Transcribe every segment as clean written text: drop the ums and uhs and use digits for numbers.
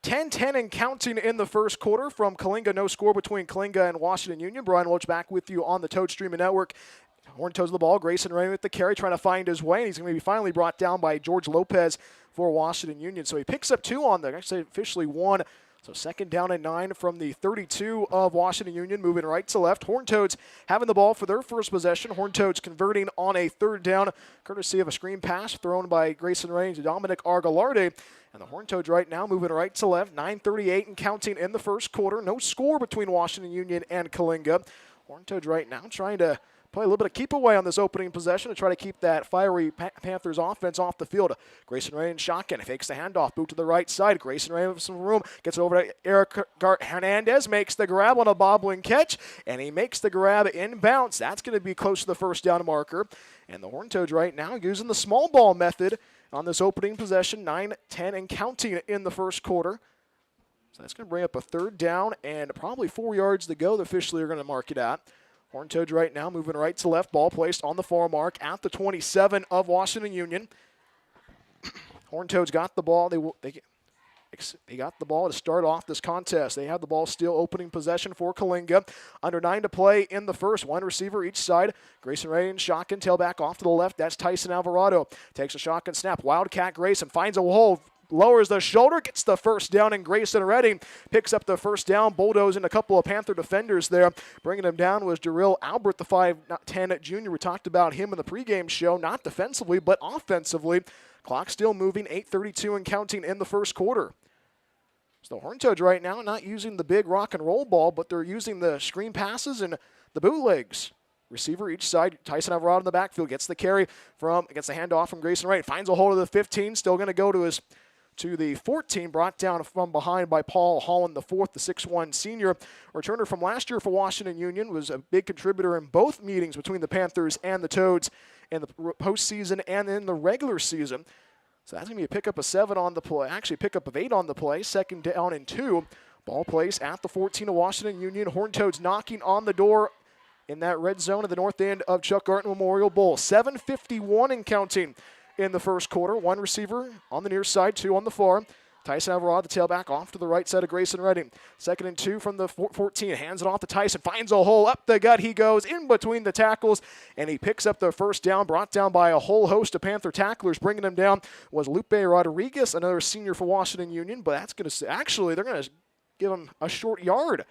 10-10 and counting in the first quarter from Coalinga. No score between Coalinga and Washington Union. Brian Welch back with you on the Toad Streaming Network. Horned Toads the ball. Grayson Ray with the carry, trying to find his way, and he's going to be finally brought down by George Lopez for Washington Union. So he picks up 2 on there. Actually, officially 1. So 2nd down and 9 from the 32 of Washington Union, moving right to left. Horned Toads having the ball for their first possession. Horned Toads converting on a 3rd down, courtesy of a screen pass thrown by Grayson Ray to Dominic Argalarde. And the Horned Toads right now moving right to left. 9:38 and counting in the first quarter. No score between Washington Union and Coalinga. Horned Toads right now trying to play a little bit of keep away on this opening possession to try to keep that fiery Panthers offense off the field. Grayson Ray in shotgun, fakes the handoff, boot to the right side. Grayson Ray with some room, gets it over to Eric Hernandez, makes the grab on a bobbling catch, and he makes the grab in bounce. That's going to be close to the first down marker. And the Horned Toads right now using the small ball method on this opening possession, 9-10 and counting in the first quarter. So that's going to bring up a 3rd down and probably 4 yards to go. The officially are going to mark it at. Horned Toads right now moving right to left. Ball placed on the far mark at the 27 of Washington Union. Horned Toads got the ball. They got the ball to start off this contest. They have the ball still, opening possession for Coalinga. Under 9 to play in the first. 1 receiver each side. Grayson Ray in shotgun, tailback off to the left. That's Tyson Alvarado. Takes a shotgun snap. Wildcat Grayson finds a hole. Lowers the shoulder, gets the first down, and Grayson Redding picks up the first down, bulldozing a couple of Panther defenders there. Bringing him down was Jarrell Albert, the 5'10" junior. We talked about him in the pregame show, not defensively, but offensively. Clock still moving, 8:32 and counting in the first quarter. So the Horned Toads right now not using the big rock and roll ball, but they're using the screen passes and the bootlegs. Receiver each side. Tyson Alvarado in the backfield gets the carry gets the handoff from Grayson Ray. Finds a hold of the 15, still going to go to the 14, brought down from behind by Paul Holland, the 4th, the 6'1" senior. Returner from last year for Washington Union, was a big contributor in both meetings between the Panthers and the Toads in the postseason and in the regular season. So that's going to be a pickup of 7 on the play, actually pickup of 8 on the play, 2nd down and 2. Ball placed at the 14 of Washington Union. Horned Toads knocking on the door in that red zone at the north end of Chuck Garton Memorial Bowl. 7:51 and counting in the first quarter. 1 receiver on the near side, 2 on the far. Tyson Alvarado, the tailback, off to the right side of Grayson Redding. 2nd and 2 from the 14. Hands it off to Tyson. Finds a hole. Up the gut he goes, in between the tackles, and he picks up the first down, brought down by a whole host of Panther tacklers. Bringing him down was Lupe Rodriguez, another senior for Washington Union, but that's going to actually, they're going to give him a short yard.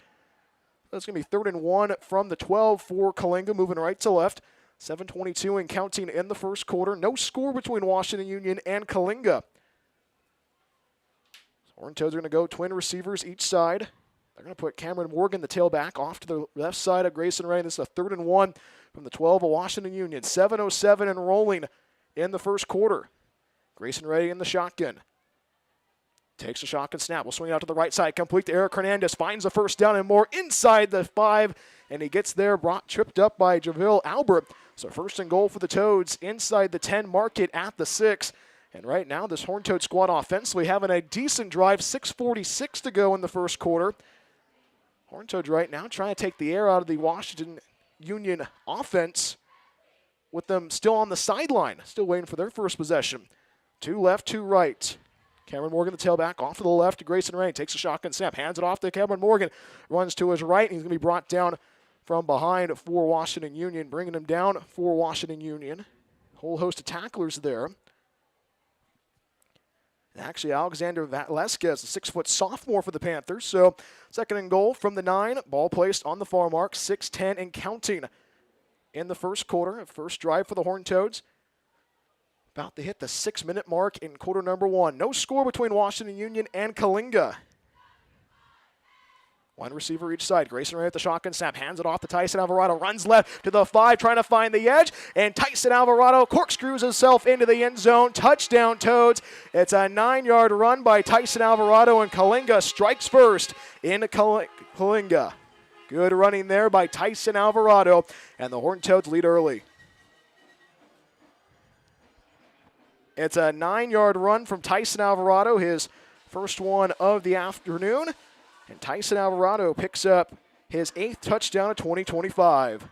That's going to be 3rd and 1 from the 12 for Coalinga, moving right to left. 7:22 and counting in the first quarter. No score between Washington Union and Coalinga. Horned Toads are going to go twin receivers each side. They're going to put Cameron Morgan, the tailback, off to the left side of Grayson Ray. This is a 3rd and 1 from the 12 of Washington Union. 7:07 and rolling in the first quarter. Grayson Ray in the shotgun. Takes a shotgun snap. Will swing out to the right side. Complete to Eric Hernandez. Finds the first down and more inside the 5. And he gets there, tripped up by Javille Albert. So 1st and goal for the Toads inside the 10, mark it at the 6. And right now, this Horned Toad squad offensively having a decent drive. 6:46 to go in the first quarter. Horned Toads right now trying to take the air out of the Washington Union offense with them still on the sideline, still waiting for their first possession. 2 left, 2 right. Cameron Morgan, the tailback, off to the left to Grayson Ray. Takes a shotgun snap, hands it off to Cameron Morgan. Runs to his right, and he's going to be brought down from behind for Washington Union. Bringing him down for Washington Union. Whole host of tacklers there. Actually, Alexander Vasquez, a 6-foot sophomore for the Panthers. So 2nd and goal from the 9. Ball placed on the far mark. 6:10 and counting in the first quarter. First drive for the Horned Toads. About to hit the 6-minute mark in quarter number 1. No score between Washington Union and Coalinga. 1 receiver each side. Grayson Ray at the shotgun snap. Hands it off to Tyson Alvarado. Runs left to the 5, trying to find the edge. And Tyson Alvarado corkscrews himself into the end zone. Touchdown, Toads. It's a 9-yard run by Tyson Alvarado, and Coalinga strikes first in Coalinga. Good running there by Tyson Alvarado, and the Horned Toads lead early. It's a 9-yard run from Tyson Alvarado, his first one of the afternoon. And Tyson Alvarado picks up his 8th touchdown of 2025.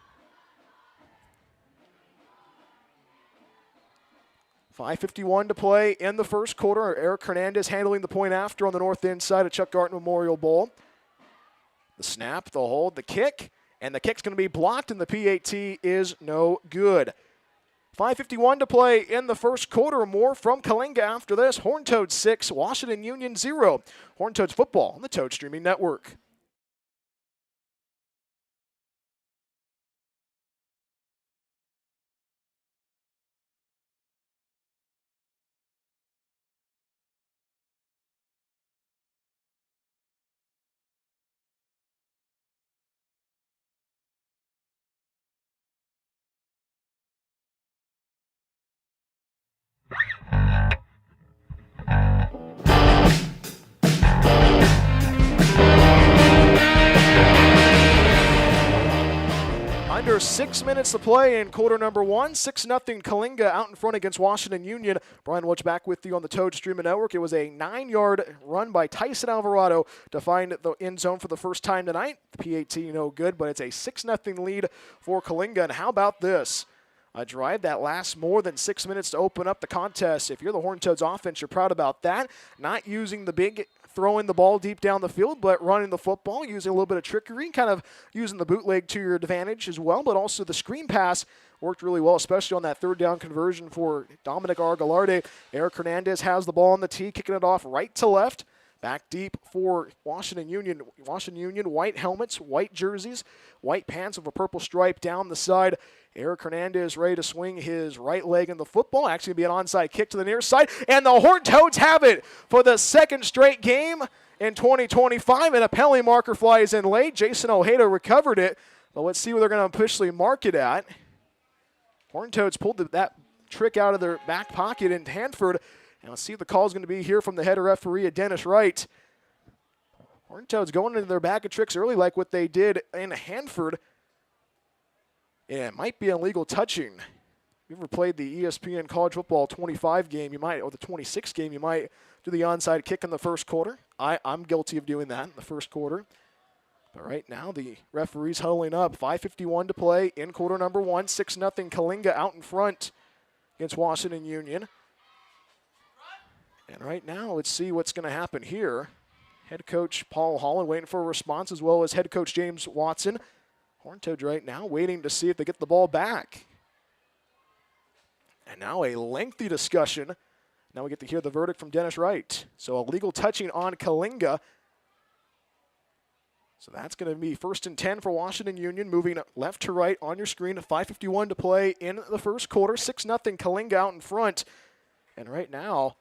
5:51 to play in the first quarter. Eric Hernandez handling the point after on the north end side of Chuck Garton Memorial Bowl. The snap, the hold, the kick, and the kick's going to be blocked, and the PAT is no good. 5:51 to play in the first quarter. More from Coalinga after this. Horned Toads 6, Washington Union 0. Horned Toads football on the Toad Streaming Network. Under 6 minutes to play in quarter number 1. 6-0 Coalinga out in front against Washington Union. Brian Welch back with you on the Toad Streaming Network. It was a 9-yard run by Tyson Alvarado to find the end zone for the first time tonight. The PAT no good, but it's a 6-0 lead for Coalinga. And how about this? A drive that lasts more than 6 minutes to open up the contest. If you're the Horned Toads offense, you're proud about that. Not using the big throwing the ball deep down the field, but running the football, using a little bit of trickery, kind of using the bootleg to your advantage as well, but also the screen pass worked really well, especially on that third down conversion for Dominic Argalarde. Eric Hernandez has the ball on the tee, kicking it off right to left. Back deep for Washington Union. Washington Union, white helmets, white jerseys, white pants with a purple stripe down the side. Eric Hernandez ready to swing his right leg in the football. Actually be an onside kick to the near side. And the Horned Toads have it for the second straight game in 2025. And a penalty marker flies in late. Jason Ojeda recovered it. But let's see what they're going to officially mark it at. Horned Toads pulled that trick out of their back pocket in Hanford. And let's see what the call is going to be here from the head referee, Dennis Wright. Horned Toads going into their bag of tricks early like what they did in Hanford. Yeah, it might be illegal touching. If you ever played the ESPN College Football 25 game, you might, or the 26 game, you might do the onside kick in the first quarter. I'm guilty of doing that in the first quarter. But right now, the referee's huddling up. 5:51 to play in quarter number 1. 6-0 Coalinga out in front against Washington Union. And right now, let's see what's going to happen here. Head coach Paul Holland waiting for a response, as well as head coach James Watson. Horned Toads right now waiting to see if they get the ball back. And now a lengthy discussion. Now we get to hear the verdict from Dennis Wright. So illegal touching on Coalinga. So that's going to be 1st and 10 for Washington Union, moving left to right on your screen. 5:51 to play in the first quarter. 6-0 Coalinga out in front. And right now,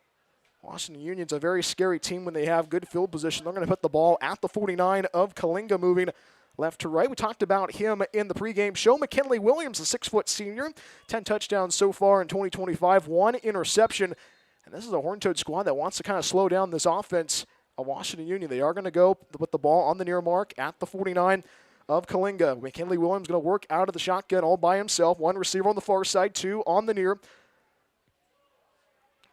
Washington Union's a very scary team when they have good field position. They're going to put the ball at the 49 of Coalinga, moving left to right. We talked about him in the pregame show. McKinley Williams, a 6-foot senior, 10 touchdowns so far in 2025, 1 interception. And this is a Horned Toad squad that wants to kind of slow down this offense of Washington Union. They are going to go with the ball on the near mark at the 49 of Coalinga. McKinley Williams going to work out of the shotgun all by himself. 1 receiver on the far side, 2 on the near.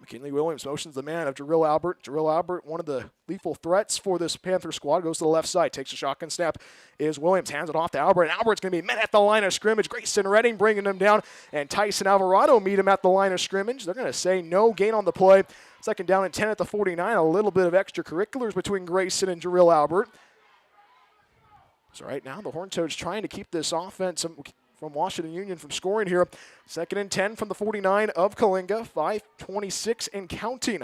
McKinley Williams motions the man of Jarrell Albert. Jarrell Albert, one of the lethal threats for this Panther squad, goes to the left side, takes a shotgun snap, is Williams, hands it off to Albert, and Albert's going to be met at the line of scrimmage. Grayson Redding bringing him down, and Tyson Alvarado meet him at the line of scrimmage. They're going to say no gain on the play. 2nd down and 10 at the 49. A little bit of extracurriculars between Grayson and Jarrell Albert. So right now, the Horned Toads trying to keep this offense from Washington Union from scoring here. 2nd and 10 from the 49 of Coalinga. 5:26 and counting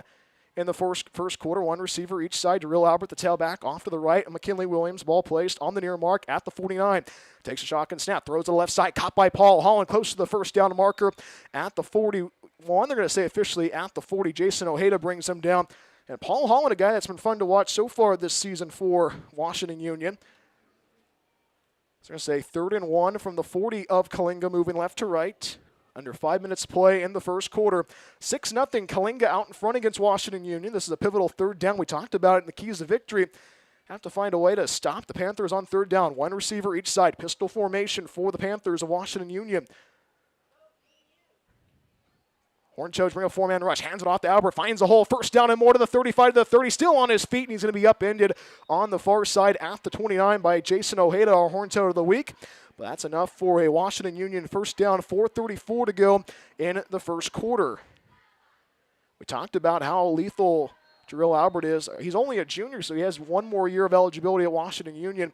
in the first quarter. 1 receiver each side. Jarrell Albert, the tailback, off to the right. And McKinley Williams, ball placed on the near mark at the 49. Takes a shotgun snap, throws to the left side, caught by Paul Holland, close to the first down marker at the 41. They're going to say officially at the 40. Jason Ojeda brings him down. And Paul Holland, a guy that's been fun to watch so far this season for Washington Union. So we're going to say 3rd and 1 from the 40 of Coalinga, moving left to right. Under 5 minutes to play in the first quarter. 6-0 Coalinga out in front against Washington Union. This is a pivotal 3rd down. We talked about it in the keys to victory. Have to find a way to stop the Panthers on 3rd down. 1 receiver each side. Pistol formation for the Panthers of Washington Union. Horned Toads bring a 4-man rush. Hands it off to Albert. Finds a hole. 1st down and more to the 35 to the 30. Still on his feet, and he's going to be upended on the far side at the 29 by Jason Ojeda, our Horned Toad of the week. But that's enough for a Washington Union 1st down. 4:34 to go in the first quarter. We talked about how lethal Jarrell Albert is. He's only a junior, so he has one more year of eligibility at Washington Union.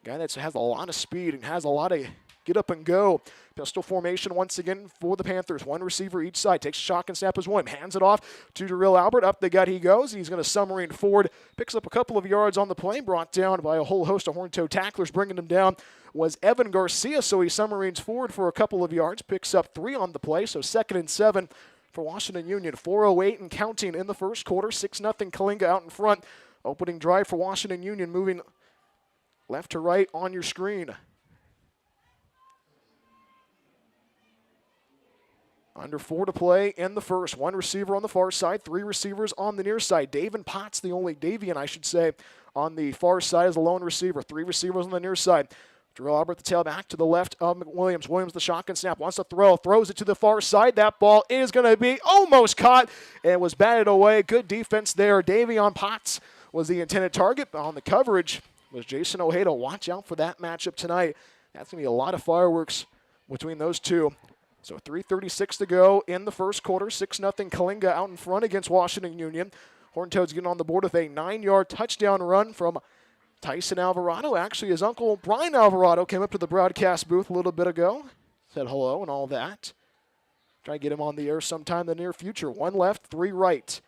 A guy that has a lot of speed and has a lot of get up and go. Pistol formation once again for the Panthers. One receiver each side. Takes a shock and snap as one. Hands it off to Jarrell Albert. Up the gut he goes. He's going to submarine forward. Picks up a couple of yards on the play. Brought down by a whole host of horn-toed tacklers. Bringing him down was Evan Garcia, so he submarines forward for a couple of yards. Picks up 3 on the play, so 2nd and 7 for Washington Union. 4:08 and counting in the first quarter. 6-0 Coalinga out in front. Opening drive for Washington Union, moving left to right on your screen. Under 4 to play in the first. One receiver on the far side, 3 receivers on the near side. Davian Potts, Davian, I should say, on the far side as the lone receiver. 3 receivers on the near side. Jarrell Albert, the tailback to the left of McWilliams. Williams, the shotgun snap, wants to throw, throws it to the far side. That ball is going to be almost caught and was batted away. Good defense there. Davian Potts was the intended target, but on the coverage was Jason Ojeda. Watch out for that matchup tonight. That's going to be a lot of fireworks between those two. So 3:36 to go in the first quarter. 6-0 Coalinga out in front against Washington Union. Horn-Toads getting on the board with a 9-yard touchdown run from Tyson Alvarado. Actually, his uncle Brian Alvarado came up to the broadcast booth a little bit ago. Said hello and all that. Try to get him on the air sometime in the near future. 1 left, 3 right.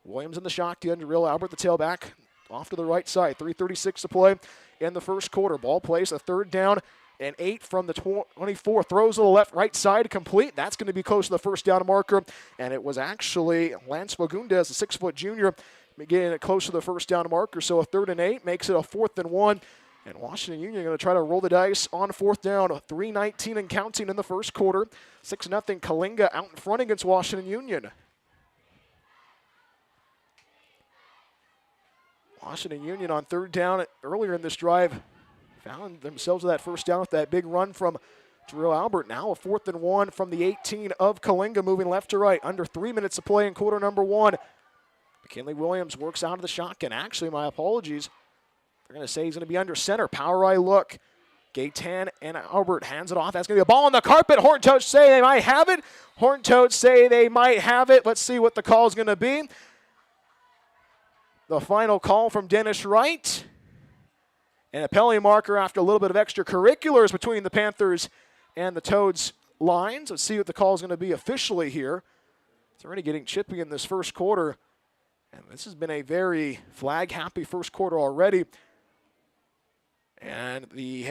Williams in the shotgun. Jarrell Albert, the tailback, off to the right side. 3:36 to play in the first quarter. Ball plays a 3rd down. And 8 from the 24, throws to the left, right side, complete. That's going to be close to the first down marker. And it was actually Lance Magundez, a 6-foot junior, getting it close to the first down marker. So a 3rd and 8 makes it a 4th and 1. And Washington Union going to try to roll the dice on 4th down. 3:19 and counting in the first quarter. 6-0 Coalinga out in front against Washington Union. Washington Union on 3rd down earlier in this drive found themselves with that first down with that big run from Jarrell Albert. Now a 4th and 1 from the 18 of Coalinga, moving left to right. Under 3 minutes to play in quarter number 1. McKinley Williams works out of the shotgun. Actually, my apologies. They're going to say he's going to be under center. Power eye look. Gaetan and Albert hands it off. That's going to be a ball on the carpet. Horn-Toads say they might have it. Horn-Toads say they might have it. Let's see what the call is going to be. The final call from Dennis Wright. And a penalty marker after a little bit of extracurriculars between the Panthers and the Toads lines. Let's see what the call is going to be officially here. It's already getting chippy in this first quarter. And this has been a very flag-happy first quarter already. And the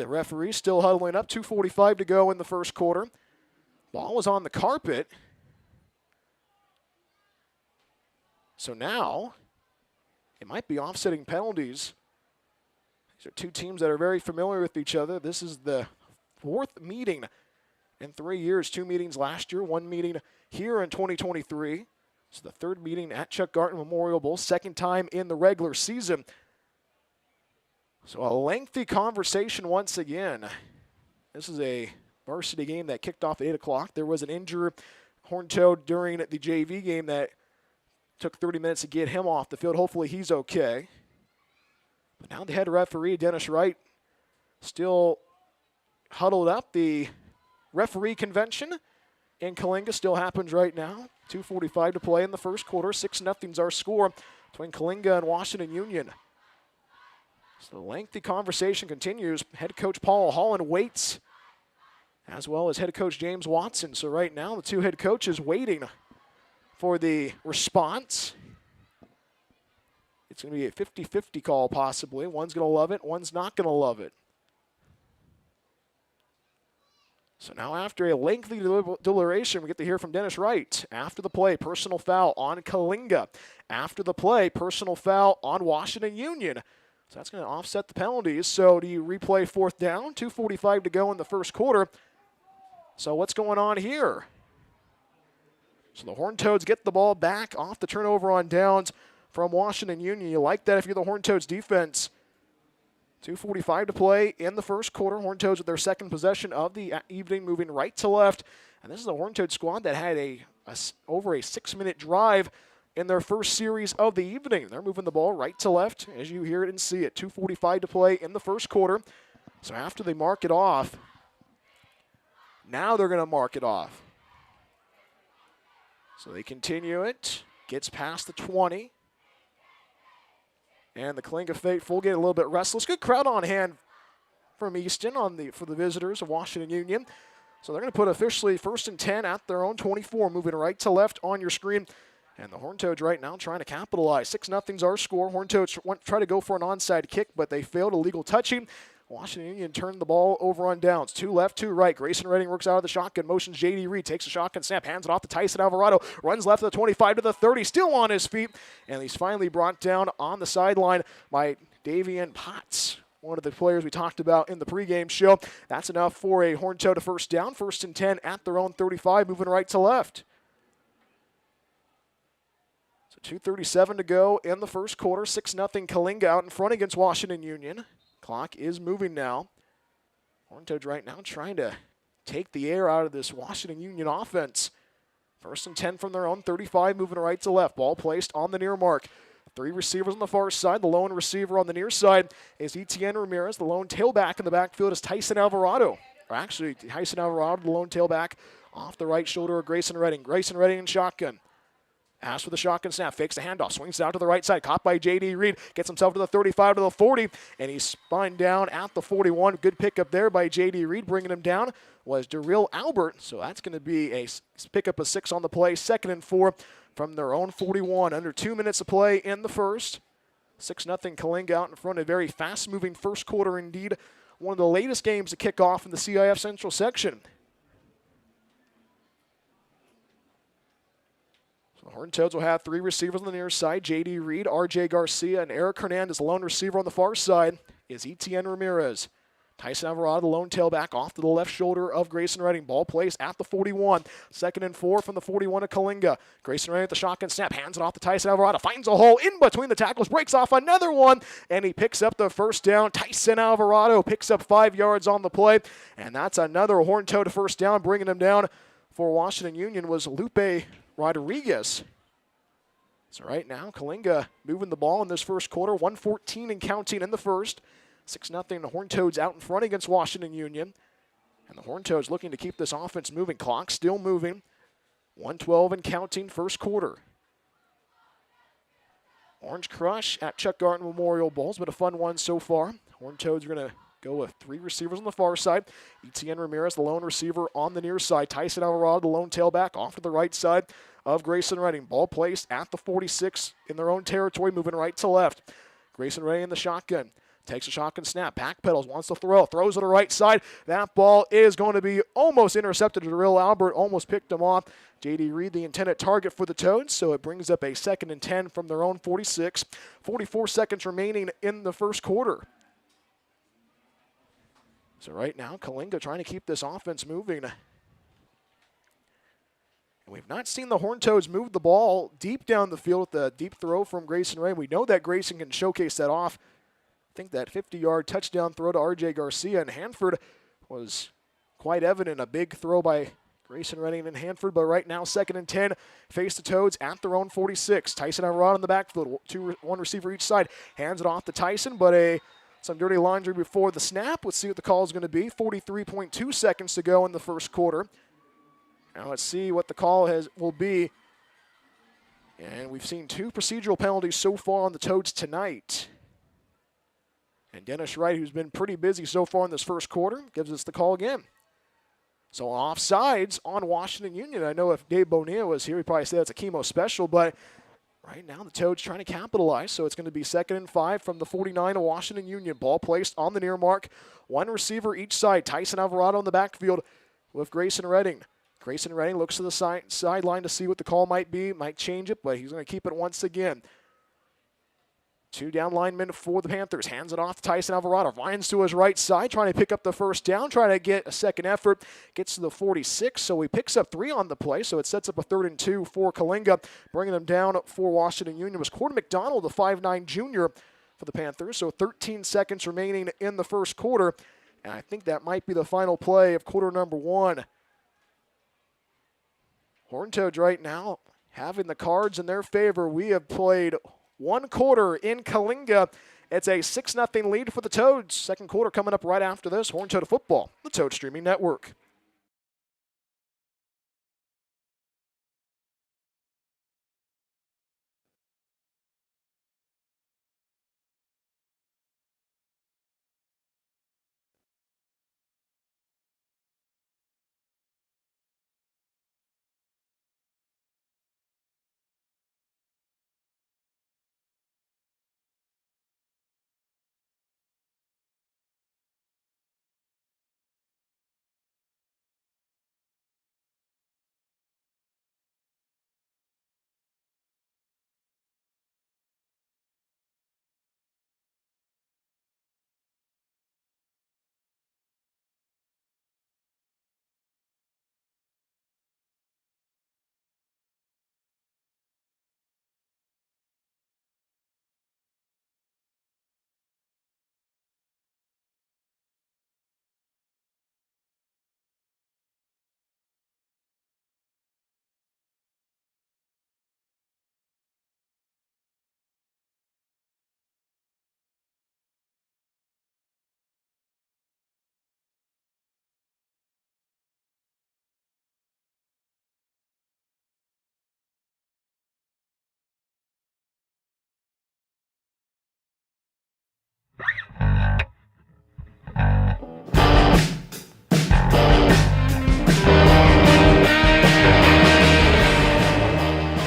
referee still huddling up. 2:45 to go in the first quarter. Ball was on the carpet. So now it might be offsetting penalties. These are 2 teams that are very familiar with each other. This is the 4th meeting in 3 years. 2 meetings last year, 1 meeting here in 2023. It's the 3rd meeting at Chuck Garton Memorial Bowl, 2nd time in the regular season. So a lengthy conversation once again. This is a varsity game that kicked off at 8 o'clock. There was an injured Horn-Toad during the JV game that took 30 minutes to get him off the field. Hopefully he's okay. But now the head referee, Dennis Wright, still huddled up. The referee convention in Coalinga still happens right now. 2:45 to play in the first quarter. 6-0's our score between Coalinga and Washington Union. So the lengthy conversation continues. Head coach Paul Holland waits, as well as head coach James Watson. So right now the 2 head coaches waiting for the response. It's going to be a 50-50 call possibly. One's going to love it, one's not going to love it. So now after a lengthy deliberation, we get to hear from Dennis Wright. After the play, personal foul on Coalinga. After the play, personal foul on Washington Union. So that's going to offset the penalties. So do you replay 4th down? 2:45 to go in the first quarter. So what's going on here? So the Horn-Toads get the ball back off the turnover on downs from Washington Union. You like that if you're the Horn-Toads defense. 2:45 to play in the first quarter. Horn-Toads with their 2nd possession of the evening, moving right to left. And this is the Horn-Toad squad that had over a 6-minute drive in their first series of the evening. They're moving the ball right to left as you hear it and see it. 2:45 to play in the first quarter. So after they mark it off, now they're going to mark it off. So they continue it. Gets past the 20. And the Coalinga faithful get a little bit restless. Good crowd on hand from Easton for the visitors of Washington Union. So they're going to put officially 1st and 10 at their own 24, moving right to left on your screen. And the Horned Toads right now trying to capitalize. 6-0's our score. Horned Toads try to go for an onside kick, but they failed. Illegal touching. Washington Union turned the ball over on downs. 2 left, 2 right. Grayson Redding works out of the shotgun. Motions J.D. Reed. Takes a shotgun snap. Hands it off to Tyson Alvarado. Runs left to the 25 to the 30. Still on his feet. And he's finally brought down on the sideline by Davian Potts, one of the players we talked about in the pregame show. That's enough for a Horned Toad to first down. 1st and 10 at their own 35, moving right to left. So 2:37 to go in the first quarter. 6-0 Coalinga out in front against Washington Union. Clock is moving now. Horned Toads right now trying to take the air out of this Washington Union offense. 1st and 10 from their own 35, moving right to left. Ball placed on the near mark. 3 receivers on the far side. The lone receiver on the near side is Etienne Ramirez. The lone tailback in the backfield is Tyson Alvarado. Or actually, Tyson Alvarado, the lone tailback, off the right shoulder of Grayson Redding. Grayson Redding in shotgun. Asks for the shotgun snap, fakes the handoff, swings it out to the right side, caught by J.D. Reed, gets himself to the 35 to the 40, and he's spun down at the 41. Good pickup there by J.D. Reed. Bringing him down was Daryl Albert, so that's going to be a pickup of 6 on the play. 2nd and 4 from their own 41. Under 2 minutes of play in the first. 6-0 Coalinga out in front. A very fast-moving first quarter indeed. One of the latest games to kick off in the CIF Central section. The Horned Toads will have 3 receivers on the near side. J.D. Reed, R.J. Garcia, and Eric Hernandez. The lone receiver on the far side is Etienne Ramirez. Tyson Alvarado, the lone tailback, off to the left shoulder of Grayson Redding. Ball placed at the 41. 2nd and 4 from the 41 of Coalinga. Grayson Redding at the shotgun snap. Hands it off to Tyson Alvarado. Finds a hole in between the tackles. Breaks off another one. And he picks up the first down. Tyson Alvarado picks up 5 yards on the play. And that's another Horned Toad first down. Bringing him down for Washington Union was Lupe Rodriguez. So right now, Coalinga moving the ball in this first quarter. 1:14 and counting in the first. 6-0 the Horned Toads out in front against Washington Union. And the Horned Toads looking to keep this offense moving. Clock still moving. 1:12 and counting first quarter. Orange Crush at Chuck Garton Memorial Bowl has been a fun one so far. Horned Toads are going to go with 3 receivers on the far side. Etienne Ramirez, the lone receiver on the near side. Tyson Alvarado, the lone tailback, off to the right side of Grayson Redding. Ball placed at the 46 in their own territory, moving right to left. Grayson Redding in the shotgun. Takes a shotgun snap, backpedals, wants to throw, throws to the right side. That ball is going to be almost intercepted. Daryl Albert almost picked him off. J.D. Reed, the intended target for the Toads, so it brings up a 2nd and 10 from their own 46. 44 seconds remaining in the first quarter. So right now, Coalinga trying to keep this offense moving. And we've not seen the Horned Toads move the ball deep down the field with the deep throw from Grayson Ray. We know that Grayson can showcase that off. I think that 50-yard touchdown throw to R.J. Garcia and Hanford was quite evident. A big throw by Grayson Redding and Hanford, but right now 2nd and 10. Face the Toads at their own 46. Tyson Alvarado in the backfield, 1 receiver each side. Hands it off to Tyson, but some dirty laundry before the snap. Let's see what the call is going to be. 43.2 seconds to go in the first quarter. Now let's see what the call will be. And we've seen 2 procedural penalties so far on the Toads tonight. And Dennis Wright, who's been pretty busy so far in this first quarter, gives us the call again. So offsides on Washington Union. I know if Dave Bonilla was here, he'd probably say that's a chemo special, but right now the Toads trying to capitalize. So it's going to be 2nd and 5 from the 49 of Washington Union. Ball placed on the near mark. 1 receiver each side. Tyson Alvarado in the backfield with Grayson Redding. Grayson Redding looks to the sideline to see what the call might be. Might change it, but he's going to keep it once again. 2 down linemen for the Panthers. Hands it off to Tyson Alvarado. Runs to his right side, trying to pick up the first down, trying to get a second effort. Gets to the 46, so he picks up 3 on the play, so it sets up a 3rd and 2 for Coalinga. Bringing them down for Washington Union was Corey McDonald, the 5'9 junior for the Panthers. So 13 seconds remaining in the first quarter, and I think that might be the final play of quarter number 1. Horned Toads right now having the cards in their favor. We have played 1 quarter in Coalinga. It's a 6-0 lead for the Toads. Second quarter coming up right after this. Horned Toad Football, the Toad Streaming Network.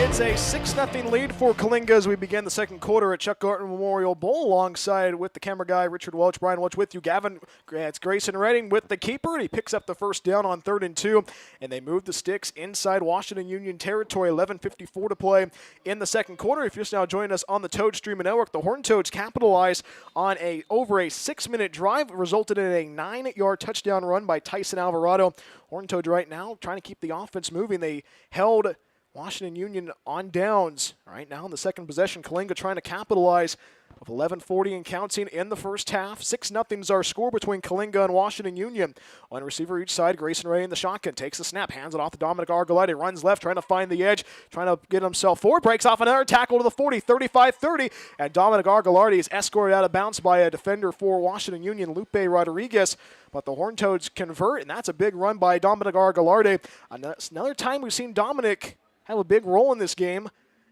It's a 6-0 lead for Coalinga as we begin the second quarter at Chuck Garton Memorial Bowl, alongside with the camera guy Richard Welch. Brian Welch with you. Gavin, it's Grayson Redding with the keeper, and he picks up the first down on 3rd and 2, and they move the sticks inside Washington Union territory. 11:54 to play in the second quarter. If you're just now joining us on the Toad Streaming Network, the Horned Toads capitalized on over a 6-minute drive. It resulted in a 9-yard touchdown run by Tyson Alvarado. Horned Toads right now trying to keep the offense moving. They held Washington Union on downs. Right now in the second possession, Coalinga trying to capitalize with 11:40 and counting in the first half. 6-0 is our score between Coalinga and Washington Union. One receiver each side. Grayson Ray in the shotgun. Takes the snap. Hands it off to Dominic Argolite. Runs left, trying to find the edge. Trying to get himself forward. Breaks off another tackle to the 40. 35-30. And Dominic Argolite is escorted out of bounds by a defender for Washington Union, Lupe Rodriguez. But the Horned Toads convert, and that's a big run by Dominic Argolite. Another time we've seen Dominic have a big role in this game.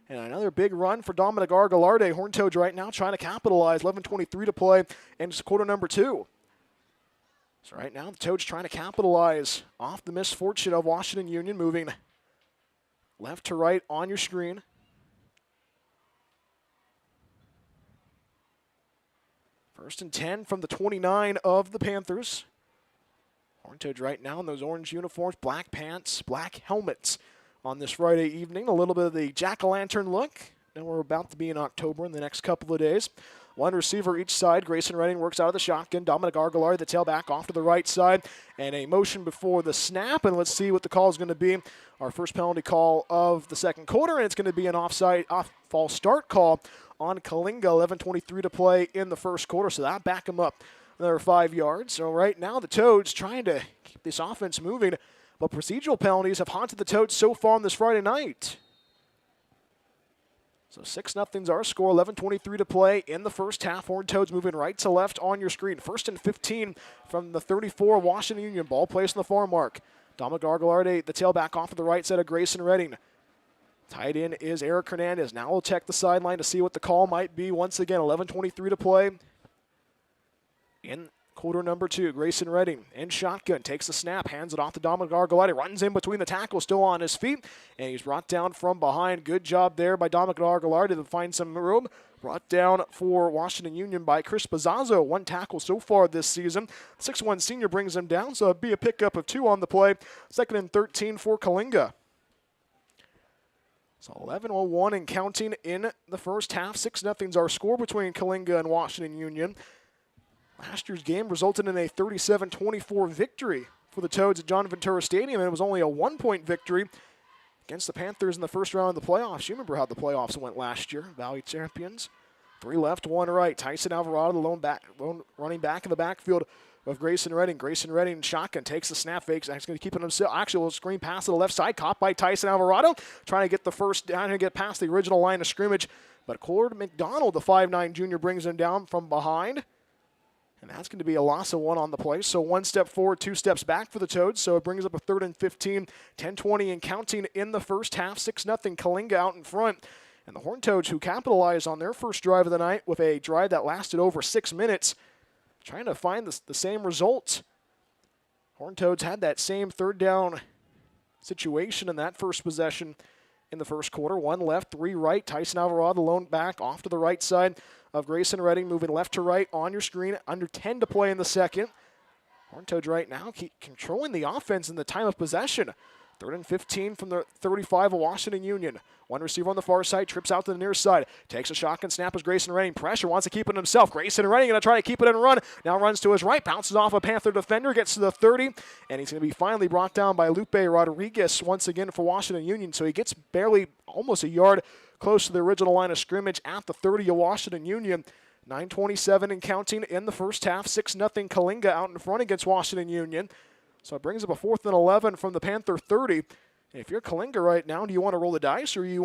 And another big run for Dominic Argolite. Horned Toads right now trying to capitalize. 11:23 to play in quarter number 2. So right now the Toads trying to capitalize off the misfortune of Washington Union, moving left to right on your screen. First and 10 from the 29 of the Panthers. Horned Toads right now in those orange uniforms, black pants, black helmets on this Friday evening. A little bit of the jack-o'-lantern look. Now we're about to be in October in the next couple of days. One receiver each side. Grayson Redding works out of the shotgun. Dominic Argolari, the tailback, off to the right side. And a motion before the snap. And let's see what the call is going to be. Our first penalty call of the second quarter. And it's going to be an false start call on Coalinga. 11:23 to play in the first quarter. So that'll back him up another 5 yards. So right now the Toads trying to keep this offense moving. But procedural penalties have haunted the Toads so far on this Friday night. So 6-0's our score. 11:23 to play in the first half. Horned Toads moving right to left on your screen. First and 15 from the 34 Washington Union. Ball placed on the far mark. Dominic Argolarte, the tailback, off to the right side of Grayson Redding. Tight end is Eric Hernandez. Now we'll check the sideline to see what the call might be. Once again, 11:23 to play in quarter number 2. Grayson Redding in shotgun, takes the snap, hands it off to Dominic Argolite, runs in between the tackles, still on his feet, and he's brought down from behind. Good job there by Dominic Argolite to find some room. Brought down for Washington Union by Chris Bazzazo. 1 tackle so far this season. 6'1" senior brings him down, so it'll be a pickup of 2 on the play. Second and 13 for Coalinga. So 11:01 and counting in the first half. 6-0's our score between Coalinga and Washington Union. Last year's game resulted in a 37-24 victory for the Toads at John Ventura Stadium, and it was only a 1-point victory against the Panthers in the first round of the playoffs. You remember how the playoffs went last year. Valley champions. 3 left, 1 right. Tyson Alvarado, the lone running back in the backfield of Grayson Redding. Grayson Redding, shotgun, takes the snap, fakes. He's going to keep it himself. Actually, a screen pass to the left side, caught by Tyson Alvarado, trying to get the first down and get past the original line of scrimmage. But Cord McDonald, the 5'9" junior, brings him down from behind. And that's going to be a loss of 1 on the play. So 1 step forward, 2 steps back for the Toads. So it brings up a 3rd and 15, 10:20 and counting in the first half. 6-0 Coalinga out in front. And the Horned Toads, who capitalized on their first drive of the night with a drive that lasted over 6 minutes, trying to find the same result. Horned Toads had that same 3rd down situation in that first possession in the first quarter. 1 left, 3 right. Tyson Alvarado, the lone back, off to the right side of Grayson Redding, moving left to right on your screen. Under 10 to play in the second. Horned Toads right now keep controlling the offense in the time of possession. 3rd and 15 from the 35 of Washington Union. 1 receiver on the far side, trips out to the near side. Takes a shotgun snap as Grayson Redding. Pressure, wants to keep it himself. Grayson Redding going to try to keep it and run. Now runs to his right, bounces off a Panther defender, gets to the 30, and he's going to be finally brought down by Lupe Rodriguez once again for Washington Union. So he gets barely almost a yard close to the original line of scrimmage at the 30 of Washington Union. 9:27 and counting in the first half. 6-0 Coalinga out in front against Washington Union. So it brings up a 4th and 11 from the Panther 30. And if you're Coalinga right now, do you want to roll the dice or you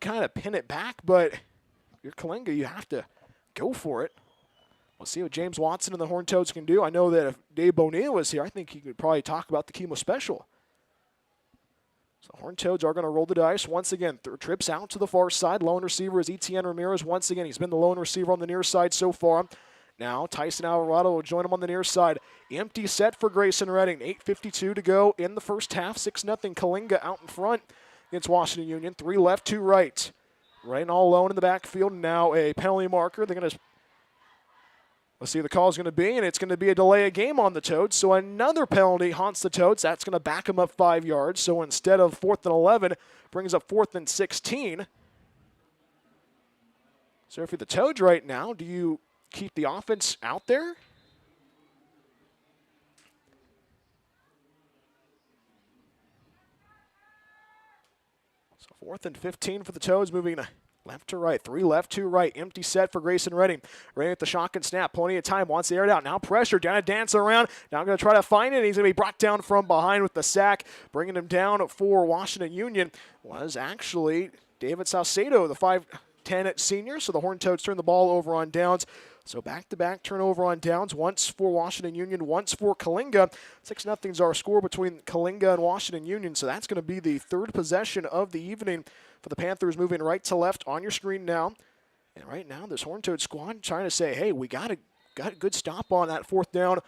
kind of pin it back? But if you're Coalinga, you have to go for it. We'll see what James Watson and the Horned Toads can do. I know that if Dave Bonilla was here, I think he could probably talk about the chemo special. So Horned Toads are going to roll the dice once again. Trips out to the far side. Lone receiver is Etienne Ramirez once again. He's been the lone receiver on the near side so far. Now Tyson Alvarado will join him on the near side. Empty set for Grayson Redding. 8:52 to go in the first half. 6-0 Coalinga out in front against Washington Union. 3 left, 2 right. Right all alone in the backfield. Now a penalty marker. They're going to, let's see what the call is going to be, and it's going to be a delay of game on the Toads. So another penalty haunts the Toads. That's going to back them up 5 yards. So instead of 4th and 11, brings up 4th and 16. So if you're the Toads right now, do you keep the offense out there? So 4th and 15 for the Toads, moving left to right. 3 left, 2 right. Empty set for Grayson Redding. Redding at the shotgun snap. Plenty of time. Wants to air it out. Now pressure. Down to dance around. Now going to try to find it. He's going to be brought down from behind with the sack. Bringing him down for Washington Union was actually David Salcedo, the 5'10" senior. So the Horned Toads turn the ball over on downs. So back-to-back turnover on downs, once for Washington Union, once for Coalinga. 6-0 is our score between Coalinga and Washington Union, so that's going to be the 3rd possession of the evening for the Panthers, moving right to left on your screen now. And right now, this Horned Toad squad trying to say, hey, we got a good stop on that 4th down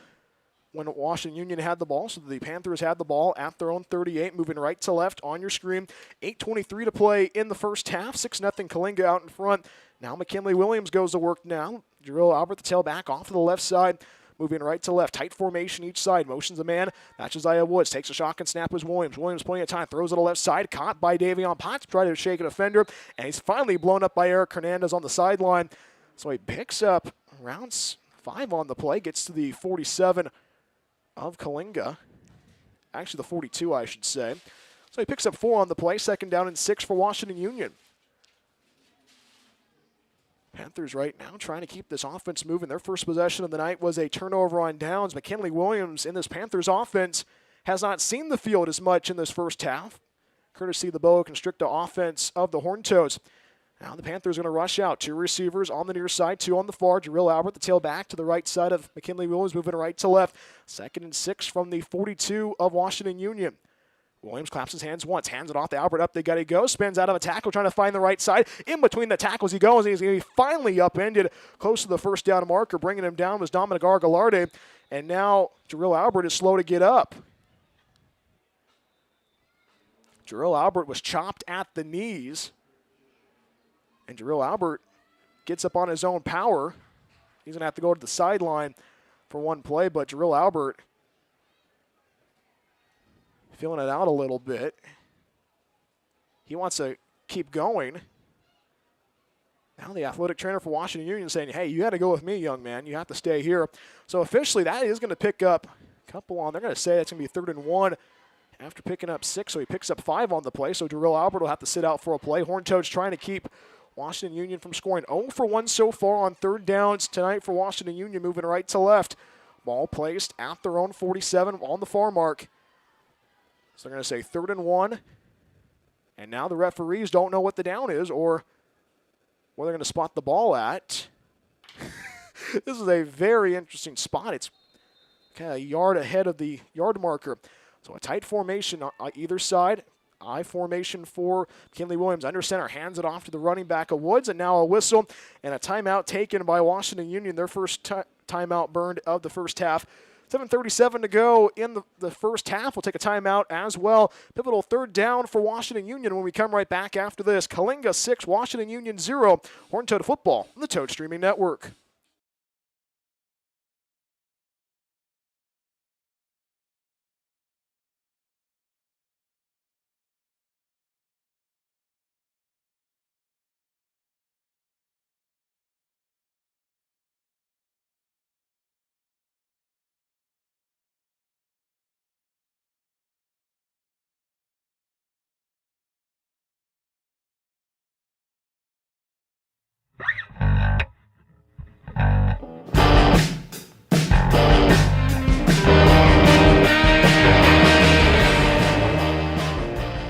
when Washington Union had the ball. So the Panthers had the ball at their own 38, moving right to left on your screen. 8:23 to play in the first half. 6-0 Coalinga out in front. Now McKinley Williams goes to work now. Jarrell Albert, the tailback, off to the left side, moving right to left. Tight formation each side. Motions a man. Matches Isaiah Woods. Takes a shotgun snap as Williams. Williams plenty of time. Throws it to the left side. Caught by Davion Potts. Trying to shake a defender. And he's finally blown up by Eric Hernandez on the sideline. So he picks up rounds 5 on the play. Gets to the 47 of Coalinga. Actually, the 42, I should say. So he picks up 4 on the play. 2nd down and 6 for Washington Union. Panthers right now trying to keep this offense moving. Their first possession of the night was a turnover on downs. McKinley Williams in this Panthers offense has not seen the field as much in this first half, courtesy of the boa constrictor offense of the Horned Toads. Now the Panthers are going to rush out. 2 receivers on the near side, 2 on the far. Jarrell Albert, the tailback, to the right side of McKinley Williams, moving right to left. 2nd and 6 from the 42 of Washington Union. Williams claps his hands once, hands it off to Albert. Up they got to go. Spins out of a tackle, trying to find the right side. In between the tackles he goes, and he's going to be finally upended close to the 1st down marker. Bringing him down was Dominic Argalarde, and now Jarrell Albert is slow to get up. Jarrell Albert was chopped at the knees, and Jarrell Albert gets up on his own power. He's going to have to go to the sideline for one play, but Jarrell Albert feeling it out a little bit. He wants to keep going. Now the athletic trainer for Washington Union saying, hey, you got to go with me, young man. You have to stay here. So officially that is going to pick up a couple on. They're going to say it's going to be 3rd and 1 after picking up 6. So he picks up 5 on the play. So Jarrell Albert will have to sit out for a play. Horned Toads trying to keep Washington Union from scoring. 0 for 1 so far on 3rd downs tonight for Washington Union, moving right to left. Ball placed at their own 47 on the far mark. So they're going to say 3rd and 1. And now the referees don't know what the down is or where they're going to spot the ball at. This is a very interesting spot. It's kind of a yard ahead of the yard marker. So a tight formation on either side. I formation for McKinley Williams. Under center, hands it off to the running back of Woods. And now a whistle and a timeout taken by Washington Union. Their first timeout burned of the first half. 7:37 to go in the first half. We'll take a timeout as well. Pivotal 3rd down for Washington Union when we come right back after this. Coalinga 6, Washington Union 0. Horned Toad football on the Toad Streaming Network.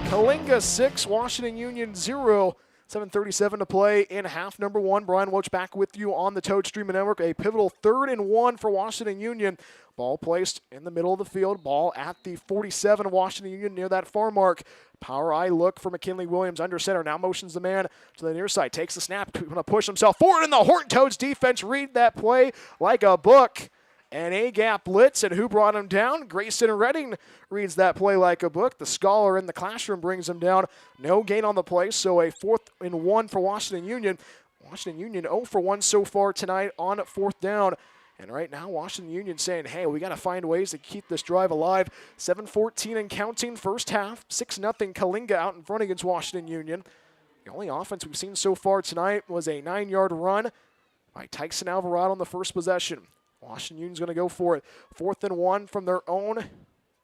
Coalinga 6, Washington Union 0. 7:37 to play in half number one. Brian Welch back with you on the Toad Streaming Network. A pivotal 3rd and 1 for Washington Union. Ball placed in the middle of the field. Ball at the 47 of Washington Union near that far mark. Power eye look for McKinley Williams under center. Now motions the man to the near side. Takes the snap. Going to push himself forward, and the Horned Toads defense read that play like a book. An A-gap blitz, and who brought him down? Grayson Redding reads that play like a book. The scholar in the classroom brings him down. No gain on the play, so a 4th and 1 for Washington Union. Washington Union 0 for 1 so far tonight on 4th down. And right now, Washington Union saying, hey, we got to find ways to keep this drive alive. 7:14 and counting first half. 6-0 Coalinga out in front against Washington Union. The only offense we've seen so far tonight was a 9-yard run by Tyson Alvarado on the first possession. Washington Union's going to go for it. 4th and 1 from their own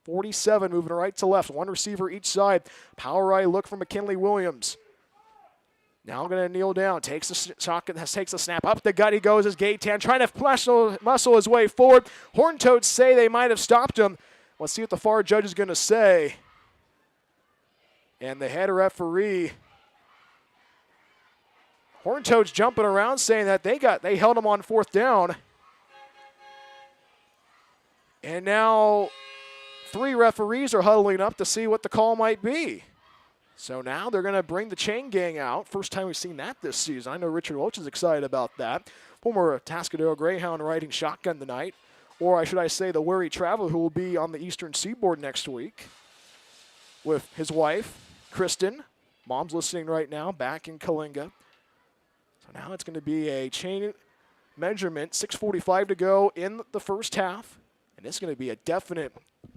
47, moving right to left. One receiver each side. Power eye look for McKinley Williams. Now going to kneel down. Takes the shot, takes the snap. Up the gut he goes as Gaetan trying to muscle his way forward. Horned Toads say they might have stopped him. Let's see what the far judge is going to say. And the head referee, Horned Toads jumping around saying that they held him on 4th down. And now 3 referees are huddling up to see what the call might be. So now they're going to bring the chain gang out. First time we've seen that this season. I know Richard Welch is excited about that. Former Tascadero Greyhound riding shotgun tonight. Or should I say the Wary Traveler, who will be on the Eastern Seaboard next week with his wife, Kristen. Mom's listening right now, back in Coalinga. So now it's going to be a chain measurement. 6:45 to go in the first half. And it's going to be a definite, this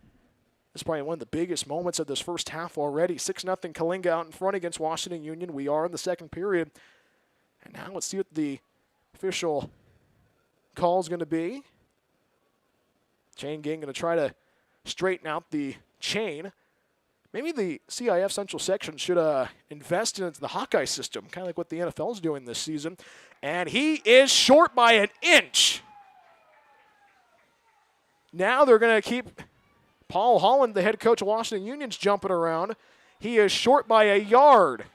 is probably one of the biggest moments of this first half already. 6-0 Coalinga out in front against Washington Union. We are in the second period. And now let's see what the official call is going to be. Chain gang going to try to straighten out the chain. Maybe the CIF Central Section should invest in the Hawkeye system, kind of like what the NFL is doing this season. And he is short by an inch. Now they're going to keep Paul Holland, the head coach of Washington Union's jumping around. He is short by a yard.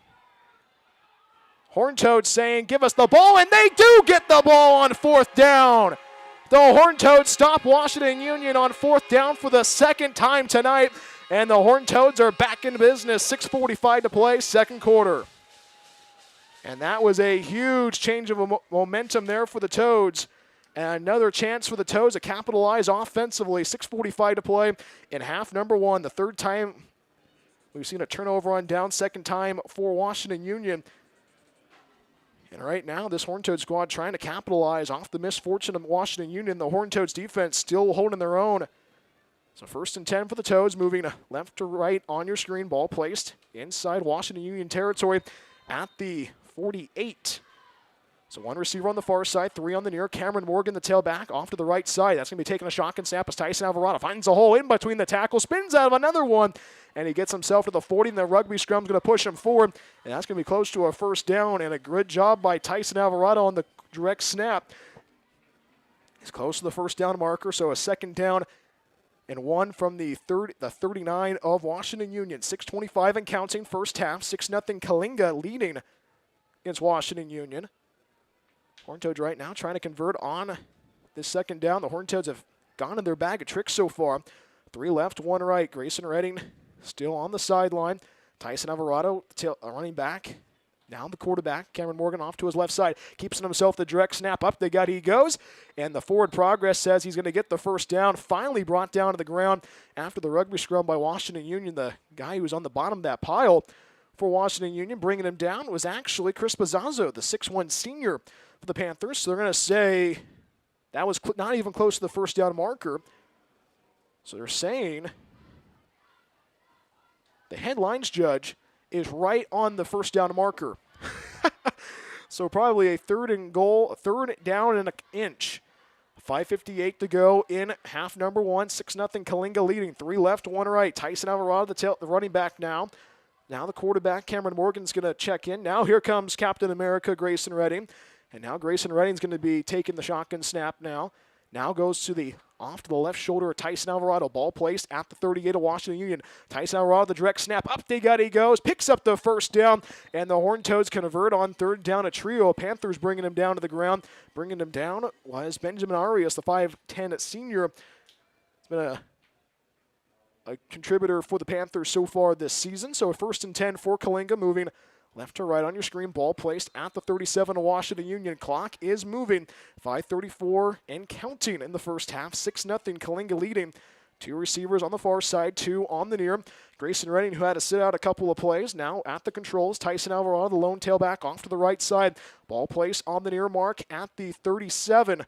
Horned Toads saying, give us the ball, and they do get the ball on 4th down. The Horned Toads stop Washington Union on 4th down for the 2nd time tonight, and the Horned Toads are back in business. 6:45 to play, 2nd quarter. And that was a huge change of momentum there for the Toads. And another chance for the Toads to capitalize offensively. 6:45 to play in half number 1. The 3rd time we've seen a turnover on down. 2nd time for Washington Union. And right now, this Horned Toad squad trying to capitalize off the misfortune of Washington Union. The Horned Toads defense still holding their own. So 1st and 10 for the Toads, moving left to right on your screen. Ball placed inside Washington Union territory at the 48. So 1 receiver on the far side, 3 on the near. Cameron Morgan, the tailback, off to the right side. That's going to be taking a shotgun snap as Tyson Alvarado finds a hole in between the tackles, spins out of another one, and he gets himself to the 40, and the rugby scrum's going to push him forward, and that's going to be close to a 1st down, and a good job by Tyson Alvarado on the direct snap. He's close to the 1st down marker, so a 2nd down and 1 from the 39 of Washington Union. 6:25 and counting, first half. 6-0 Coalinga leading against Washington Union. Horned Toads right now trying to convert on this 2nd down. The Horned Toads have gone in their bag of tricks so far. 3 left, 1 right. Grayson Redding still on the sideline. Tyson Alvarado, running back. Now the quarterback, Cameron Morgan, off to his left side. Keeps himself the direct snap. Up the gut he goes. And the forward progress says he's going to get the 1st down. Finally brought down to the ground after the rugby scrum by Washington Union. The guy who was on the bottom of that pile for Washington Union, bringing him down, was actually Chris Bazzazo, the 6'1 senior for the Panthers. So they're going to say that was not even close to the 1st down marker. So they're saying the headlines judge is right on the 1st down marker. So probably a 3rd and goal, 3rd down and an inch. 5:58 to go in half number 1. 6-0 Coalinga leading. 3 left, 1 right. Tyson Alvarado, the running back now. Now the quarterback, Cameron Morgan's going to check in. Now here comes Captain America, Grayson Redding. And now Grayson Redding's going to be taking the shotgun snap now. Now goes to the off to the left shoulder of Tyson Alvarado. Ball placed at the 38 of Washington Union. Tyson Alvarado, the direct snap. Up they got, he goes. Picks up the first down, and the Horned Toads convert on third down a trio. Panthers bringing him down to the ground. Bringing him down was Benjamin Arias, the 5'10 senior. It's been a contributor for the Panthers so far this season. So a 1st and 10 for Coalinga, moving left to right on your screen. Ball placed at the 37 of Washington Union. Clock is moving. 5:34 and counting in the first half. 6-0 Coalinga leading. 2 receivers on the far side, 2 on the near. Grayson Redding, who had to sit out a couple of plays, now at the controls. Tyson Alvarado, the lone tailback, off to the right side. Ball placed on the near mark at the 37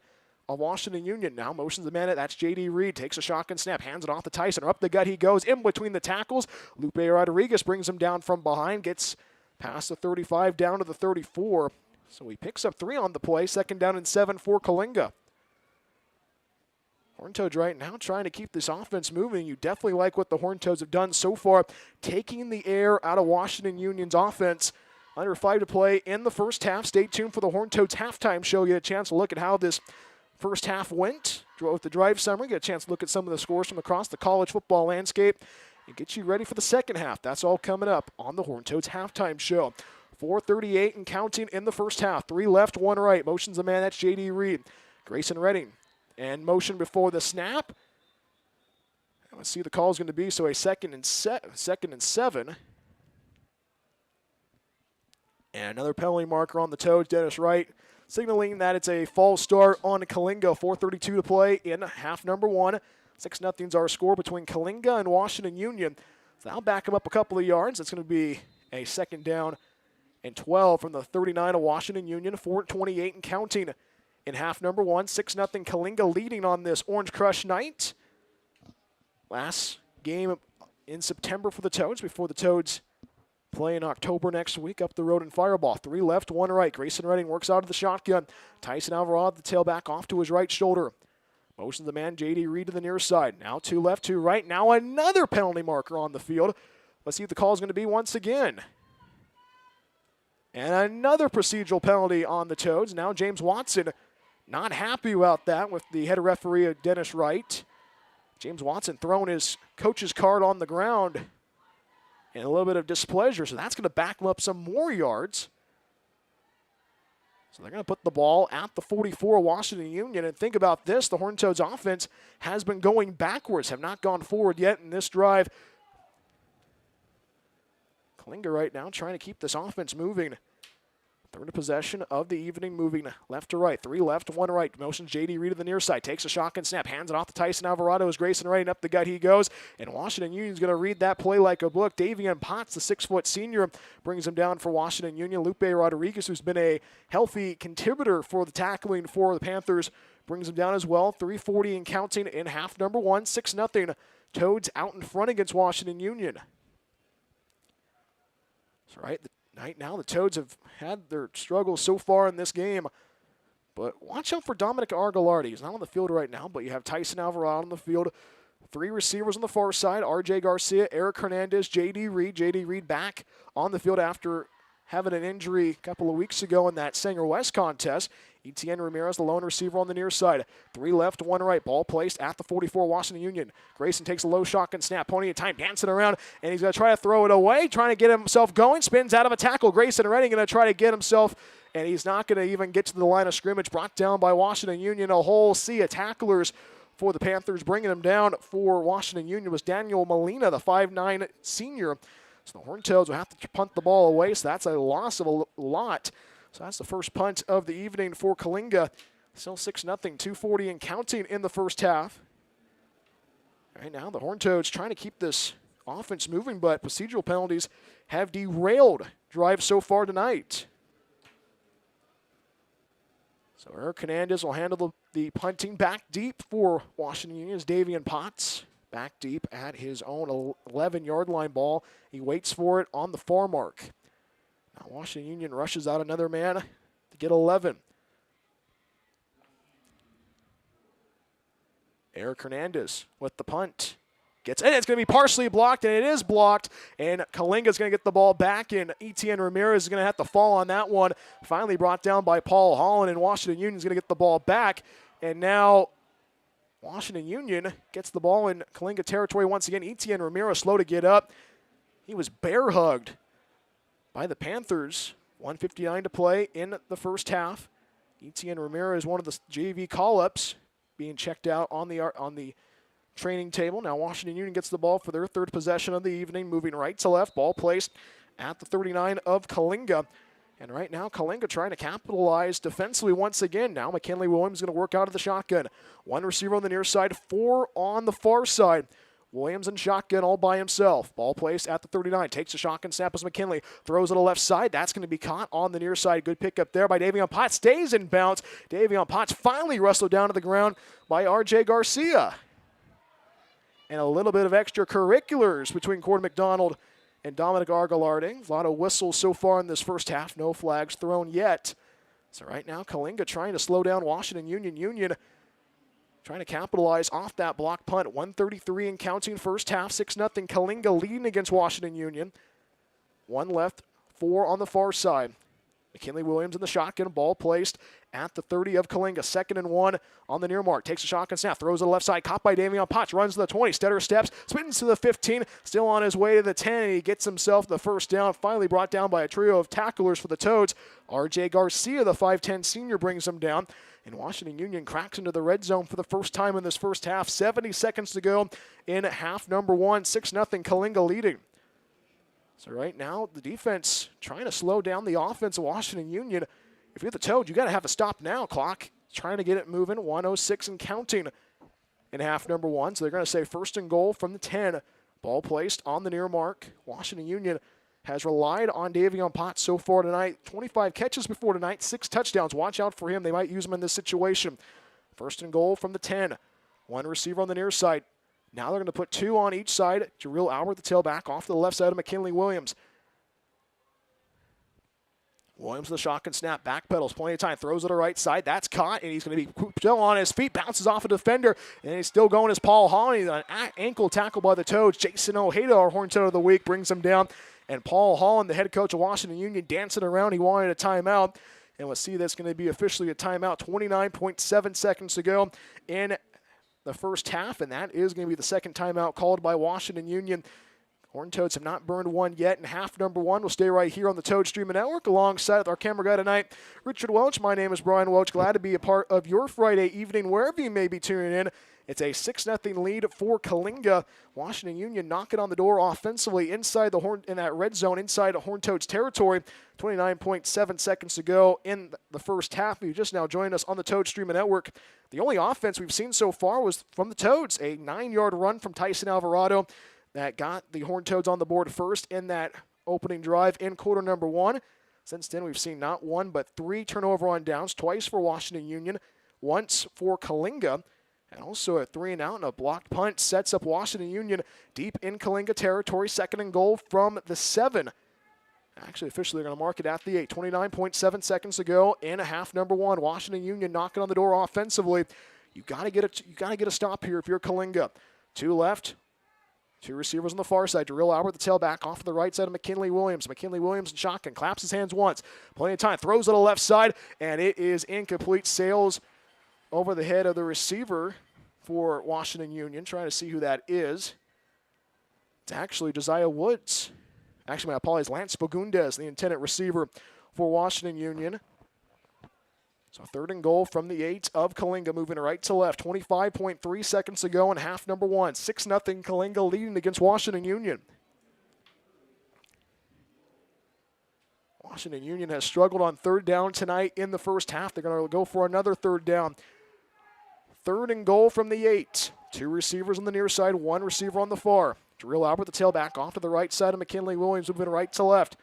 of Washington Union. Now motions the man. That's J.D. Reed. Takes a shotgun snap. Hands it off to Tyson. Up the gut he goes. In between the tackles. Lupe Rodriguez brings him down from behind. Gets past the 35 down to the 34. So he picks up 3 on the play. 2nd down and 7 for Coalinga. Horned Toads right now trying to keep this offense moving. You definitely like what the Horned Toads have done so far, taking the air out of Washington Union's offense. Under 5 to play in the first half. Stay tuned for the Horned Toads halftime show. Get a chance to look at how this first half went. With the drive summary, get a chance to look at some of the scores from across the college football landscape and get you ready for the second half. That's all coming up on the Horned Toads halftime show. 4:38 and counting in the first half. 3 left, 1 right. Motions the man. That's J.D. Reed. Grayson Redding. And motion before the snap. Let's see what the call is going to be. So a 2nd and 7. And another penalty marker on the Toads. Dennis Wright signaling that it's a false start on Coalinga. 4:32 to play in half number 1. 6-0's our score between Coalinga and Washington Union. So that'll back them up a couple of yards. It's going to be a 2nd down and 12 from the 39 of Washington Union. 4:28 and counting in half number 1. 6-0 Coalinga leading on this Orange Crush night. Last game in September for the Toads before the Toads play in October next week up the road in Fireball. 3 left, 1 right. Grayson Redding works out of the shotgun. Tyson Alvarado, the tailback, off to his right shoulder. Motions the man, J.D. Reed to the near side. Now 2 left, 2 right. Now another penalty marker on the field. Let's see what the call is going to be once again. And another procedural penalty on the Toads. Now James Watson not happy about that with the head referee, Dennis Wright. James Watson throwing his coach's card on the ground and a little bit of displeasure. So that's going to back him up some more yards. So they're going to put the ball at the 44 Washington Union. And think about this, the Horned Toads offense has been going backwards, have not gone forward yet in this drive. Coalinga right now trying to keep this offense moving. 3rd possession of the evening, moving left to right. 3 left, 1 right. Motions J.D. Reed to the near side. Takes a shotgun snap. Hands it off to Tyson Alvarado as Grayson Redding up the gut he goes. And Washington Union's going to read that play like a book. Davian Potts, the 6-foot senior, brings him down for Washington Union. Lupe Rodriguez, who's been a healthy contributor for the tackling for the Panthers, brings him down as well. 3:40 and counting in half number 1. 6-0. Toads out in front against Washington Union. That's right. Right now, the Toads have had their struggles so far in this game. But watch out for Dominic Argalardi. He's not on the field right now, but you have Tyson Alvarado on the field. 3 receivers on the far side, R.J. Garcia, Eric Hernandez, J.D. Reed. J.D. Reed back on the field after having an injury a couple of weeks ago in that Sanger West contest. Etienne Ramirez, the lone receiver on the near side. 3 left, 1 right. Ball placed at the 44 Washington Union. Grayson takes a low shotgun snap. Pony of time, dancing around, and he's going to try to throw it away, trying to get himself going. Spins out of a tackle. Grayson Redding going to try to get himself, and he's not going to even get to the line of scrimmage. Brought down by Washington Union. A whole sea of tacklers for the Panthers. Bringing him down for Washington Union was Daniel Molina, the 5'9 senior. So the Horned Toads will have to punt the ball away, so that's a loss of a lot. So that's the first punt of the evening for Coalinga. Still 6-0, 2:40 and counting in the first half. Right now, the Horned Toads trying to keep this offense moving, but procedural penalties have derailed drives so far tonight. So Eric Hernandez will handle the punting back deep for Washington Union's Davian Potts. Back deep at his own 11-yard line ball. He waits for it on the far mark. Now Washington Union rushes out another man to get 11. Eric Hernandez with the punt. Gets in. It's going to be partially blocked, and it is blocked. And Coalinga's going to get the ball back, and Etienne Ramirez is going to have to fall on that one. Finally brought down by Paul Holland, and Washington Union's going to get the ball back. And now Washington Union gets the ball in Coalinga territory once again. Etienne Ramirez slow to get up. He was bear hugged by the Panthers. 1:59 to play in the first half. Etienne Ramirez, one of the JV call-ups, being checked out on the training table. Now Washington Union gets the ball for their third possession of the evening, moving right to left. Ball placed at the 39 of Coalinga. And right now, Coalinga trying to capitalize defensively once again. Now McKinley Williams is going to work out of the shotgun. One receiver on the near side, four on the far side. Williams in shotgun all by himself. Ball placed at the 39. Takes a shotgun snap as McKinley throws it to the left side. That's going to be caught on the near side. Good pickup there by Davion Potts. Stays in bounds. Davion Potts finally wrestled down to the ground by R.J. Garcia. And a little bit of extracurriculars between Gordon McDonald and Dominic Argalardi. A lot of whistles so far in this first half. No flags thrown yet. So right now, Coalinga trying to slow down Washington Union. Union trying to capitalize off that block punt. 1:33 and counting first half. 6-0. Coalinga leading against Washington Union. One left, four on the far side. McKinley Williams in the shotgun. Ball placed at the 30 of Coalinga. 2nd and 1 on the near mark. Takes a shotgun snap. Throws to the left side. Caught by Davion Potts. Runs to the 20. Stutter steps. Spins to the 15. Still on his way to the 10. And he gets himself the first down. Finally brought down by a trio of tacklers for the Toads. R.J. Garcia, the 5'10 senior, brings him down. And Washington Union cracks into the red zone for the first time in this first half. 70 seconds to go in half number 1. 6-0 Coalinga leading. So right now, the defense trying to slow down the offense of Washington Union. If you're the Toad, you got to have a stop now. Clock trying to get it moving. 1:06 and counting in half number 1. So they're going to say 1st and goal from the 10. Ball placed on the near mark. Washington Union has relied on Davion Potts so far tonight. 25 catches before tonight, 6 touchdowns. Watch out for him. They might use him in this situation. 1st and goal from the 10. One receiver on the near side. Now they're going to put 2 on each side. Jarrell Albert, the tailback, off to the left side of McKinley Williams. Williams with the shotgun snap, backpedals, plenty of time, throws it to the right side. That's caught, and he's going to be still on his feet, bounces off a defender, and he's still going as Paul Hall. He's an ankle tackle by the Toads. Jason Ojeda, our horn toad of the week, brings him down. And Paul Hall, the head coach of Washington Union, dancing around. He wanted a timeout. And we'll see that's going to be officially a timeout. 29.7 seconds to go in the first half, and that is going to be the second timeout called by Washington Union. Horned Toads have not burned one yet in half number 1. We'll stay right here on the Toad Streaming Network alongside our camera guy tonight, Richard Welch. My name is Brian Welch. Glad to be a part of your Friday evening wherever you may be tuning in. It's a 6-0 lead for Coalinga. Washington Union knocking on the door offensively inside the in that red zone inside Horned Toads territory. 29.7 seconds to go in the first half. You just now joined us on the Toad Streaming Network. The only offense we've seen so far was from the Toads. A 9-yard run from Tyson Alvarado that got the Horned Toads on the board first in that opening drive in quarter number 1. Since then, we've seen not 1 but 3 turnover on downs, twice for Washington Union, once for Coalinga. And also a 3-and-out and a blocked punt sets up Washington Union deep in Coalinga territory. 2nd and goal from the 7. Actually, officially, they're going to mark it at the 8. 29.7 seconds to go in half number 1. Washington Union knocking on the door offensively. You got to get a stop here if you're Coalinga. 2 left. 2 receivers on the far side. Jarrell Albert, the tailback, off to the right side of McKinley Williams. McKinley Williams in shotgun, claps his hands once. Plenty of time, throws it to the left side, and it is incomplete. Sails over the head of the receiver for Washington Union. Trying to see who that is. It's actually Josiah Woods. Actually, my apologies, Lance Bagundez, the intended receiver for Washington Union. So 3rd and goal from the 8 of Coalinga, moving right to left. 25.3 seconds to go in half number 1. 6-0 Coalinga leading against Washington Union. Washington Union has struggled on 3rd down tonight in the first half. They're going to go for another 3rd down. 3rd and goal from the 8. 2 receivers on the near side, 1 receiver on the far. Jarrell Albert, the tailback, off to the right side of McKinley Williams, moving right to left.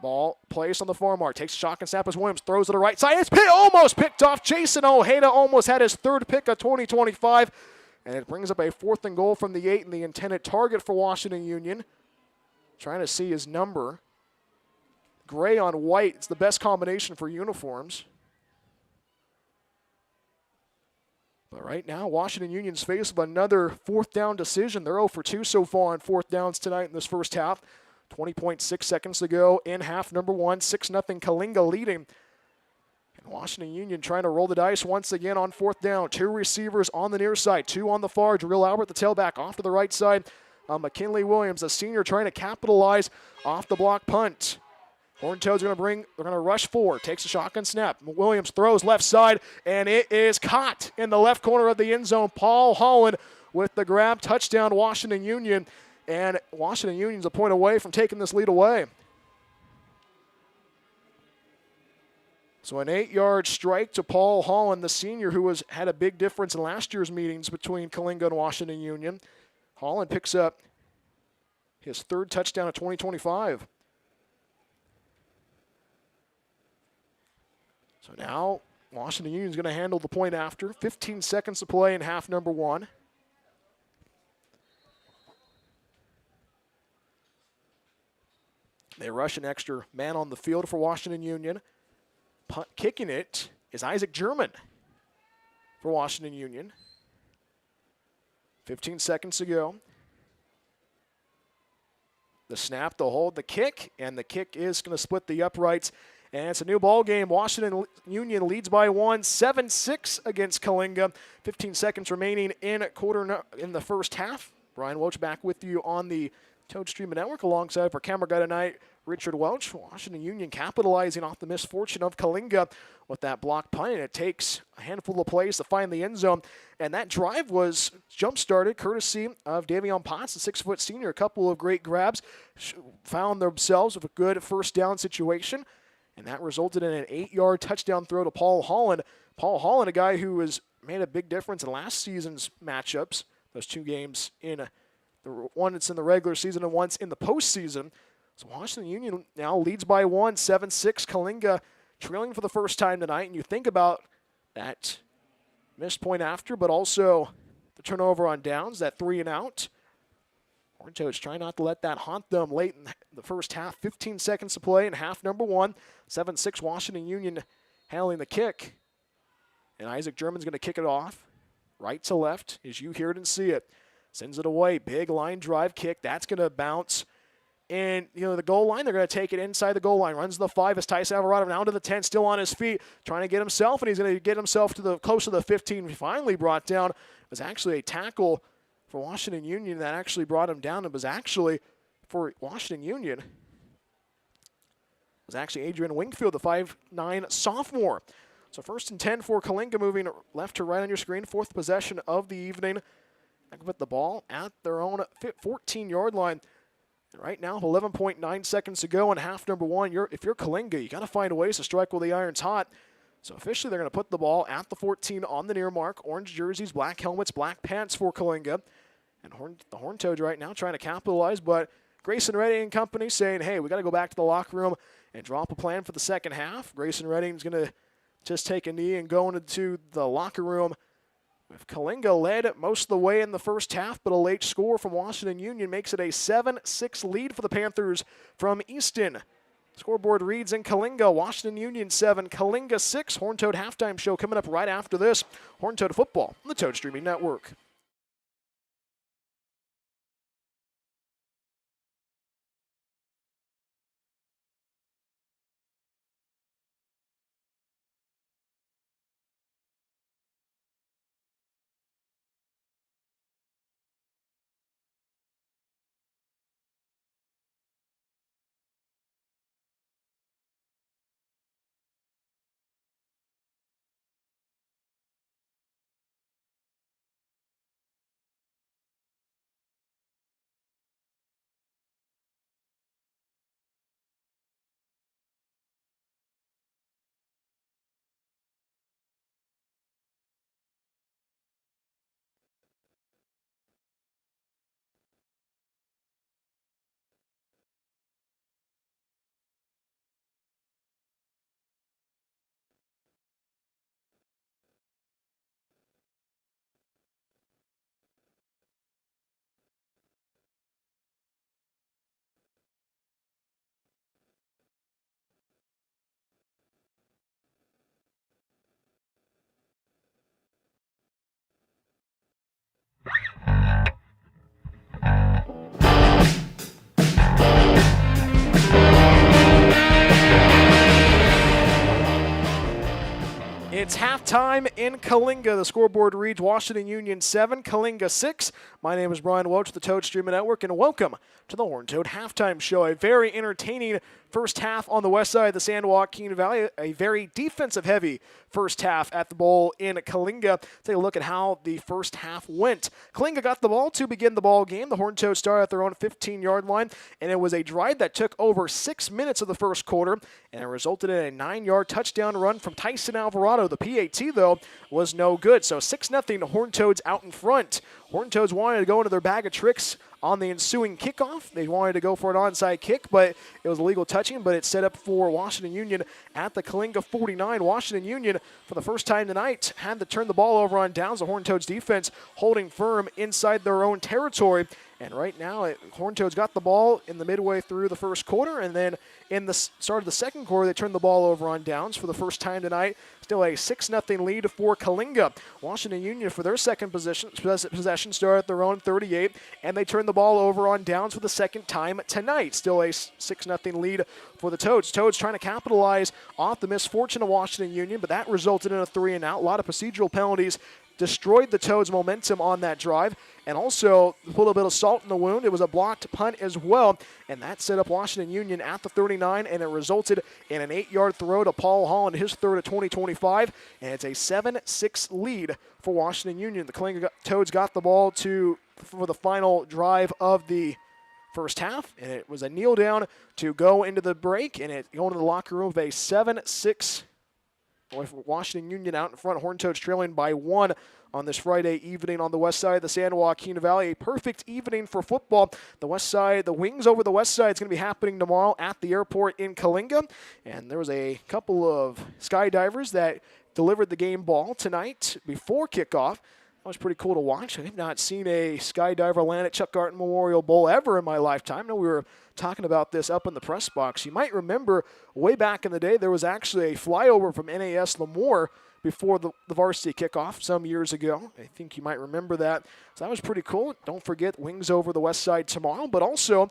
Ball placed on the far mark. Takes a shotgun snap as Williams throws to the right side. It's almost picked off. Jason Ojeda almost had his 3rd pick of 2025. And it brings up a 4th and goal from the 8 and the intended target for Washington Union. Trying to see his number. Gray on white. It's the best combination for uniforms. But right now, Washington Union's faced with another 4th down decision. They're 0 for 2 so far on 4th downs tonight in this first half. 20.6 seconds to go in half number 1. 6-0 Coalinga leading. And Washington Union trying to roll the dice once again on fourth down. 2 receivers on the near side, 2 on the far. Drill Albert, the tailback, off to the right side. McKinley Williams, a senior, trying to capitalize off the block punt. Horned-Toads they're going to rush 4. Takes a shotgun snap. Williams throws left side, and it is caught in the left corner of the end zone. Paul Holland with the grab, touchdown Washington Union. And Washington Union's a point away from taking this lead away. So an 8-yard strike to Paul Holland, the senior, who had a big difference in last year's meetings between Coalinga and Washington Union. Holland picks up his 3rd touchdown of 2025. So now Washington Union is going to handle the point after. 15 seconds to play in half number 1. They rush an extra man on the field for Washington Union. Kicking it is Isaac German for Washington Union. 15 seconds to go. The snap, the hold, the kick, and the kick is going to split the uprights. And it's a new ball game. Washington Union leads by 1, 7-6 against Coalinga. 15 seconds remaining in the first half. Brian Welch back with you on the Toad Streaming Network alongside our camera guy tonight, Richard Welch. Washington Union capitalizing off the misfortune of Coalinga with that block punt. It takes a handful of plays to find the end zone. And that drive was jump-started courtesy of Davion Potts, the 6-foot senior. A couple of great grabs. Found themselves with a good first down situation. And that resulted in an 8-yard touchdown throw to Paul Holland. Paul Holland, a guy who has made a big difference in last season's matchups. Those 2 games one that's in the regular season and once in the postseason. So Washington Union now leads by 1, 7-6. Coalinga trailing for the first time tonight. And you think about that missed point after, but also the turnover on downs, that 3 and out. Horned-Toads trying not to let that haunt them late in the first half. 15 seconds to play in half number 1. 7-6 Washington Union handling the kick. And Isaac German's going to kick it off. Right to left, as you hear it and see it. Sends it away. Big line drive kick. That's going to bounce. And, the goal line, they're going to take it inside the goal line. Runs the 5 as Tyson Alvarado down to the 10, still on his feet, trying to get himself, and he's going to get himself to close to the 15. Finally brought down. It was actually a tackle for Washington Union that actually brought him down. It was actually for Washington Union. It was actually Adrian Wingfield, the 5'9" sophomore. So 1st and 10 for Coalinga, moving left to right on your screen. 4th possession of the evening. Back with the ball at their own 14-yard line. And right now, 11.9 seconds to go in half number 1. If you're Coalinga, you got to find ways to strike while the iron's hot. So officially, they're going to put the ball at the 14 on the near mark. Orange jerseys, black helmets, black pants for Coalinga. And the Horned-Toads right now trying to capitalize, but Grayson Redding and company saying, hey, we got to go back to the locker room and draw up a plan for the second half. Grayson Redding's going to just take a knee and go into the locker room. With Coalinga led most of the way in the first half, but a late score from Washington Union makes it a 7-6 lead for the Panthers from Easton. Scoreboard reads in Coalinga, Washington Union 7, Coalinga 6. Horned-Toad halftime show coming up right after this. Horned-Toad football on the Toad Streaming Network. It's halftime in Coalinga. The scoreboard reads Washington Union 7, Coalinga 6. My name is Brian Welch, the Toad Streaming Network, and welcome to the Horned Toad Halftime Show. A very entertaining first half on the west side of the San Joaquin Valley. A very defensive-heavy first half at the bowl in Coalinga. Take a look at how the first half went. Coalinga got the ball to begin the ball game. The Horned Toads started at their own 15-yard line, and it was a drive that took over 6 minutes of the first quarter, and it resulted in a 9-yard touchdown run from Tyson Alvarado. The PAT, though, was no good. So 6-0 Horned Toads out in front. Horned Toads wanted to go into their bag of tricks on the ensuing kickoff. They wanted to go for an onside kick, but it was illegal touching, but it's set up for Washington Union at the Coalinga 49. Washington Union, for the first time tonight, had to turn the ball over on downs. The Horned Toads defense holding firm inside their own territory. And right now, Horned Toads got the ball in the midway through the first quarter, and then in the start of the second quarter, they turned the ball over on downs for the first time tonight. Still a 6-0 lead for Coalinga. Washington Union, for their second possession, started at their own 38, and they turned the ball over on downs for the second time tonight. Still a 6-0 lead for the Toads. Toads trying to capitalize off the misfortune of Washington Union, but that resulted in a 3-and-out. A lot of procedural penalties destroyed the Toads' momentum on that drive, and also put a little bit of salt in the wound. It was a blocked punt as well, and that set up Washington Union at the 39, and it resulted in an 8-yard throw to Paul Hall in his third of 2025, and it's a 7-6 lead for Washington Union. The Coalinga Toads got the ball for the final drive of the first half, and it was a kneel down to go into the break, and it going to the locker room with a 7-6 with Washington Union out in front. Horned Toads trailing by 1 on this Friday evening on the west side of the San Joaquin Valley. A perfect evening for football. The west side, the Wings over the west side is going to be happening tomorrow at the airport in Coalinga. And there was a couple of skydivers that delivered the game ball tonight before kickoff. That was pretty cool to watch. I have not seen a skydiver land at Chuck Garton Memorial Bowl ever in my lifetime. I know we were talking about this up in the press box. You might remember way back in the day, there was actually a flyover from NAS Lemoore before the varsity kickoff some years ago. I think you might remember that. So that was pretty cool. Don't forget Wings over the west side tomorrow, but also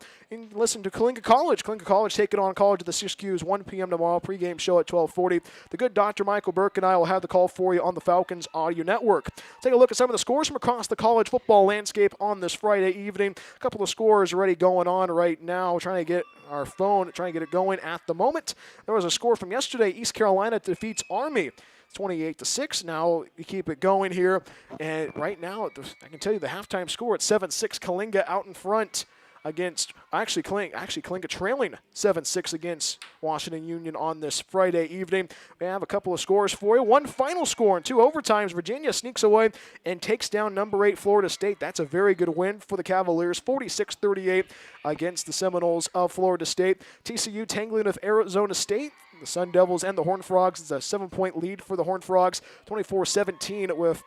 listen to Coalinga College. Coalinga College taking on College of the Siskiyous 1 p.m. tomorrow. Pregame show at 12:40. The good Dr. Michael Burke and I will have the call for you on the Falcons Audio Network. Take a look at some of the scores from across the college football landscape on this Friday evening. A couple of scores already going on right now. We're trying to get our phone, trying to get it going at the moment. There was a score from yesterday. East Carolina defeats Army 28-6. Now you keep it going here, and right now I can tell you the halftime score at 7-6. Coalinga out in front against Coalinga trailing 7-6 against Washington Union on this Friday evening. We have a couple of scores for you. One final score in 2 overtimes. Virginia sneaks away and takes down number 8 Florida State. That's a very good win for the Cavaliers, 46-38 against the Seminoles of Florida State. TCU tangling with Arizona State. The Sun Devils and the Horned Frogs. It's a 7-point lead for the Horned Frogs, 24-17 with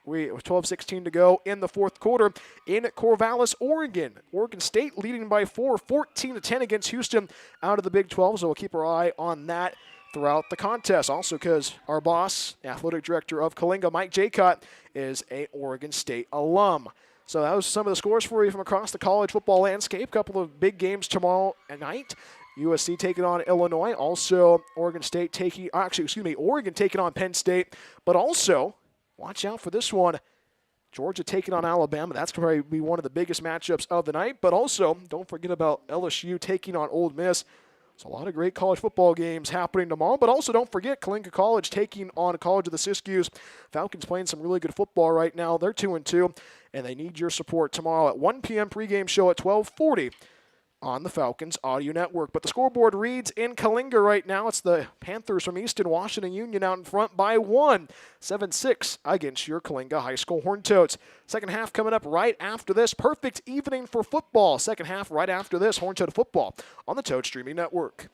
12:16 to go in the fourth quarter in Corvallis, Oregon. Oregon State leading by 4, 14-10 against Houston out of the Big 12, so we'll keep our eye on that throughout the contest. Also because our boss, the athletic director of Coalinga, Mike Jaycott, is an Oregon State alum. So that was some of the scores for you from across the college football landscape. A couple of big games tomorrow night. USC taking on Illinois. Also, Oregon taking on Penn State. But also, watch out for this one. Georgia taking on Alabama. That's going to be one of the biggest matchups of the night. But also, don't forget about LSU taking on Ole Miss. There's a lot of great college football games happening tomorrow. But also, don't forget Coalinga College taking on College of the Siskiyous. Falcons playing some really good football right now. They're 2-2, and they need your support tomorrow at 1 p.m. pregame show at 12:40. On the Falcons Audio Network. But the scoreboard reads in Coalinga right now. It's the Panthers from Easton Washington Union out in front by 1, 7-6 against your Coalinga High School Horned Toads. Second half coming up right after this. Perfect evening for football. Second half right after this. Horned Toad football on the Toad Streaming Network.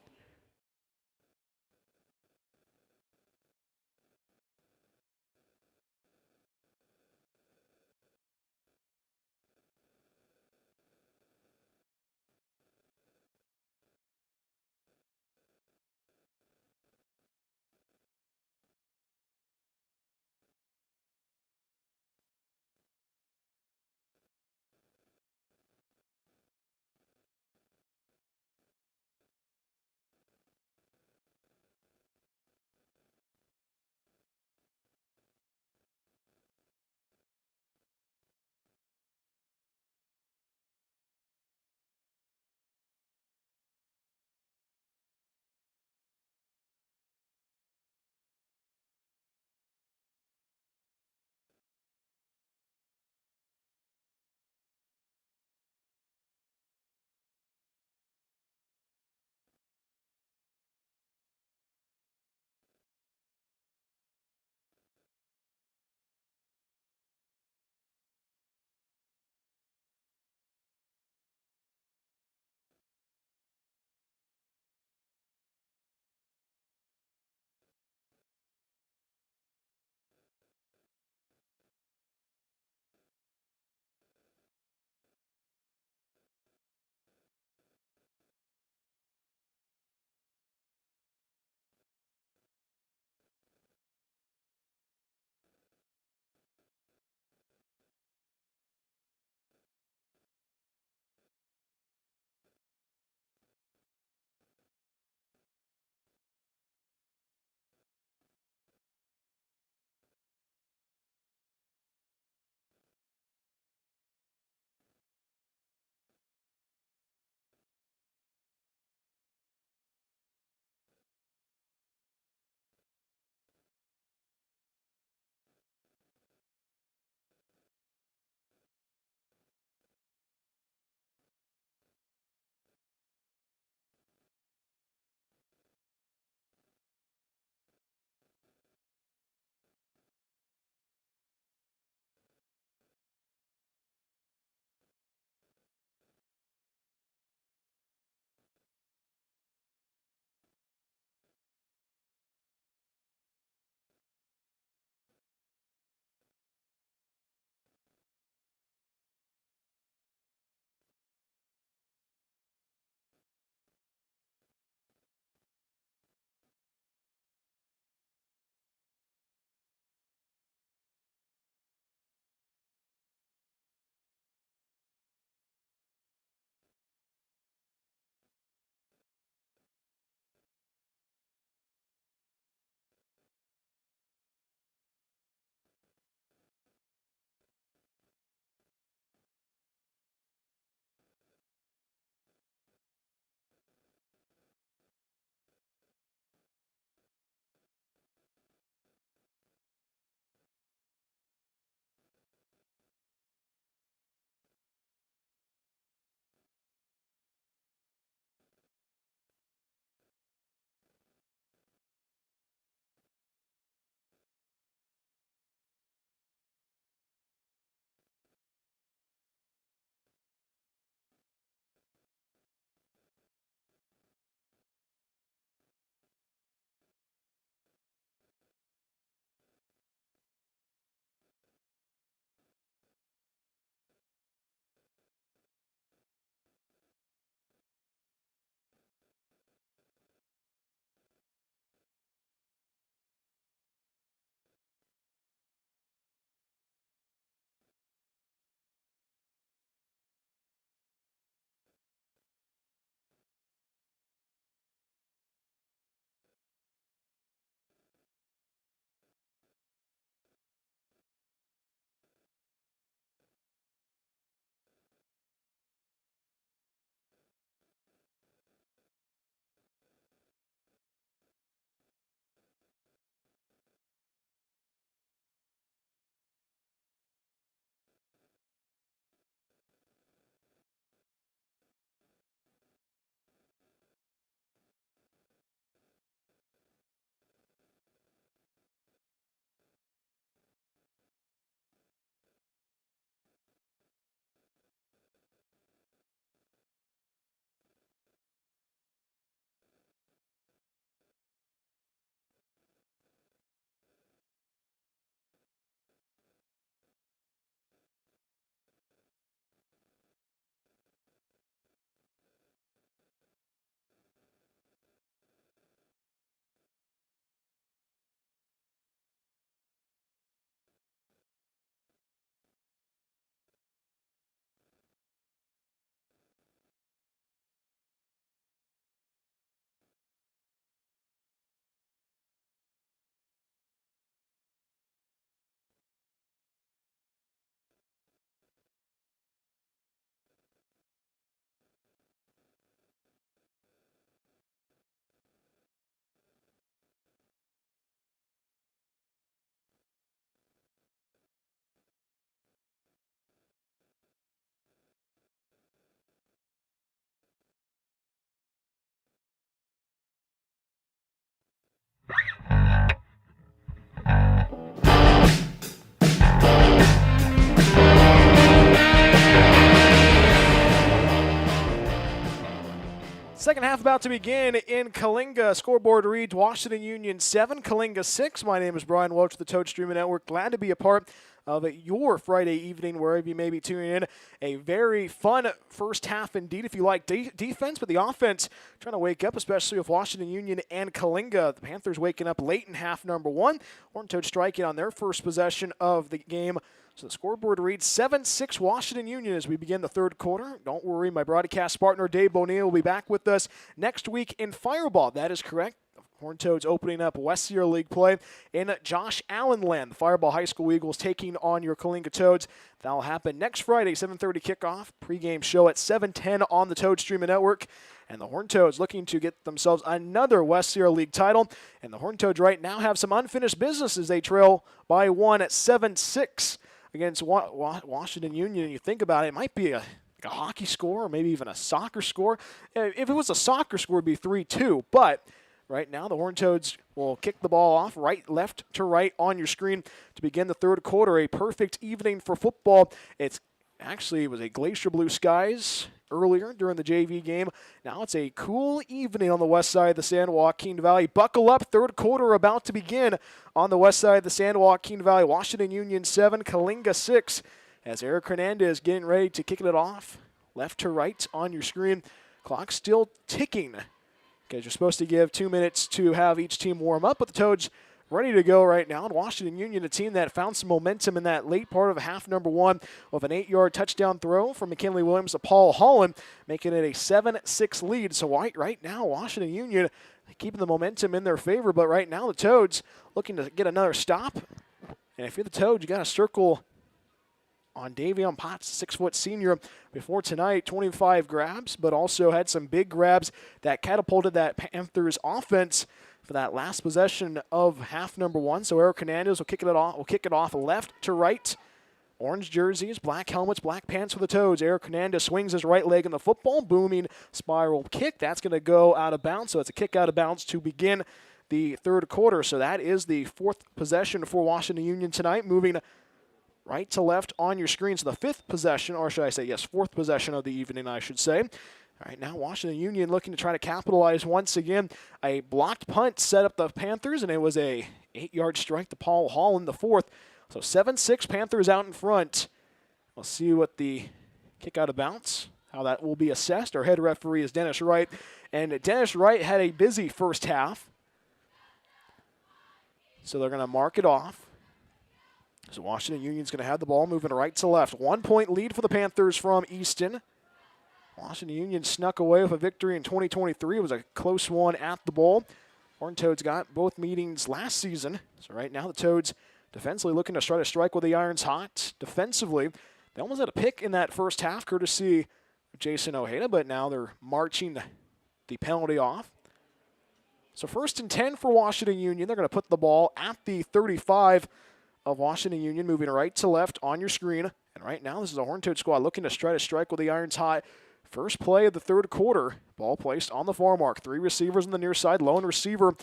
Second half about to begin in Coalinga. Scoreboard reads Washington Union 7, Coalinga 6. My name is Brian Welch of the Toad Streaming Network. Glad to be a part of your Friday evening, wherever you may be tuning in. A very fun first half indeed if you like defense, but the offense trying to wake up, especially with Washington Union and Coalinga. The Panthers waking up late in half number one. Horned Toad striking on their first possession of the game. So the scoreboard reads 7-6 Washington Union as we begin the third quarter. Don't worry, my broadcast partner Dave Bonilla will be back with us next week in Fireball. That is correct. Horned Toads opening up West Sierra League play in Josh Allen land. The Fireball High School Eagles taking on your Coalinga Toads. That'll happen next Friday, 7:30 kickoff. Pregame show at 7:10 on the Toad Streaming Network. And the Horned Toads looking to get themselves another West Sierra League title. And the Horned Toads right now have some unfinished business as they trail by one at 7-6 against Washington Union. And you think about it, it might be a hockey score or maybe even a soccer score. If it was a soccer score, it would be 3-2. But right now, the Horned Toads will kick the ball off left to right on your screen to begin the third quarter. A perfect evening for football. It was a glacier blue skies earlier during the JV game. Now it's a cool evening on the west side of the San Joaquin Valley. Buckle up, third quarter about to begin on the west side of the San Joaquin Valley. Washington Union 7, Coalinga 6. As Eric Hernandez getting ready to kick it off left to right on your screen. Clock still ticking, because you're supposed to give 2 minutes to have each team warm up, but the Toads ready to go right now. And Washington Union, a team that found some momentum in that late part of half number one with an 8-yard touchdown throw from McKinley Williams to Paul Holland, making it a 7-6 lead. So right now, Washington Union keeping the momentum in their favor, but right now the Toads looking to get another stop. And if you're the Toads, you got to circle on Davion Potts, 6-foot senior, before tonight, 25 grabs, but also had some big grabs that catapulted that Panthers offense for that last possession of half number one. So Eric Hernandez will kick it off left to right. Orange jerseys, black helmets, black pants for the Toads. Eric Hernandez swings his right leg in the football, booming spiral kick. That's going to go out of bounds, so it's a kick out of bounds to begin the third quarter. So that is the fourth possession for Washington Union tonight, moving right to left on your screen. So the fifth possession, or should I say, yes, fourth possession of the evening, I should say. All right, now Washington Union looking to try to capitalize once again. A blocked punt set up the Panthers, and it was a 8-yard strike to Paul Holland, the fourth. So 7-6 Panthers out in front. We'll see what the kick out of bounds, how that will be assessed. Our head referee is Dennis Wright, and Dennis Wright had a busy first half. So they're going to mark it off. So Washington Union's going to have the ball moving right to left. 1 point lead for the Panthers from Easton. Washington Union snuck away with a victory in 2023. It was a close one at the bowl. Horned Toads got both meetings last season. So right now the Toads defensively looking to try to strike with the irons hot. Defensively, they almost had a pick in that first half courtesy of Jason Ojeda, but now they're marching the penalty off. So 1st and 10 for Washington Union. They're going to put the ball at the 35 of Washington Union, moving right to left on your screen. And right now, this is a Horned Toad squad looking to try to strike with the irons hot. First play of the third quarter. Ball placed on the far mark. 3 receivers on the near side. Lone receiver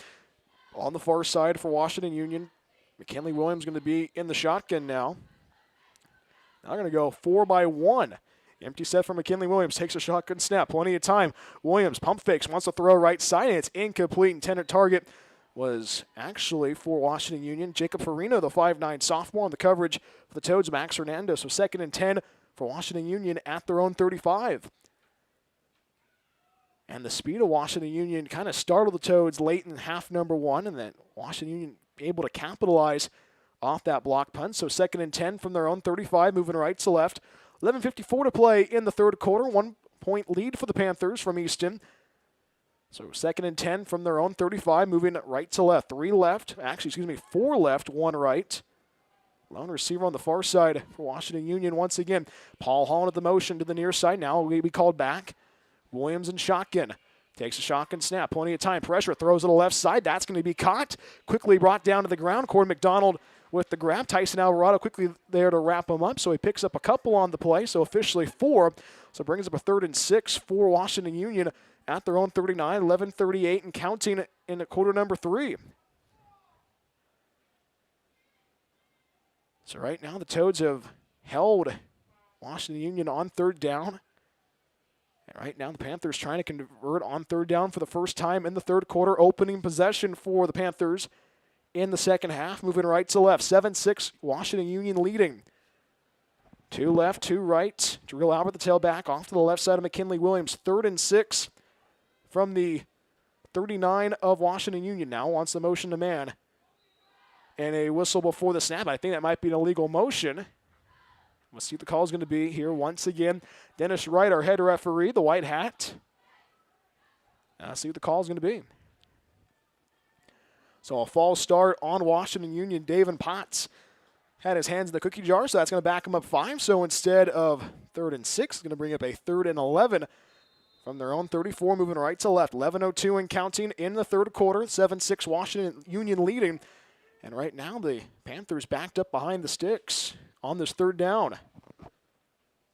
on the far side for Washington Union. McKinley Williams going to be in the shotgun now. Now they're going to go 4-by-1. Empty set for McKinley Williams. Takes a shotgun snap. Plenty of time. Williams pump fakes. Wants to throw right side, and it's incomplete. Intended target was actually for Washington Union. Jacob Farina, the 5'9 sophomore, on the coverage for the Toads, Max Hernandez. So 2nd and 10 for Washington Union at their own 35. And the speed of Washington Union kind of startled the Toads late in half number one, and then Washington Union able to capitalize off that block punt. So 2nd and 10 from their own 35, moving right to left. 11:54 to play in the third quarter. 1 point lead for the Panthers from Easton. So 2nd and 10 from their own 35, moving right to left. 4 left, 1 right. Lone receiver on the far side for Washington Union once again. Paul Holland at the motion to the near side. Now will be called back. Williams in shotgun. Takes a shotgun snap. Plenty of time. Pressure. Throws to the left side. That's going to be caught. Quickly brought down to the ground. Corey McDonald with the grab. Tyson Alvarado quickly there to wrap him up. So he picks up a couple on the play. So officially 4. So brings up a 3rd and 6 for Washington Union at their own 39. 11:38 and counting in quarter number 3. So right now the Toads have held Washington Union on 3rd down. And right now the Panthers trying to convert on third down for the first time in the third quarter. Opening possession for the Panthers in the second half. Moving right to left. 7-6 Washington Union leading. 2 left, 2 right. Jarrell Albert, the tailback, off to the left side of McKinley Williams. 3rd and 6 from the 39 of Washington Union. Now wants the motion to man. And a whistle before the snap. I think that might be an illegal motion. We'll see what the call is going to be here once again. Dennis Wright, our head referee, the white hat. See what the call is going to be. So a false start on Washington Union. David Potts had his hands in the cookie jar, so that's going to back him up 5. So instead of 3rd and 6, going to bring up a 3rd and 11 from their own 34, moving right to left. 11:02 and counting in the third quarter. 7-6 Washington Union leading. And right now the Panthers backed up behind the sticks on this third down.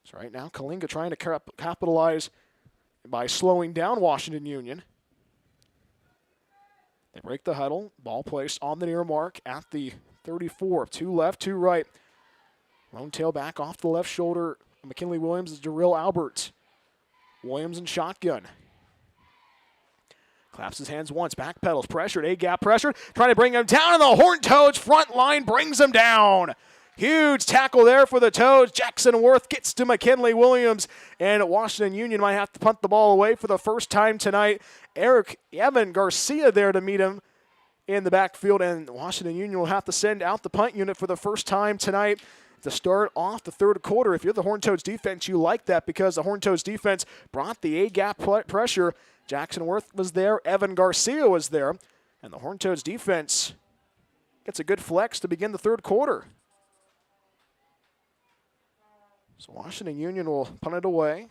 So right now Coalinga trying to capitalize by slowing down Washington Union. They break the huddle. Ball placed on the near mark at the 34. 2 left, 2 right. Lone tailback off the left shoulder. McKinley Williams is Jarrell Albert. Williams in shotgun. Claps his hands once, back pedals, pressured, A-gap pressured, trying to bring him down, and the Horned Toads front line brings him down. Huge tackle there for the Toads. Jackson Worth gets to McKinley Williams, and Washington Union might have to punt the ball away for the first time tonight. Evan Garcia there to meet him in the backfield, and Washington Union will have to send out the punt unit for the first time tonight to start off the third quarter. If you're the Horned Toads defense, you like that because the Horned Toads defense brought the A-gap pressure. Jackson Worth was there. Evan Garcia was there. And the Horned Toads defense gets a good flex to begin the third quarter. So Washington Union will punt it away.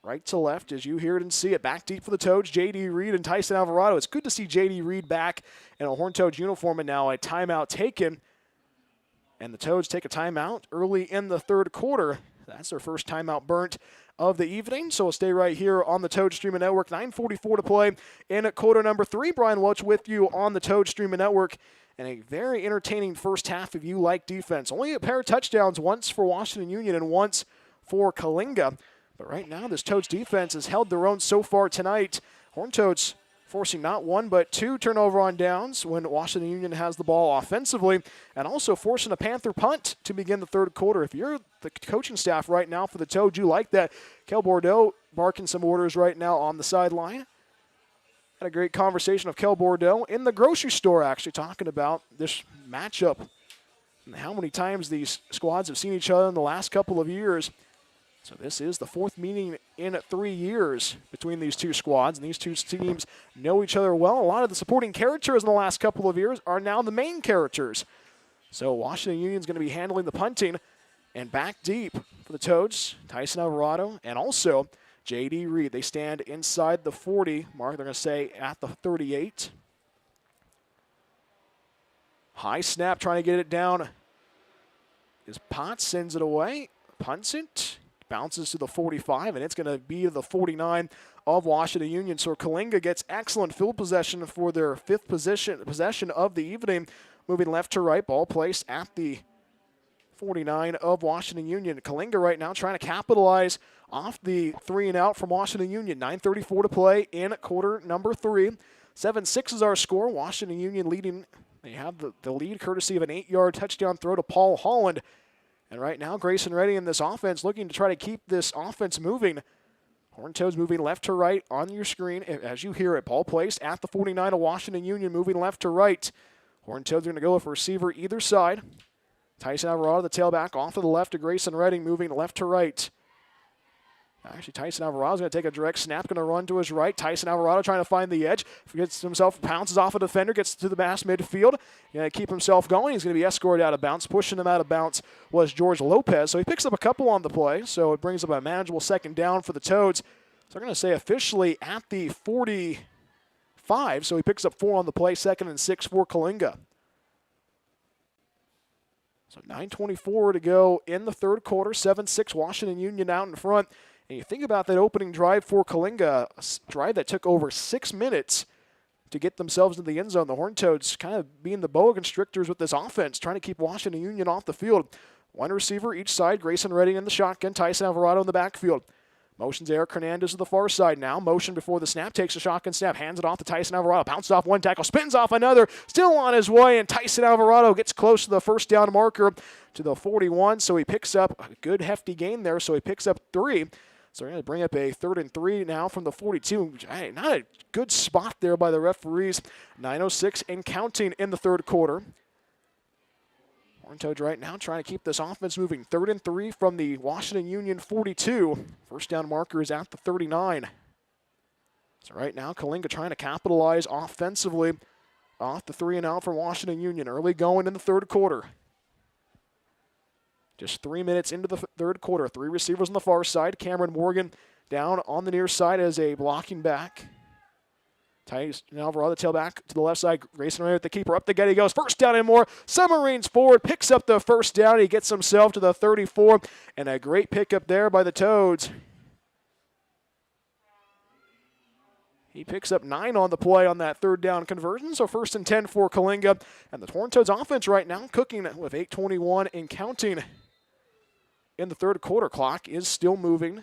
Right to left as you hear it and see it. Back deep for the Toads. J.D. Reed and Tyson Alvarado. It's good to see J.D. Reed back in a Horned Toads uniform, and now a timeout taken. And the Toads take a timeout early in the third quarter. That's their first timeout burnt of the evening. So we'll stay right here on the Toad Streaming Network. 9:44 to play in quarter number 3. Brian Welch with you on the Toad Streaming Network. And a very entertaining first half if you like defense. Only a pair of touchdowns, once for Washington Union and once for Coalinga. But right now, this Toads defense has held their own so far tonight. Horned Toads forcing not 1 but 2 turnover on downs when Washington Union has the ball offensively, and also forcing a Panther punt to begin the third quarter. If you're the coaching staff right now for the Toads, you like that. Kel Bordeaux barking some orders right now on the sideline. Had a great conversation with Kel Bordeaux in the grocery store, actually, talking about this matchup and how many times these squads have seen each other in the last couple of years. So this is the 4th meeting in 3 years between these two squads, and these two teams know each other well. A lot of the supporting characters in the last couple of years are now the main characters. So Washington Union's going to be handling the punting, and back deep for the Toads, Tyson Alvarado, and also J.D. Reed. They stand inside the 40 mark. They're going to say at the 38. High snap, trying to get it down. As Potts sends it away, punts it. Bounces to the 45, and it's going to be the 49 of Washington Union. So Coalinga gets excellent field possession for their 5th possession of the evening. Moving left to right, ball placed at the 49 of Washington Union. Coalinga right now trying to capitalize off the 3 and out from Washington Union. 9:34 to play in quarter number 3. 7-6 is our score. Washington Union leading. They have the lead courtesy of an 8-yard touchdown throw to Paul Holland. And right now, Grayson Reddy in this offense looking to try to keep this offense moving. Horned Toads moving left to right on your screen as you hear it. Ball placed at the 49 of Washington Union, moving left to right. Horned Toads are going to go with a receiver either side. Tyson Alvarado, the tailback, off to the left to Grayson Reddy, moving left to right. Actually, Tyson Alvarado's going to take a direct snap, going to run to his right. Tyson Alvarado trying to find the edge. Gets himself, pounces off a defender, gets to the mass midfield. Going to keep himself going. He's going to be escorted out of bounds. Pushing him out of bounds was George Lopez. So he picks up a couple on the play. So it brings up a manageable second down for the Toads. So they're going to say officially at the 45. So he picks up 4 on the play, 2nd and 6 for Coalinga. So 9:24 to go in the third quarter. 7-6 Washington Union out in front. And you think about that opening drive for Coalinga, a drive that took over 6 minutes to get themselves into the end zone. The Horned Toads kind of being the boa constrictors with this offense, trying to keep Washington Union off the field. 1 receiver each side, Grayson Reddy in the shotgun, Tyson Alvarado in the backfield. Motions Eric Hernandez to the far side now. Motion before the snap. Takes a shotgun snap. Hands it off to Tyson Alvarado. Bounces off one tackle. Spins off another. Still on his way. And Tyson Alvarado gets close to the first down marker to the 41. So he picks up a good hefty gain there. So he picks up 3. So we're going to bring up a 3rd and 3 now from the 42. Hey, not a good spot there by the referees. 9:06 and counting in the 3rd quarter. Horned Toads right now trying to keep this offense moving. 3rd and 3 from the Washington Union 42. First down marker is at the 39. So right now, Coalinga trying to capitalize offensively off the 3 and out from Washington Union. Early going in the 3rd quarter. Just 3 minutes into the 3rd quarter. 3 receivers on the far side. Cameron Morgan down on the near side as a blocking back. Tyson Alvarado, the tailback to the left side. Grayson Ray with the keeper. Up the gut he goes. First down and more. Submarines forward. Picks up the first down. He gets himself to the 34. And a great pickup there by the Toads. He picks up 9 on the play on that 3rd down conversion. So 1st and 10 for Coalinga. And the Horned Toads offense right now cooking with 8:21 and counting in the 3rd quarter. Clock is still moving.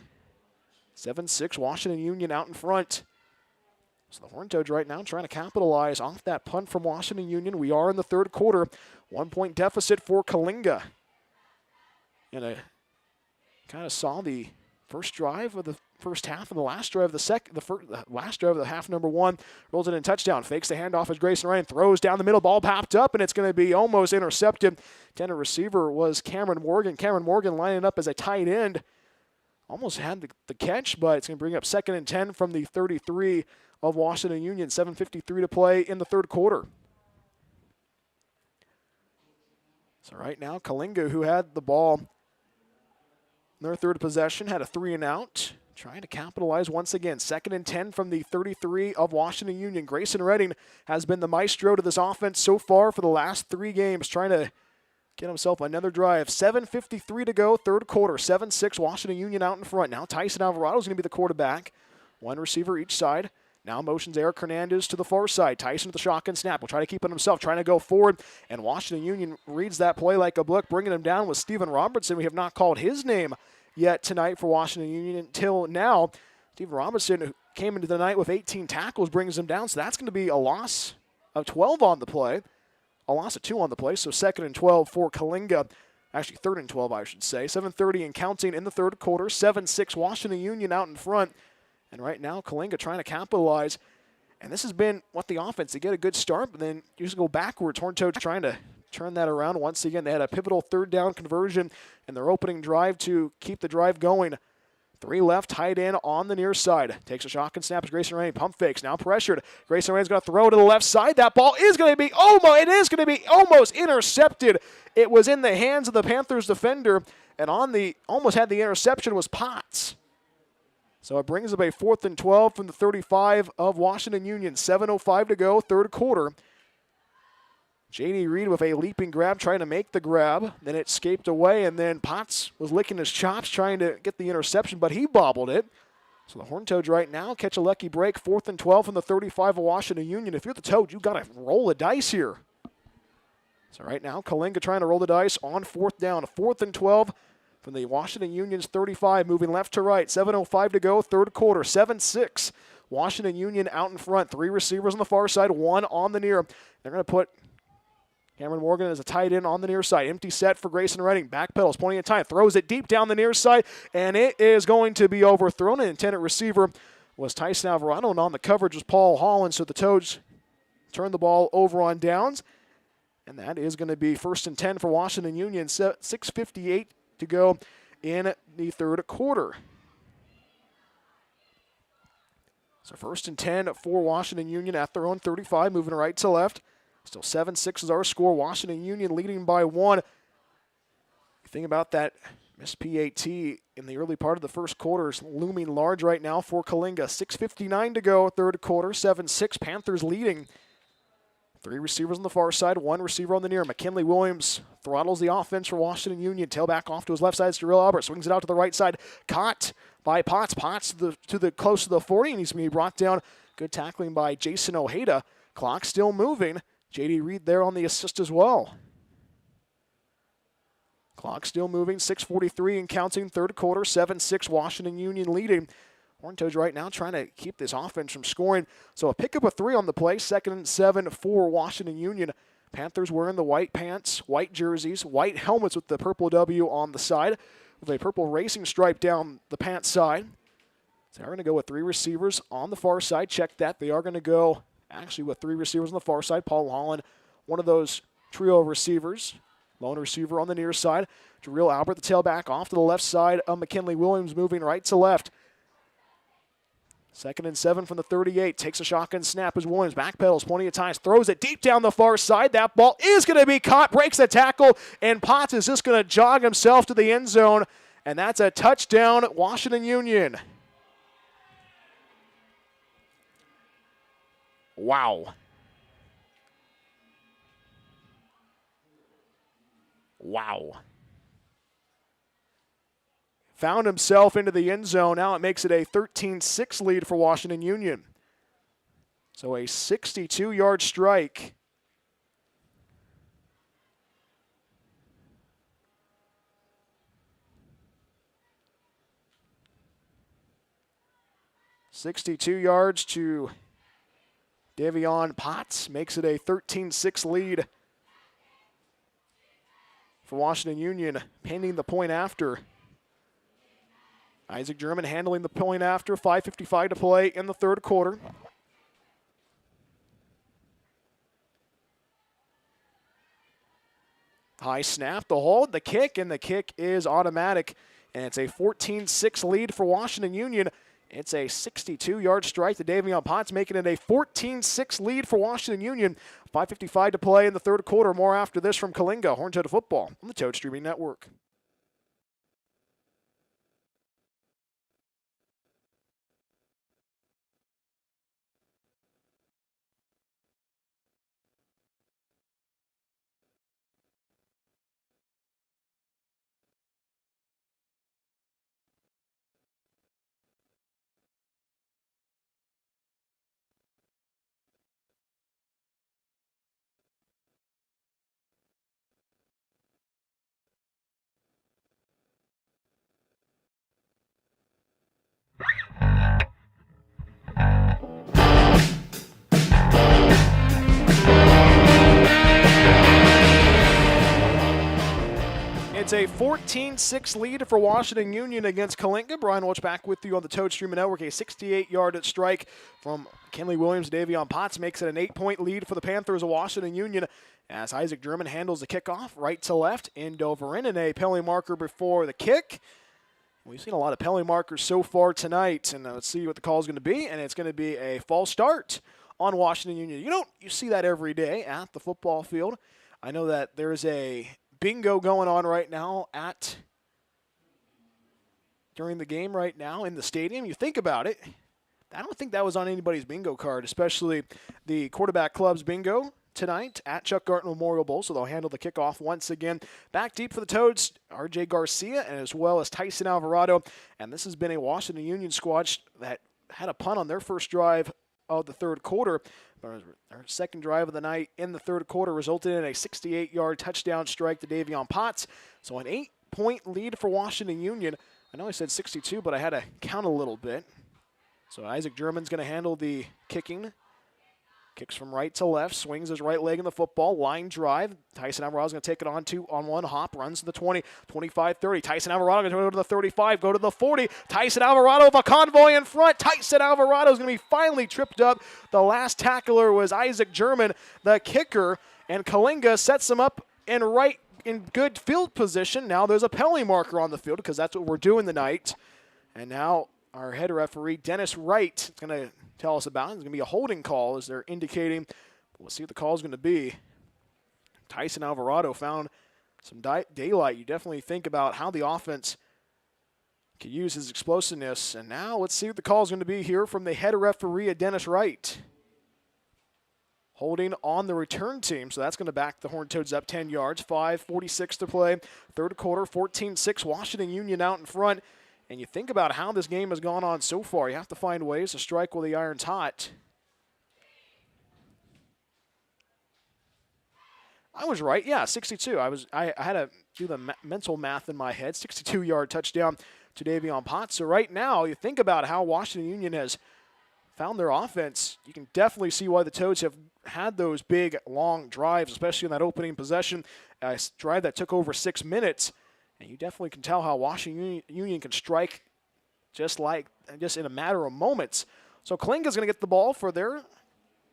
7-6 Washington Union out in front. So the Horned Toads right now trying to capitalize off that punt from Washington Union. We are in the 3rd quarter. 1-point deficit for Coalinga. And I kind of saw the first drive of the first half and the last drive of the last drive of the half number 1. Rolls it in touchdown. Fakes the handoff as Grayson Ryan throws down the middle. Ball popped up, and it's going to be almost intercepted. Intended receiver was Cameron Morgan. Cameron Morgan lining up as a tight end. Almost had the catch, but it's going to bring up 2nd and 10 from the 33 of Washington Union. 7:53 to play in the 3rd quarter. So right now, Coalinga, who had the ball in their 3rd possession, had a 3 and out. Trying to capitalize once again. 2nd and 10 from the 33 of Washington Union. Grayson Redding has been the maestro to this offense so far for the last 3 games. Trying to get himself another drive. 7:53 to go, 3rd quarter. 7-6 Washington Union out in front. Now Tyson Alvarado is going to be the quarterback. 1 receiver each side. Now motions Eric Hernandez to the far side. Tyson with the shotgun snap. Will try to keep it himself, trying to go forward. And Washington Union reads that play like a book, bringing him down with Stephen Robertson. We have not called his name yet tonight for Washington Union until now. Stephen Robertson, who came into the night with 18 tackles, brings him down. So that's going to be a loss of 12 on the play. A loss of 2 on the play. So 2nd and 12 for Coalinga. Actually, 3rd and 12, I should say. 7:30 and counting in the 3rd quarter. 7-6 Washington Union out in front. And right now, Coalinga trying to capitalize. And this has been what the offense, they get a good start, but then usually go backwards. Horned Toads trying to turn that around once again. They had a pivotal 3rd down conversion in their opening drive to keep the drive going. 3 left, tight end on the near side. Takes a shotgun snap as Grayson Rainey pump fakes. Now pressured. Grayson Rainey's going to throw to the left side. That ball is going to be almost intercepted. It was in the hands of the Panthers defender, and almost had the interception was Potts. So it brings up a 4th and 12 from the 35 of Washington Union. 7:05 to go, 3rd quarter. J.D. Reed with a leaping grab, trying to make the grab. Then it escaped away, and then Potts was licking his chops trying to get the interception, but he bobbled it. So the Horned Toads right now catch a lucky break. 4th and 12 from the 35 of Washington Union. If you're the Toads, you've got to roll the dice here. So right now, Coalinga trying to roll the dice on 4th down. 4th and 12 from the Washington Union's 35, moving left to right. 7:05 to go, 3rd quarter. 7-6. Washington Union out in front. 3 receivers on the far side, 1 on the near. They're going to put Cameron Morgan as a tight end on the near side. Empty set for Grayson Redding. Backpedals, plenty of time. Throws it deep down the near side, and it is going to be overthrown. An intended receiver was Tyson Alvarado, and on the coverage was Paul Holland. So the Toads turn the ball over on downs, and that is going to be 1st and 10 for Washington Union. 6:58 to go in the 3rd quarter. So 1st and 10 for Washington Union at their own 35, moving right to left. Still 7-6 is our score. Washington Union leading by 1. Think about that missed PAT in the early part of the 1st quarter is looming large right now for Coalinga. 6:59 to go, 3rd quarter. 7-6, Panthers leading. 3 receivers on the far side, 1 receiver on the near. McKinley Williams throttles the offense for Washington Union. Tailback off to his left side. Jarrell Albert swings it out to the right side. Caught by Potts. Potts to the close to the 40, and he's going to be brought down. Good tackling by Jason Ojeda. Clock still moving. J.D. Reed there on the assist as well. Clock still moving, 6:43 and counting, third quarter, 7-6 Washington Union leading. Horned Toads right now trying to keep this offense from scoring. So a pick up of 3 on the play, 2nd and 7 for Washington Union. Panthers wearing the white pants, white jerseys, white helmets with the purple W on the side, with a purple racing stripe down the pants side. So they're going to go with 3 receivers on the far side. Check that. They are going to go actually with 3 receivers on the far side. Paul Holland, one of those trio of receivers. Lone receiver on the near side. Jarrell Albert, the tailback, off to the left side of McKinley Williams, moving right to left. 2nd and 7 from the 38. Takes a shotgun snap as Williams backpedals plenty of times. Throws it deep down the far side. That ball is going to be caught. Breaks the tackle. And Potts is just going to jog himself to the end zone. And that's a touchdown, Washington Union. Wow. Wow. Found himself into the end zone. Now it makes it a 13-6 lead for Washington Union. So a 62-yard strike. .62 yards to Davion Potts makes it a 13-6 lead for Washington Union, pending the point after. Isaac German handling the point after, 5:55 to play in the third quarter. High snap, the hold, the kick, and the kick is automatic. And it's a 14-6 lead for Washington Union. It's a 62-yard strike to Davion Potts, making it a 14-6 lead for Washington Union. 5:55 to play in the third quarter. More after this from Coalinga, Horned Toad Football on the Toad Streaming Network. It's a 14-6 lead for Washington Union against Coalinga. Brian Welch back with you on the Toad Streaming Network. A 68-yard strike from Kinley Williams. Davion Potts makes it an 8-point lead for the Panthers of Washington Union as Isaac German handles the kickoff right to left. End over in, and a penalty marker before the kick. We've seen a lot of penalty markers so far tonight, and let's see what the call is going to be. And it's going to be a false start on Washington Union. You see that every day at the football field. I know that there's a bingo going on right now during the game right now in the stadium. You think about it, I don't think that was on anybody's bingo card, especially the quarterback club's bingo tonight at Chuck Garton Memorial Bowl. So they'll handle the kickoff once again. Back deep for the Toads, R.J. Garcia, and as well as Tyson Alvarado. And this has been a Washington Union squad that had a punt on their first drive of the third quarter. Our second drive of the night in the third quarter resulted in a 68-yard touchdown strike to Davion Potts. So an 8-point lead for Washington Union. I know I said 62, but I had to count a little bit. So Isaac German's going to handle the kicking. Kicks from right to left, swings his right leg in the football, line drive. Tyson Alvarado's going to take it on one hop, runs to the 20, 25, 30. Tyson Alvarado going to go to the 35, go to the 40. Tyson Alvarado with a convoy in front. Tyson Alvarado is going to be finally tripped up. The last tackler was Isaac German, the kicker, and Coalinga sets him up in good field position. Now there's a penalty marker on the field because that's what we're doing tonight. And now our head referee, Dennis Wright, is going to tell us about it. It's going to be a holding call as they're indicating. We'll see what the call is going to be. Tyson Alvarado found some daylight. You definitely think about how the offense could use his explosiveness. And now let's see what the call is going to be here from the head referee, Dennis Wright. Holding on the return team, so that's going to back the Horned Toads up 10 yards. 5:46 to play. Third quarter, 14-6. Washington Union out in front. And you think about how this game has gone on so far. You have to find ways to strike while the iron's hot. I was right. Yeah, 62. I had to do the mental math in my head. 62-yard touchdown to Davion Potts. So right now, you think about how Washington Union has found their offense. You can definitely see why the Toads have had those big, long drives, especially in that opening possession, a drive that took over 6 minutes. And you definitely can tell how Washington Union can strike just in a matter of moments. So Coalinga's going to get the ball for their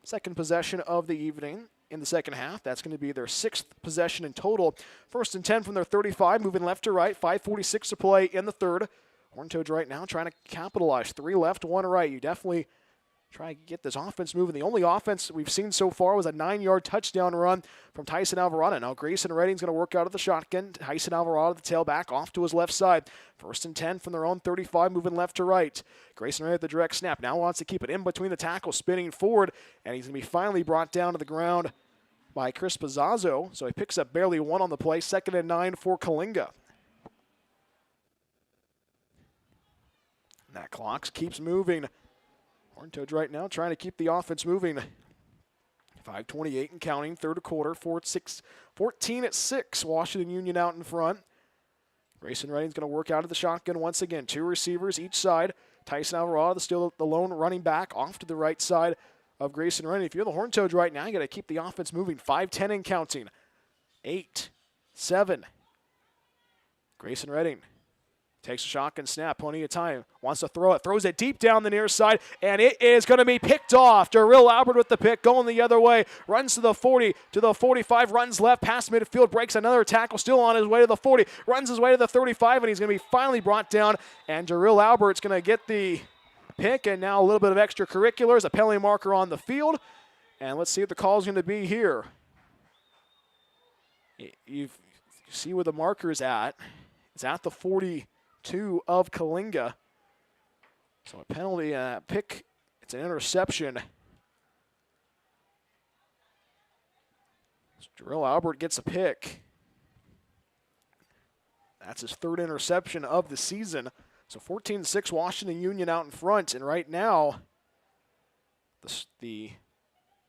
second possession of the evening in the second half. That's going to be their 6th possession in total. 1st and 10 from their 35, moving left to right. 5:46 to play in the third. Horned Toads right now trying to capitalize. 3 left, 1 right. You definitely try to get this offense moving. The only offense we've seen so far was a 9-yard touchdown run from Tyson Alvarado. Now Grayson Redding's going to work out of the shotgun. Tyson Alvarado, the tailback, off to his left side. 1st and 10 from their own 35, moving left to right. Grayson Redding at the direct snap. Now wants to keep it in between the tackles, spinning forward, and he's going to be finally brought down to the ground by Chris Pizzazzo. So he picks up barely 1 on the play. 2nd and 9 for Coalinga. And that clock keeps moving. Horned Toads right now trying to keep the offense moving. 5:28 and counting, third quarter, 14-6. Washington Union out in front. Grayson Redding's going to work out of the shotgun once again. 2 receivers each side. Tyson Alvarado, still the lone running back, off to the right side of Grayson Redding. If you're the Horned Toads right now, you got to keep the offense moving. 5:10 and counting. 8, 7. Grayson Redding takes a shotgun snap, plenty of time. Wants to throw it, throws it deep down the near side, and it is going to be picked off. Darrell Albert with the pick, going the other way. Runs to the 40, to the 45, runs left, past midfield, breaks another tackle, still on his way to the 40. Runs his way to the 35, and he's going to be finally brought down. And Darrell Albert's going to get the pick, and now a little bit of extracurriculars, a penalty marker on the field. And let's see what the call is going to be here. You see where the marker is at. It's at the 42 of Coalinga. So a penalty, pick, it's an interception. So Darrell Albert gets a pick. That's his 3rd interception of the season. So 14-6 Washington Union out in front. And right now, the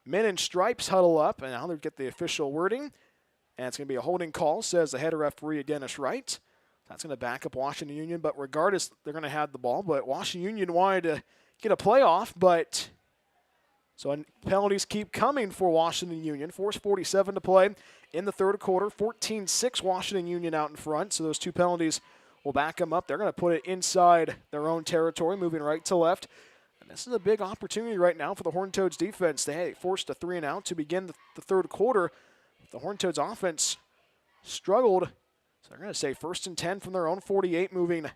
men in stripes huddle up, and now they get the official wording. And it's going to be a holding call, says the head referee, Dennis Wright. That's going to back up Washington Union, but regardless, they're going to have the ball. But Washington Union wanted to get a playoff, but so penalties keep coming for Washington Union. 4:47 to play in the third quarter. 14-6 Washington Union out in front. So those 2 penalties will back them up. They're going to put it inside their own territory, moving right to left. And this is a big opportunity right now for the Horned Toads defense. They forced a 3-and-out to begin the third quarter. The Horned Toads offense struggled. So they're going to say 1st and 10 from their own 48, moving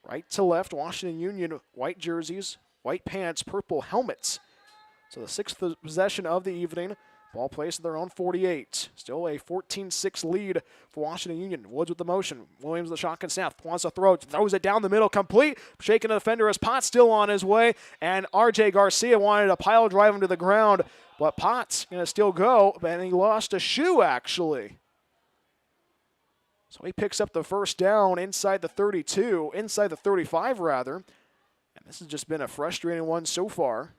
right to left. Washington Union, white jerseys, white pants, purple helmets. So the 6th possession of the evening. Ball placed at their own 48. Still a 14-6 lead for Washington Union. Woods with the motion. Williams with the shotgun snap. Wants to throw. Throws it down the middle. Complete. Shaking the defender as Potts still on his way. And R.J. Garcia wanted to pile drive him to the ground. But Potts going to still go. And he lost a shoe, actually. So he picks up the first down inside the 32, inside the 35 rather. And this has just been a frustrating one so far.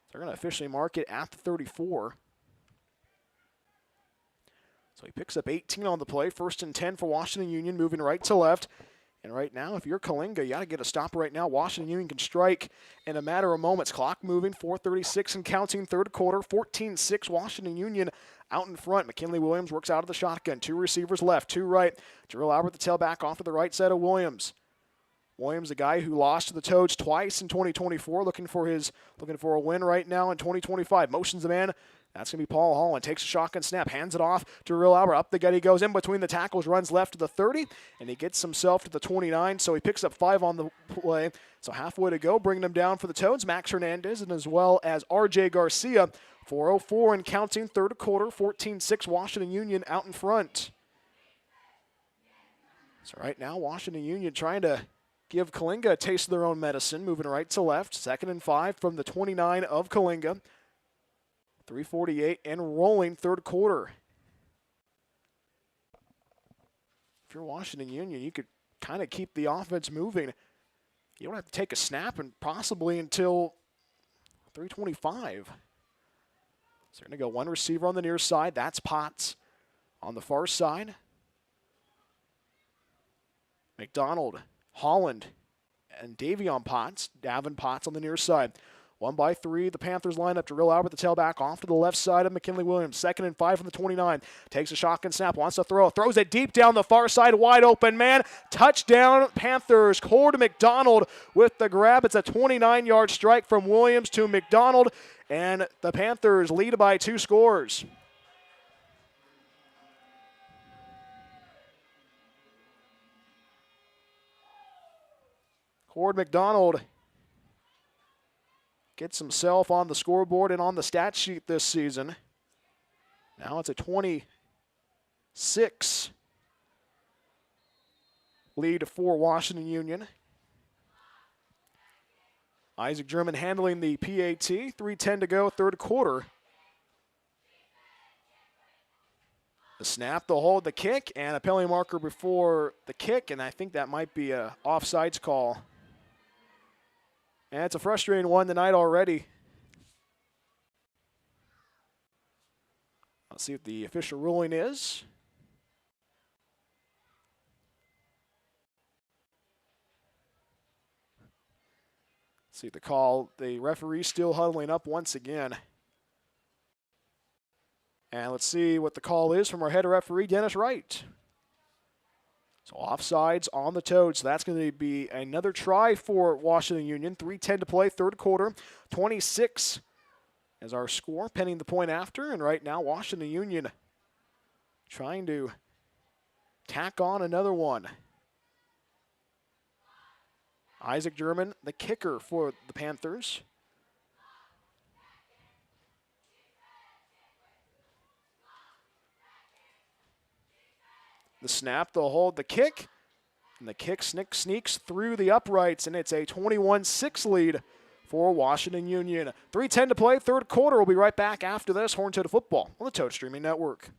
They're going to officially mark it at the 34. So he picks up 18 on the play. 1st and 10 for Washington Union, moving right to left. And right now, if you're Coalinga, you got to get a stop right now. Washington Union can strike in a matter of moments. Clock moving, 4:36 and counting, third quarter. 14-6 Washington Union out in front. McKinley Williams works out of the shotgun. 2 receivers left, 2 right. Darrell Albert, the tailback, off to the right side of Williams. Williams, the guy who lost to the Toads twice in 2024, looking for a win right now in 2025. Motions the man. That's going to be Paul Holland. Takes a shotgun snap, hands it off to Darrell Albert. Up the gut he goes in between the tackles, runs left to the 30, and he gets himself to the 29, so he picks up 5 on the play. So halfway to go, bringing him down for the Toads, Max Hernandez, and as well as R.J. Garcia. 4:04 and counting, third quarter, 14-6 Washington Union out in front. So right now, Washington Union trying to give Coalinga a taste of their own medicine, moving right to left. 2nd and 5 from the 29 of Coalinga. 3:48 and rolling third quarter. If you're Washington Union, you could kind of keep the offense moving. You don't have to take a snap and possibly until 3:25. So they're going to go one receiver on the near side. That's Potts. On the far side, McDonald, Holland, and Davion Potts. Davin Potts on the near side. 1 by 3, the Panthers line up. Darrell Albert, the tailback, off to the left side of McKinley Williams. 2nd and 5 from the 29. Takes a shotgun snap, wants to throw. Throws it deep down the far side, wide open man. Touchdown, Panthers. Cord McDonald with the grab. It's a 29-yard strike from Williams to McDonald, and the Panthers lead by 2 scores. Cord McDonald gets himself on the scoreboard and on the stat sheet this season. Now it's a 26 lead for Washington Union. Isaac German handling the PAT. 3:10 to go, third quarter. The snap, the hold, the kick, and a penalty marker before the kick, and I think that might be a offsides call. And it's a frustrating one tonight already. Let's see what the official ruling is. Let's see the call. The referee still huddling up once again. And let's see what the call is from our head referee, Dennis Wright. So offsides on the Toads. So that's going to be another try for Washington Union. 3:10 to play, third quarter. 26 is our score, pending the point after. And right now, Washington Union trying to tack on another one. Isaac German, the kicker for the Panthers. The snap, the hold, the kick, and the kick sneaks through the uprights, and it's a 21-6 lead for Washington Union. 3:10 to play, third quarter. We'll be right back after this. Horned Toad Football on the Toad Streaming Network.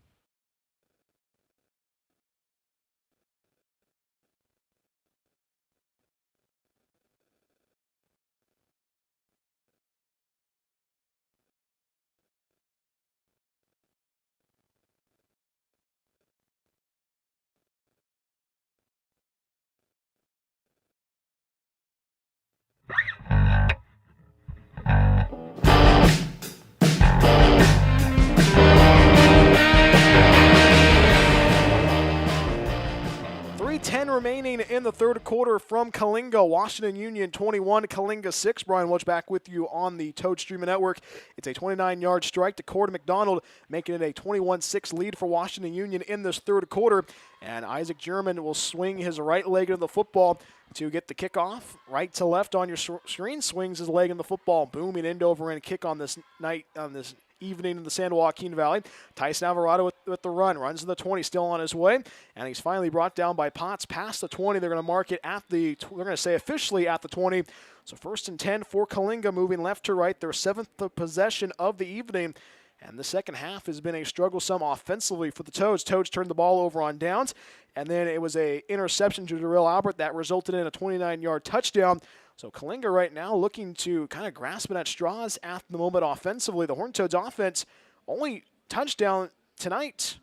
Remaining in the third quarter from Coalinga. Washington Union 21, Coalinga 6. Brian Welch back with you on the Toad Streaming Network. It's a 29-yard strike to Cord McDonald, making it a 21-6 lead for Washington Union in this third quarter. And Isaac German will swing his right leg into the football to get the kickoff. Right to left on your screen, swings his leg in the football, booming end over end kick on this night, on this evening in the San Joaquin Valley. Tyson Alvarado with the run, runs to the 20, still on his way, and he's finally brought down by Potts past the 20. They're going to mark it at the, they're going to say officially at the 20. So 1st and 10 for Coalinga, moving left to right, their 7th possession of the evening. And the second half has been a strugglesome offensively for the Toads. Toads turned the ball over on downs, and then it was a interception to Darrell Albert that resulted in a 29-yard touchdown. So Coalinga right now looking to kind of grasping at straws at the moment offensively. The Horned Toads offense, only touchdown tonight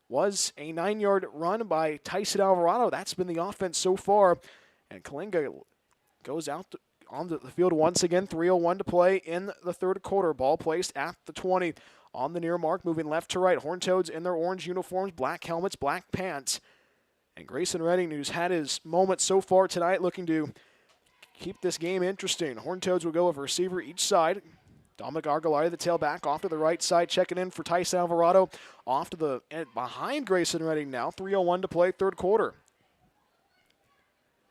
was a 9-yard run by Tyson Alvarado. That's been the offense so far. And Coalinga goes out onto the field once again. 3:01 to play in the third quarter. Ball placed at the 20 on the near mark, moving left to right. Horned Toads in their orange uniforms, black helmets, black pants. And Grayson Redding, who's had his moment so far tonight, looking to keep this game interesting. Horned Toads will go with a receiver each side. Dominic Argolari, the tailback, off to the right side, checking in for Tyson Alvarado. Off to the behind Grayson Redding now. 3:01 to play, third quarter.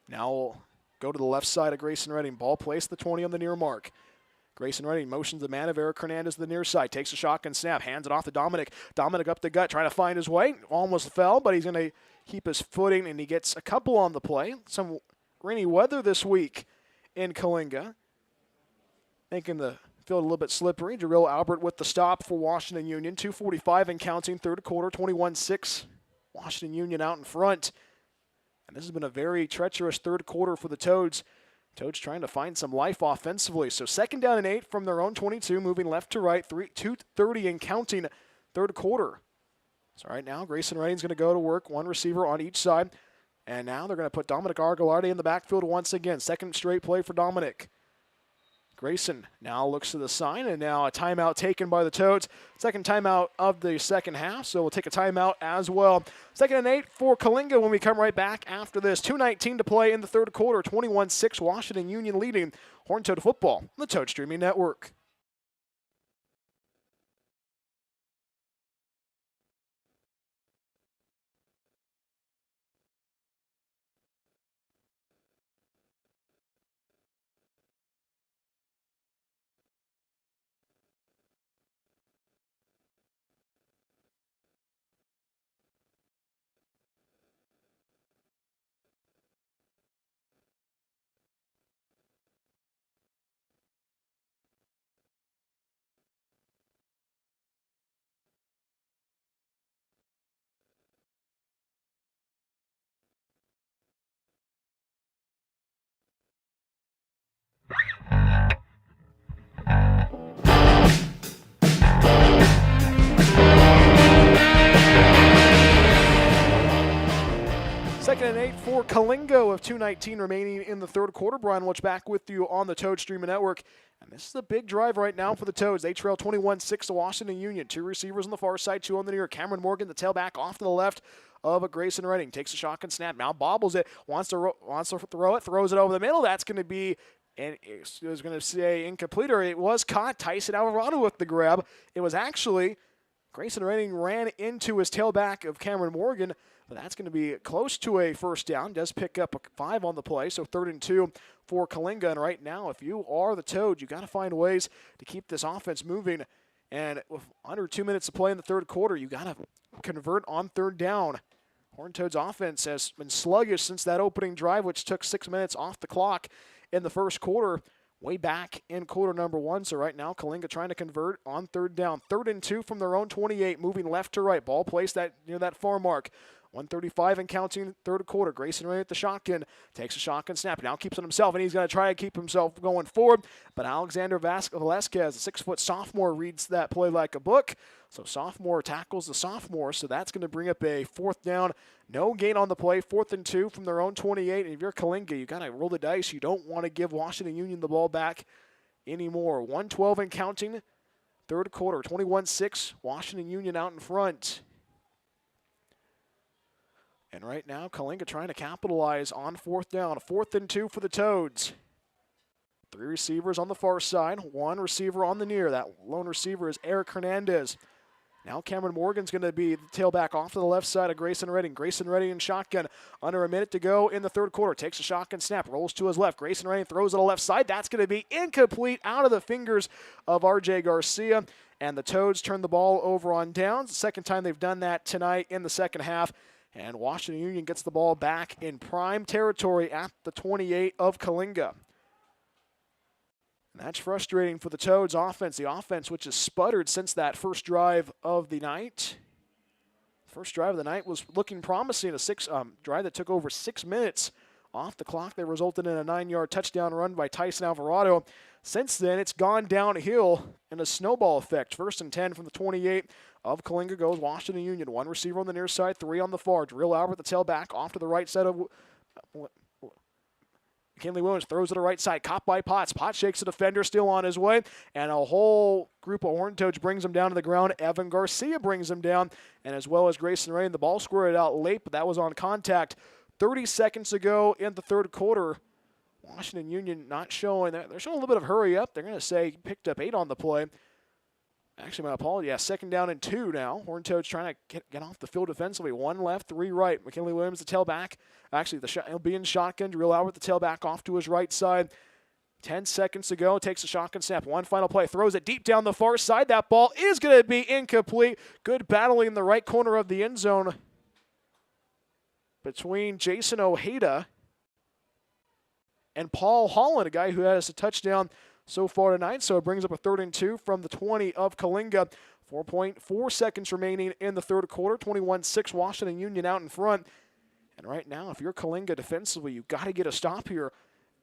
Now we'll go to the left side of Grayson Redding. Ball placed the 20 on the near mark. Grayson Redding motions the man of Eric Hernandez to the near side. Takes a shotgun snap, hands it off to Dominic. Dominic up the gut, trying to find his way. Almost fell, but he's going to keep his footing, and he gets a couple on the play. Some rainy weather this week in Coalinga, making the field a little bit slippery. Darrell Albert with the stop for Washington Union. 2:45 and counting, third quarter, 21-6. Washington Union out in front. And this has been a very treacherous third quarter for the Toads. Toads trying to find some life offensively. So 2nd down and 8 from their own 22, moving left to right, 2:30 and counting, third quarter. So right now, Grayson Redding's going to go to work, one receiver on each side. And now they're going to put Dominic Argalardi in the backfield once again. Second straight play for Dominic. Grayson now looks to the sign, and now a timeout taken by the Toads. Second timeout of the second half, so we'll take a timeout as well. 2nd and 8 for Coalinga when we come right back after this. 2:19 to play in the third quarter. 21-6 Washington Union leading Horned Toad football on the Toad Streaming Network. Second and 8 for Coalinga with 2:19 remaining in the third quarter. Brian Welch back with you on the Toad Streaming Network. And this is a big drive right now for the Toads. They trail 21-6 to Washington Union. Two receivers on the far side, two on the near. Cameron Morgan, the tailback, off to the left of a Grayson Redding. Takes a shotgun snap, now bobbles it, wants to throw it, throws it over the middle. That's going to be, and I was going to say incomplete, or it was caught. Tyson Alvarado with the grab. It was actually Grayson Redding ran into his tailback of Cameron Morgan, but that's going to be close to a first down. Does pick up a 5 on the play, so 3rd and 2 for Coalinga. And right now, if you are the Toad, you got to find ways to keep this offense moving. And with under 2 minutes to play in the third quarter, you got to convert on 3rd down. Horned Toads offense has been sluggish since that opening drive, which took 6 minutes off the clock in the first quarter, way back in quarter number 1. So right now, Coalinga trying to convert on 3rd down. 3rd and 2 from their own 28, moving left to right. Ball placed near that far mark. 1:35 and counting, third quarter. Grayson Ray at the shotgun. Takes a shotgun snap. Now keeps it himself, and he's going to try to keep himself going forward. But Alexander Velasquez, a 6-foot sophomore, reads that play like a book. So sophomore tackles the sophomore. So that's going to bring up a 4th down. No gain on the play. 4th and 2 from their own 28. And if you're Coalinga, you got to roll the dice. You don't want to give Washington Union the ball back anymore. 1:12 and counting, third quarter. 21-6. Washington Union out in front. And right now, Coalinga trying to capitalize on 4th down. 4th and 2 for the Toads. 3 receivers on the far side, 1 receiver on the near. That lone receiver is Eric Hernandez. Now Cameron Morgan's going to be the tailback off to the left side of Grayson Redding. Grayson Redding in shotgun. Under a minute to go in the third quarter. Takes a shotgun snap, rolls to his left. Grayson Redding throws it to the left side. That's going to be incomplete, out of the fingers of R.J. Garcia. And the Toads turn the ball over on downs. The second time they've done that tonight in the second half. And Washington Union gets the ball back in prime territory at the 28 of Coalinga. And that's frustrating for the Toads offense. The offense, which has sputtered since that first drive of the night. First drive of the night was looking promising. A drive that took over 6 minutes off the clock. That resulted in a 9-yard touchdown run by Tyson Alvarado. Since then, it's gone downhill in a snowball effect. 1st and 10 from the 28 of Coalinga goes Washington Union. 1 receiver on the near side, 3 on the far. Drill Albert, the tailback, off to the right side of McKinley Williams, throws to the right side, caught by Potts. Potts shakes the defender, still on his way, and a whole group of Horned Toads brings him down to the ground. Evan Garcia brings him down, and as well as Grayson Ray. The ball squirted out late, but that was on contact. 30 seconds ago in the third quarter, Washington Union not showing that. They're showing a little bit of hurry up. They're going to say picked up 8 on the play. Actually, my apology. Yeah, 2nd down and 2 now. Horned Toads trying to get off the field defensively. 1 left, 3 right. McKinley Williams, the tailback. Actually, he'll be in shotgun. Drill Albert, the tailback, off to his right side. 10 seconds to go. Takes a shotgun snap. 1 final play. Throws it deep down the far side. That ball is going to be incomplete. Good battling in the right corner of the end zone between Jason Ojeda and Paul Holland, a guy who has a touchdown so far tonight. So it brings up a 3rd and 2 from the 20 of Coalinga. 4.4 seconds remaining in the third quarter. 21-6 Washington Union out in front. And right now, if you're Coalinga defensively, you've got to get a stop here.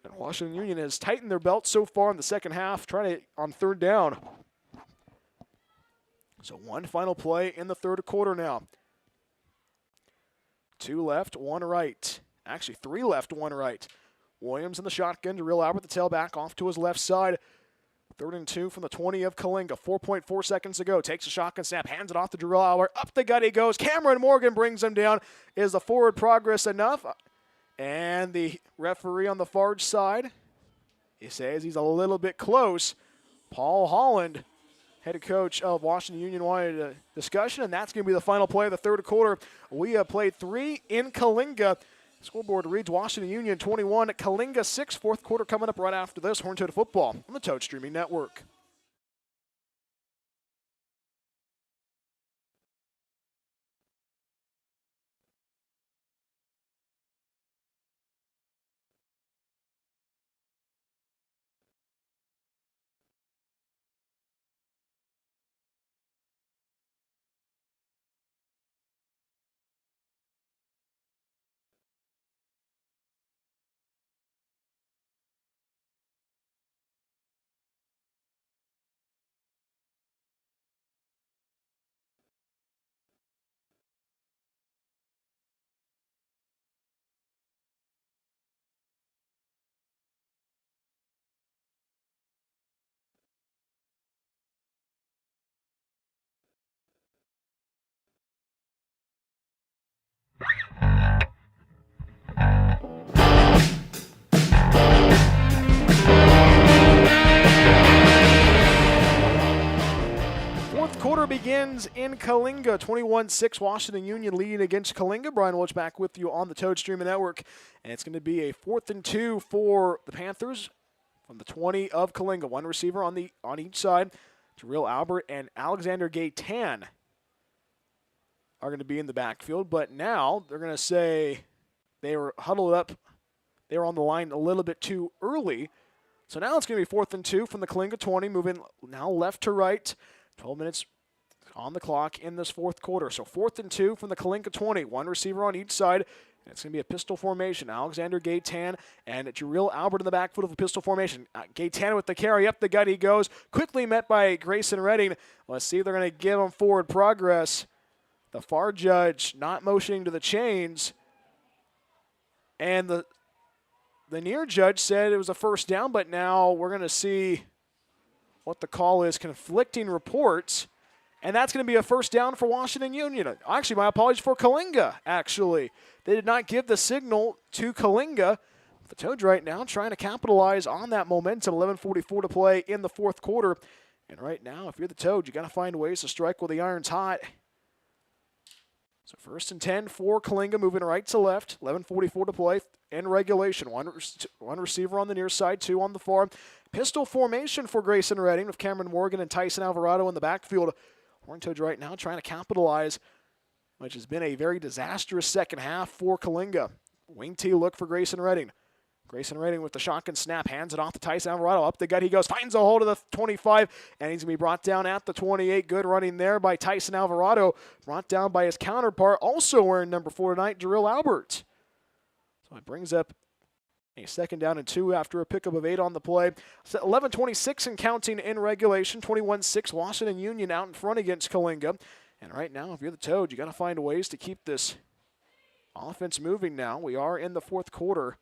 And Washington Union has tightened their belt so far in the second half, trying to on third down. So one final play in the third quarter now. 2 left, 1 right. Actually, 3 left, 1 right. Williams in the shotgun. Jarrell Albert, the tailback, off to his left side. 3rd and 2 from the 20 of Coalinga. 4.4 seconds to go. Takes a shotgun snap, hands it off to Jarrell Albert. Up the gut he goes. Cameron Morgan brings him down. Is the forward progress enough? And the referee on the far side, he says he's a little bit close. Paul Holland, head coach of Washington Union, wanted a discussion, and that's going to be the final play of the third quarter. We have played 3 in Coalinga. Scoreboard reads Washington Union 21, Coalinga 6. Fourth quarter coming up right after this. Horned Toad Football on the Toad Streaming Network. Quarter begins in Coalinga, 21-6, Washington Union leading against Coalinga. Brian Welch back with you on the Toad Streaming Network, and it's going to be a 4th and 2 for the Panthers from the 20 of Coalinga. One receiver on each side. Jarrell Albert and Alexander Gaytan are going to be in the backfield, but now they're going to say they were huddled up. They were on the line a little bit too early, so now it's going to be 4th and 2 from the Coalinga 20, moving now left to right. 12 minutes on the clock in this fourth quarter. So 4th and 2 from the Coalinga 20. One receiver on each side. And it's going to be a pistol formation. Alexander Gaytan and Jarrell Albert in the backfield of a pistol formation. Gaytan with the carry. Up the gut he goes. Quickly met by Grayson Redding. Let's see if they're going to give him forward progress. The far judge not motioning to the chains. And the near judge said it was a first down, but now we're going to see what the call is. Conflicting reports. And that's going to be a first down for Washington Union. Actually, my apologies for Coalinga, actually. They did not give the signal to Coalinga. The Toads right now trying to capitalize on that momentum. 11:44 to play in the fourth quarter. And right now, if you're the Toads, you got to find ways to strike while the iron's hot. So 1st and 10 for Coalinga, moving right to left. 11:44 to play in regulation. One receiver on the near side, 2 on the far. Pistol formation for Grayson Redding with Cameron Morgan and Tyson Alvarado in the backfield. Horned Toads right now trying to capitalize, which has been a very disastrous second half for Coalinga. Wing T look for Grayson Redding. Grayson Redding with the shotgun snap, hands it off to Tyson Alvarado. Up the gut he goes, finds a hold of the 25, and he's going to be brought down at the 28. Good running there by Tyson Alvarado. Brought down by his counterpart, also wearing number 4 tonight, Jarrell Albert. So it brings up a 2nd down and 2 after a pickup of 8 on the play. So 11:26 and counting in regulation. 21-6, Washington Union out in front against Coalinga. And right now, if you're the Toad, you got to find ways to keep this offense moving now. We are in the fourth quarter.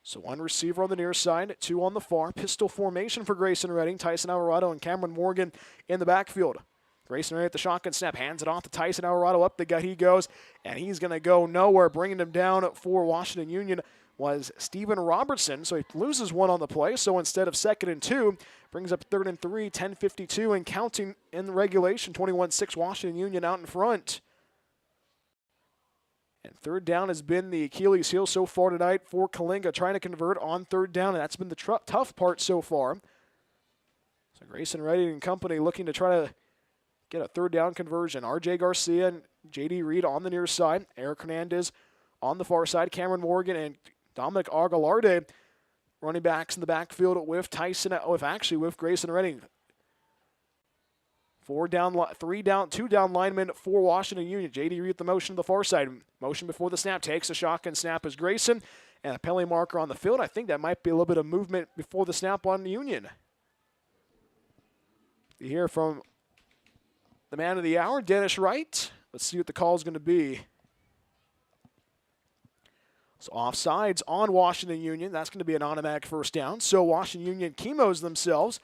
So one receiver on the near side, 2 on the far. Pistol formation for Grayson Redding, Tyson Alvarado, and Cameron Morgan in the backfield. Grayson Redding at the shotgun snap, hands it off to Tyson Alvarado. Up the gut he goes, and he's going to go nowhere. Bringing him down for Washington Union was Stephen Robertson, so he loses 1 on the play. So instead of 2nd and 2, brings up 3rd and 3, 10:52 and counting in regulation. 21-6, Washington Union out in front. And 3rd down has been the Achilles heel so far tonight for Coalinga, trying to convert on 3rd down, and that's been the tough part so far. So Grayson Redding and company looking to try to get a 3rd down conversion. R.J. Garcia and J.D. Reed on the near side. Eric Hernandez on the far side. Cameron Morgan and Dominic Aguilarde running backs in the backfield with Grayson Redding. Two down linemen for Washington Union. J.D. Reed the motion to the far side. Motion before the snap. Takes a shotgun snap as Grayson. And a penalty marker on the field. I think that might be a little bit of movement before the snap on Union. You hear from the man of the hour, Dennis Wright. Let's see what the call is going to be. So offsides on Washington Union. That's going to be an automatic first down. So Washington Union chemos themselves.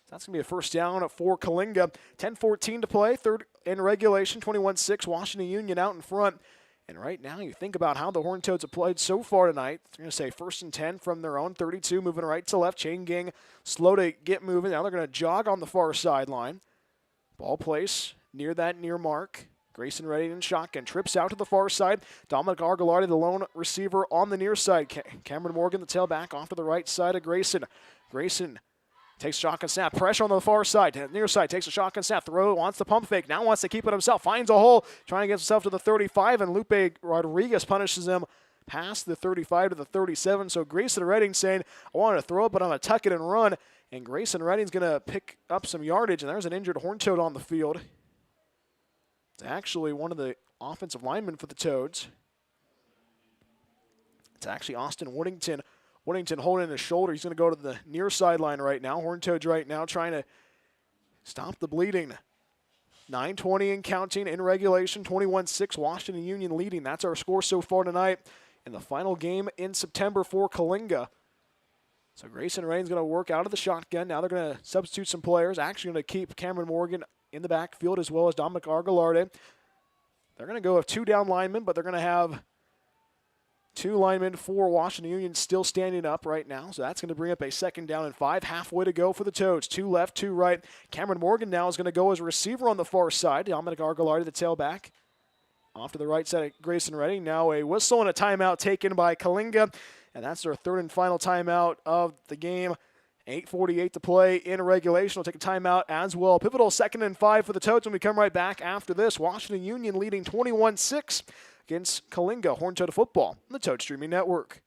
That's going to be a first down for Coalinga. 10-14 to play. Third in regulation. 21-6. Washington Union out in front. And right now, you think about how the Horned Toads have played so far tonight. They're going to say 1st and 10 from their own 32, moving right to left. Chain gang slow to get moving. Now they're going to jog on the far sideline. Ball place near that near mark. Grayson ready in shotgun. Trips out to the far side. Dominic Argalardi, the lone receiver on the near side. Cameron Morgan, the tailback, off to the right side of Grayson. Grayson takes a shotgun snap. Pressure on the far side. Near side takes a shotgun snap. Throw, wants the pump fake. Now wants to keep it himself. Finds a hole. Trying to get himself to the 35. And Lupe Rodriguez punishes him past the 35 to the 37. So Grayson Redding saying, I wanted to throw it, but I'm going to tuck it and run. And Grayson Redding's going to pick up some yardage. And there's an injured Horned Toad on the field. It's actually one of the offensive linemen for the Toads. It's actually Austin Woodington. Woodington holding his shoulder. He's going to go to the near sideline right now. Horned Toads right now trying to stop the bleeding. 9:20 and counting in regulation. 21-6 Washington Union leading. That's our score so far tonight in the final game in September for Coalinga. So Grayson Rain's going to work out of the shotgun. Now they're going to substitute some players. Actually going to keep Cameron Morgan in the backfield as well as Dominic Argalardi. They're going to go with 2 down linemen, but they're going to have 2 linemen for Washington Union still standing up right now. So that's going to bring up a 2nd down and 5. Halfway to go for the Toads. 2 left, 2 right. Cameron Morgan now is going to go as a receiver on the far side. Dominic Argalardi, the tailback. Off to the right side of Grayson Redding. Now a whistle and a timeout taken by Coalinga. And that's their 3rd and final timeout of the game. 8:48 to play in regulation. We'll take a timeout as well. Pivotal 2nd and 5 for the Toads when we come right back after this. Washington Union leading 21-6 against Coalinga. Horned Toad football on the Toad Streaming Network.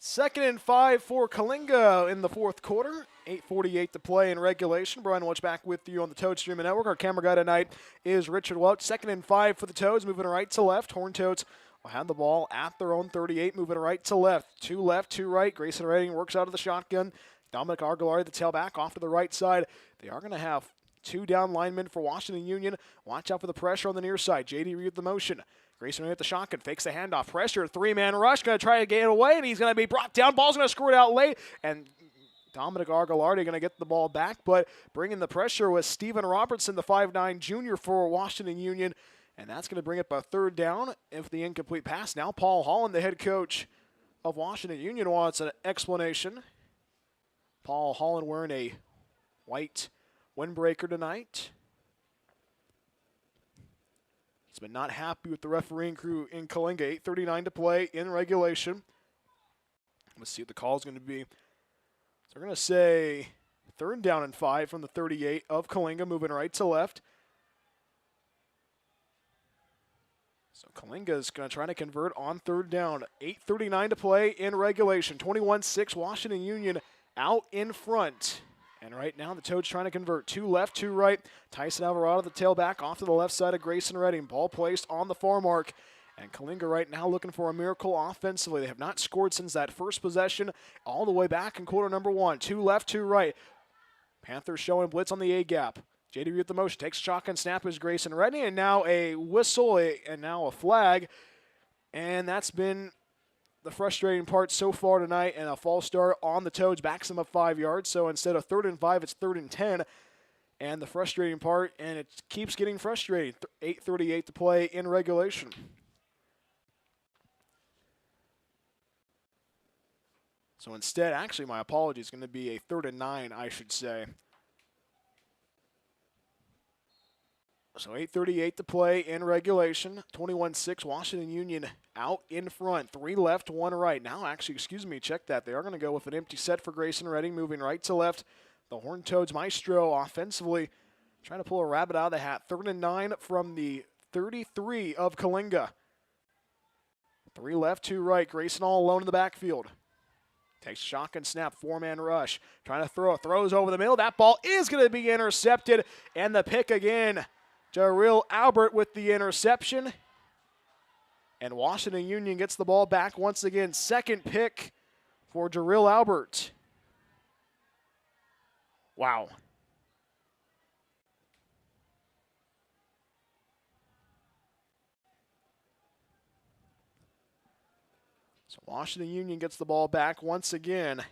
Second and 5 for Coalinga in the 4th quarter. 8:48 to play in regulation. Brian Welch back with you on the Toad Streaming Network. Our camera guy tonight is Richard Welch. 2nd and 5 for the Toads, moving right to left. Horned Toads will have the ball at their own 38, moving right to left. 2 left, 2 right. Grayson Redding works out of the shotgun. Dominic Argalardi, the tailback, off to the right side. They are going to have 2 down linemen for Washington Union. Watch out for the pressure on the near side. J.D. Reed the motion. Grayson Redding at the shotgun, fakes the handoff. Pressure, 3-man rush. Going to try to get away, and he's going to be brought down. Ball's going to squirt out late, and Dominic Argalardi going to get the ball back, but bringing the pressure was Stephen Robertson, the 5'9 junior for Washington Union, and that's going to bring up a 3rd down if the incomplete pass. Now Paul Holland, the head coach of Washington Union, wants an explanation. Paul Holland wearing a white windbreaker tonight. He's been not happy with the refereeing crew in Coalinga. 8:39 to play in regulation. Let's see what the call is going to be. So we're going to say 3rd down and 5 from the 38 of Coalinga, moving right to left. So Coalinga is going to try to convert on 3rd down. 8:39 to play in regulation. 21-6 Washington Union out in front. And right now the Toads trying to convert. 2 left, 2 right. Tyson Alvarado, the tailback, off to the left side of Grayson Redding. Ball placed on the far mark. And Coalinga right now looking for a miracle offensively. They have not scored since that first possession all the way back in quarter number 1. 2 left, 2 right. Panthers showing blitz on the A-gap. J.D. with the motion. Takes a shotgun snap as Grayson Redding. And now a whistle and now a flag. And that's been the frustrating part so far tonight, and a false start on the Toads backs them up 5 yards. So instead of 3rd and 5, it's 3rd and 10. And the frustrating part, and it keeps getting frustrating, 8:38 to play in regulation. So instead, actually, my apologies, going to be a 3rd and 9, I should say. So 8:38 to play in regulation. 21-6, Washington Union out in front. 3 left, 1 right. Now, actually, excuse me, check that. They are going to go with an empty set for Grayson Redding, moving right to left. The Horned Toads maestro offensively trying to pull a rabbit out of the hat. 3rd and 9 from the 33 of Coalinga. 3 left, 2 right. Grayson all alone in the backfield. Takes a shotgun snap, 4-man rush. Trying to throw, throws over the middle. That ball is going to be intercepted. And the pick again. Jarrell Albert with the interception. And Washington Union gets the ball back once again. 2nd pick for Jarrell Albert. Wow. So Washington Union gets the ball back once again.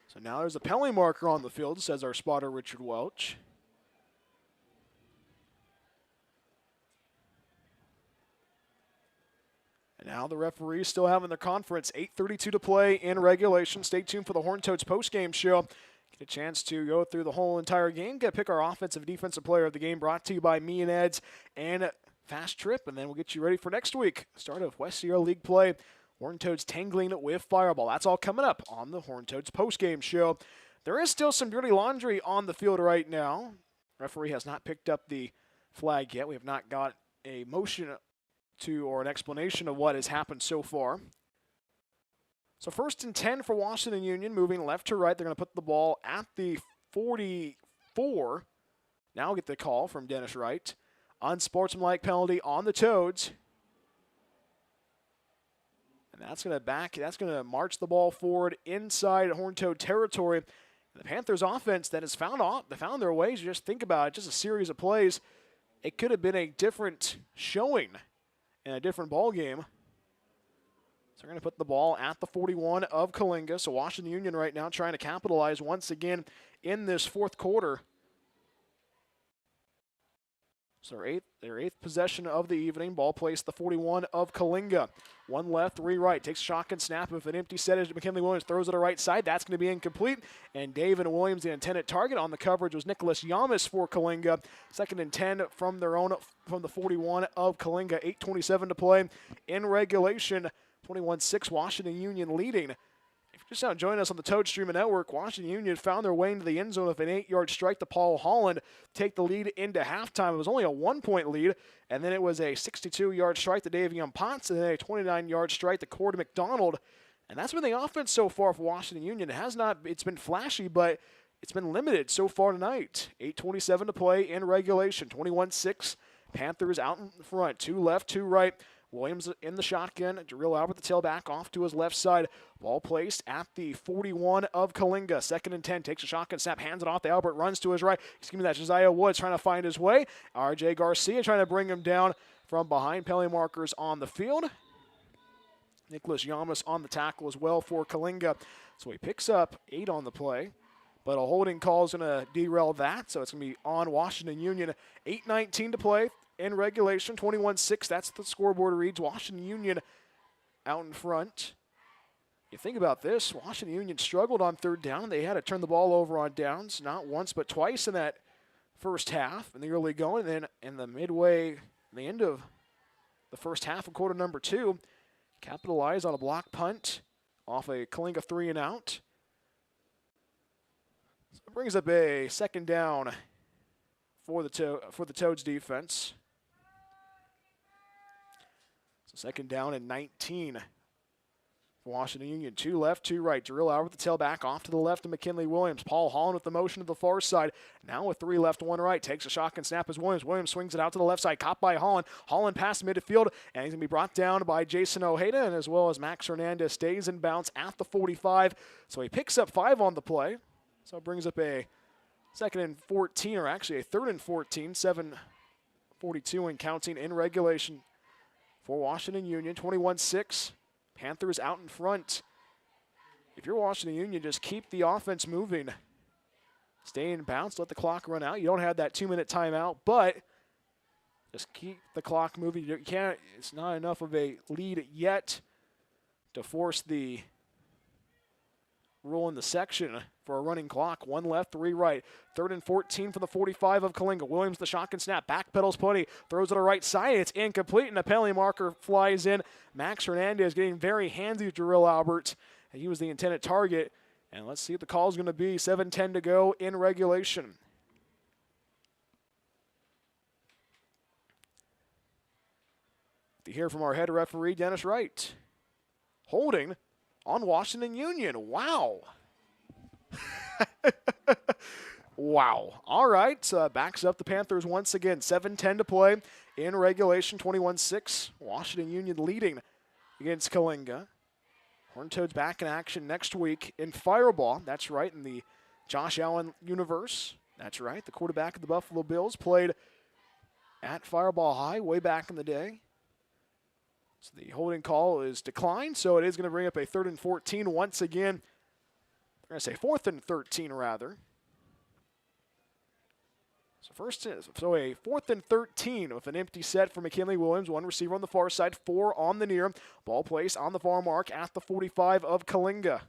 So now there's a penalty marker on the field, says our spotter Richard Welch. And now the referees still having their conference. 8:32 to play in regulation. Stay tuned for the Horned Toads postgame show. Get a chance to go through the whole entire game. Get to pick our offensive defensive player of the game, brought to you by Me and Ed's and Fast Trip. And then we'll get you ready for next week. Start of West Sierra League play. Horned Toads tangling with Fireball. That's all coming up on the Horned Toads postgame show. There is still some dirty laundry on the field right now. Referee has not picked up the flag yet. We have not got a motion to or an explanation of what has happened so far. So 1st and 10 for Washington Union, moving left to right. They're going to put the ball at the 44. Now we'll get the call from Dennis Wright. Unsportsmanlike penalty on the Toads. And that's going to march the ball forward inside Horned Toad territory. And the Panthers offense that has found their ways. You just think about it, just a series of plays. It could have been a different showing in a different ball game. So we're going to put the ball at the 41 of Coalinga. So Washington Union right now trying to capitalize once again in this 4th quarter. So their eighth possession of the evening. Ball placed the 41 of Coalinga. 1 left, 3 right. Takes a shotgun snap with an empty set as McKinley Williams throws it to the right side. That's going to be incomplete. And David Williams, the intended target on the coverage, was Nicholas Yamas for Coalinga. 2nd and 10 from the 41 of Coalinga. 8:27 to play in regulation. 21-6, Washington Union leading. If you're just now joining us on the Toad Streaming Network, Washington Union found their way into the end zone with an 8-yard strike to Paul Holland, take the lead into halftime. It was only a 1-point lead, and then it was a 62-yard strike to Davion Potts, and then a 29-yard strike to Cord McDonald. And that's been the offense so far for Washington Union. It's been flashy, but it's been limited so far tonight. 8:27 to play in regulation. 21-6, Panthers out in front. 2 left, 2 right. Williams in the shotgun. Jarrell Albert, the tailback, off to his left side. Ball placed at the 41 of Coalinga. 2nd and 10. Takes a shotgun snap. Hands it off to Albert. Runs to his right. Excuse me, that's Josiah Woods trying to find his way. R.J. Garcia trying to bring him down from behind. Penalty markers on the field. Nicholas Yamas on the tackle as well for Coalinga. So he picks up 8 on the play. But a holding call is going to derail that. So it's going to be on Washington Union. 8:19 to play in regulation. 21-6, that's the scoreboard reads. Washington Union out in front. You think about this, Washington Union struggled on 3rd down. They had to turn the ball over on downs, not once but twice in that first half in the early going. And then in the end of the first half of quarter number 2, capitalized on a block punt off a Coalinga 3-and-out. So it brings up a 2nd down for the Toads defense. So 2nd down and 19 for Washington Union. 2 left, 2 right. Jarrell Albert, the tailback, off to the left of McKinley Williams. Paul Holland with the motion to the far side. Now with 3 left, 1 right. Takes a shotgun snap as Williams. Williams swings it out to the left side. Caught by Holland. Holland past midfield, and he's going to be brought down by Jason Ojeda, and as well as Max Hernandez stays in bounds at the 45. So he picks up 5 on the play. So it brings up a 2nd and 14, or actually a 3rd and 14, 7:42 and counting in regulation for Washington Union. 21-6. Panthers out in front. If you're Washington Union, just keep the offense moving. Stay in bounce, let the clock run out. You don't have that 2-minute timeout, but just keep the clock moving. You can't, it's not enough of a lead yet to force the rule in the section for a running clock. 1 left, 3 right. 3rd and 14 for the 45 of Coalinga. Williams the shotgun snap. Backpedals plenty. Throws to the right side. It's incomplete, and a penalty marker flies in. Max Hernandez getting very handsy with Jarrell Albert. And he was the intended target. And let's see what the call is going to be. 7:10 to go in regulation. To hear from our head referee, Dennis Wright. Holding on Washington Union. Wow. Wow. All right. Backs up the Panthers once again. 7:10 to play in regulation. 21-6. Washington Union leading against Coalinga. Horned Toads back in action next week in Fireball. That's right, in the Josh Allen universe. That's right. The quarterback of the Buffalo Bills played at Fireball High way back in the day. So the holding call is declined, so it is going to bring up a 3rd and 14 once again. We're going to say 4th and 13, rather. So a 4th and 13 with an empty set for McKinley Williams. 1 receiver on the far side, 4 on the near. Ball placed on the far mark at the 45 of Coalinga.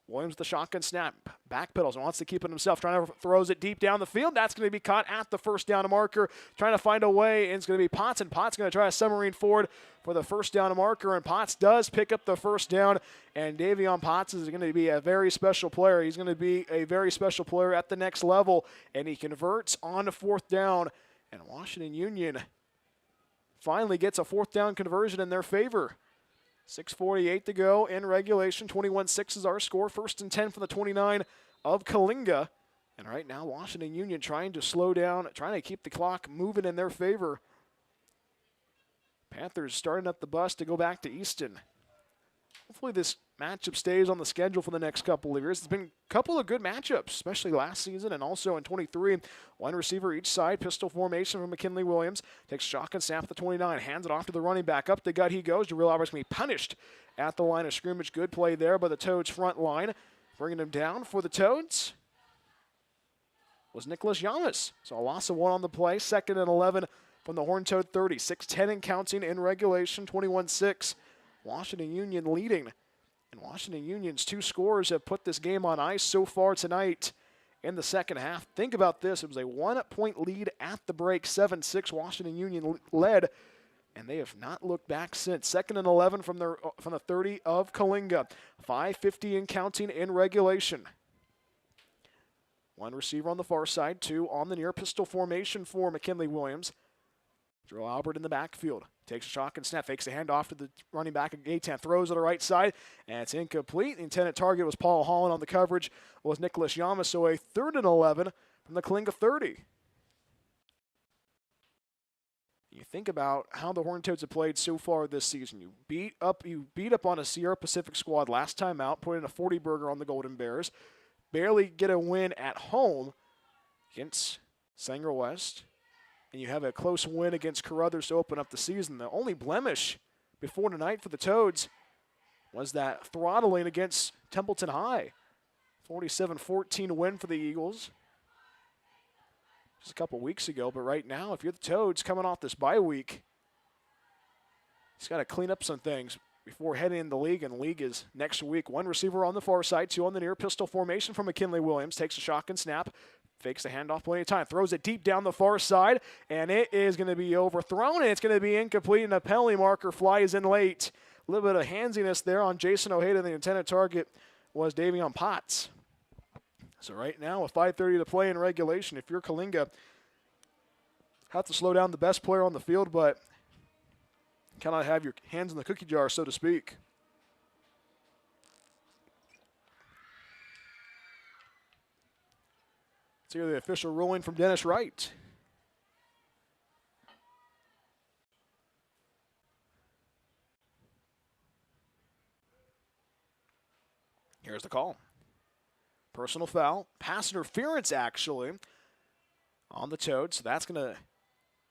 Williams the shotgun snap. Backpedals, wants to keep it himself. Throws it deep down the field. That's going to be caught at the first down marker. Trying to find a way, and it's going to be Potts. And Potts going to try a submarine forward for the first down marker. And Potts does pick up the first down. And Davion Potts is going to be a very special player. He's going to be a very special player at the next level. And he converts on to 4th down. And Washington Union finally gets a 4th down conversion in their favor. 6:48 to go in regulation. 21-6 is our score. 1st and 10 for the 29 of Coalinga. And right now, Washington Union trying to slow down, trying to keep the clock moving in their favor. Panthers starting up the bus to go back to Easton. Hopefully this matchup stays on the schedule for the next couple of years. It's been a couple of good matchups, especially last season and also in 23. 1 receiver each side, pistol formation from McKinley Williams. Takes shotgun snap at the 29, hands it off to the running back. Up the gut he goes. Jarrell Albert's going to be punished at the line of scrimmage. Good play there by the Toads front line. Bringing him down for the Toads was Nicholas Yamas. So a loss of 1 on the play. 2nd and 11 from the Horned Toad 30. 6:10 and counting in regulation. 21-6. Washington Union leading. And Washington Union's 2 scores have put this game on ice so far tonight in the second half. Think about this. It was a 1-point lead at the break. 7-6 Washington Union led, and they have not looked back since. 2nd and 11 from the 30 of Coalinga. 5:50 and counting in regulation. 1 receiver on the far side, 2 on the near. Pistol formation for McKinley Williams. Jarrell Albert in the backfield. Takes a shotgun snap, fakes a handoff to the running back at Gaytan, throws to the right side, and it's incomplete. The intended target was Paul Holland. On the coverage was Nicholas Yamas, so a 3rd and 11 from the Coalinga 30. You think about how the Horned Toads have played so far this season. You beat up on a Sierra Pacific squad last time out, put in a 40-burger on the Golden Bears, barely get a win at home against Sanger West. And you have a close win against Carruthers to open up the season. The only blemish before tonight for the Toads was that throttling against Templeton High. 47-14 win for the Eagles just a couple weeks ago. But right now, if you're the Toads coming off this bye week, he's got to clean up some things before heading in the league. And the league is next week. 1 receiver on the far side, 2 on the near. Pistol formation from McKinley Williams. Takes a shotgun snap. Fakes the handoff plenty of time. Throws it deep down the far side, and it is going to be overthrown, and it's going to be incomplete, and a penalty marker flies in late. A little bit of handsiness there on Jason Ojeda. The intended target was Davion Potts. So right now, with 5:30 to play in regulation, if you're Coalinga, have to slow down the best player on the field, but cannot have your hands in the cookie jar, so to speak. Let's hear the official ruling from Dennis Wright. Here's the call. Personal foul. Pass interference, actually, on the Toads. So that's going to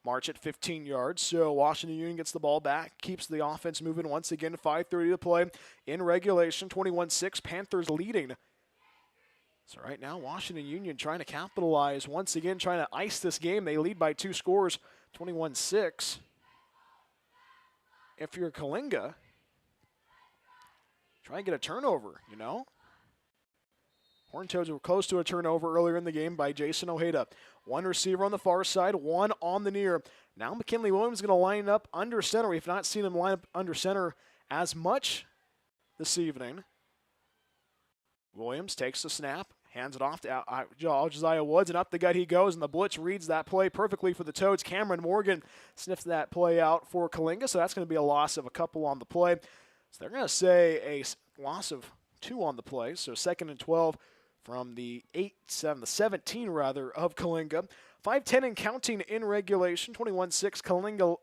march at 15 yards. So Washington Union gets the ball back, keeps the offense moving once again. 5:30 to play in regulation. 21-6, Panthers leading. So right now, Washington Union trying to capitalize once again, trying to ice this game. They lead by 2 scores, 21-6. If you're Coalinga, try and get a turnover, you know? Horned Toads were close to a turnover earlier in the game by Jason Ojeda. One receiver on the far side, one on the near. Now McKinley Williams is going to line up under center. We've not seen him line up under center as much this evening. Williams takes the snap, hands it off to Josiah Woods, and up the gut he goes, and the blitz reads that play perfectly for the Toads. Cameron Morgan sniffs that play out for Coalinga, so that's going to be a loss of a couple on the play. So they're going to say a loss of 2 on the play, so 2nd and 12 from the 17 of Coalinga. 5:10 and counting in regulation. 21-6, Coalinga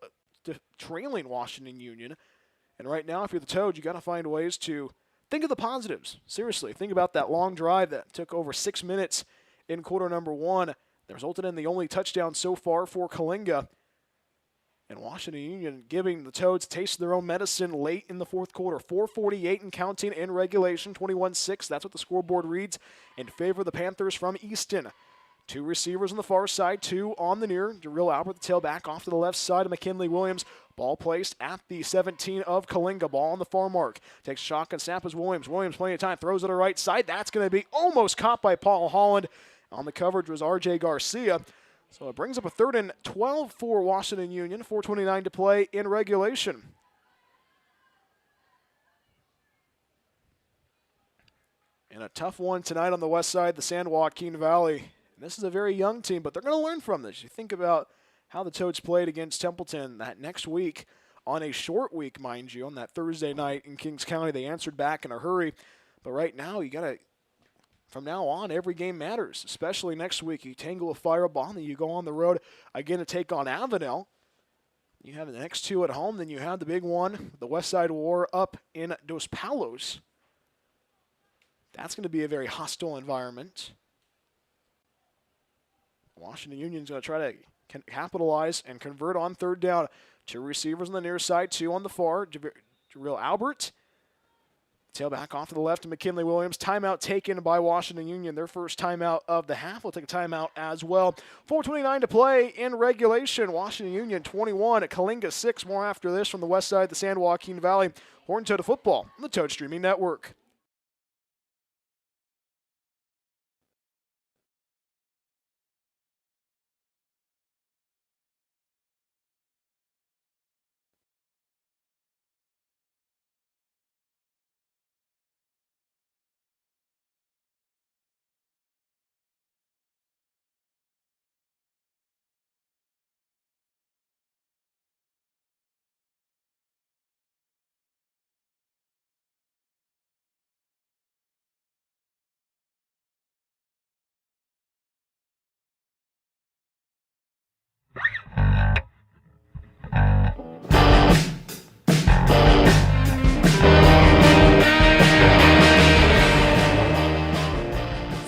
trailing Washington Union. And right now, if you're the Toads, you got to find ways to think of the positives. Seriously, think about that long drive that took over 6 minutes in quarter number 1. That resulted in the only touchdown so far for Coalinga. And Washington Union giving the Toads a taste of their own medicine late in the 4th quarter. 4:48 and counting in regulation. 21-6. That's what the scoreboard reads in favor of the Panthers from Easton. 2 receivers on the far side, 2 on the near. Jarrell Albert, the tailback, off to the left side of McKinley Williams. Ball placed at the 17 of Coalinga. Ball on the far mark. Takes a shotgun snap as Williams. Williams plenty of time. Throws it to the right side. That's going to be almost caught by Paul Holland. On the coverage was R.J. Garcia. So it brings up a 3rd and 12 for Washington Union. 4:29 to play in regulation. And a tough one tonight on the west side, the San Joaquin Valley. And this is a very young team, but they're going to learn from this. You think about how the Toads played against Templeton that next week, on a short week, mind you, on that Thursday night in Kings County. They answered back in a hurry. But right now, you got to, from now on, every game matters, especially next week. You tangle a fireball, and you go on the road again to take on Avenel. You have the next 2 at home, then you have the big one, the West Side War, up in Dos Palos. That's going to be a very hostile environment. Washington Union's going to try to capitalize and convert on 3rd down. 2 receivers on the near side, 2 on the far. Jarrell Albert. Tailback off to the left to McKinley Williams. Timeout taken by Washington Union. Their first timeout of the half. We'll take a timeout as well. 4:29 to play in regulation. Washington Union 21 at Coalinga 6. More after this from the west side of the San Joaquin Valley. Horned Toad football on the Toad Streaming Network.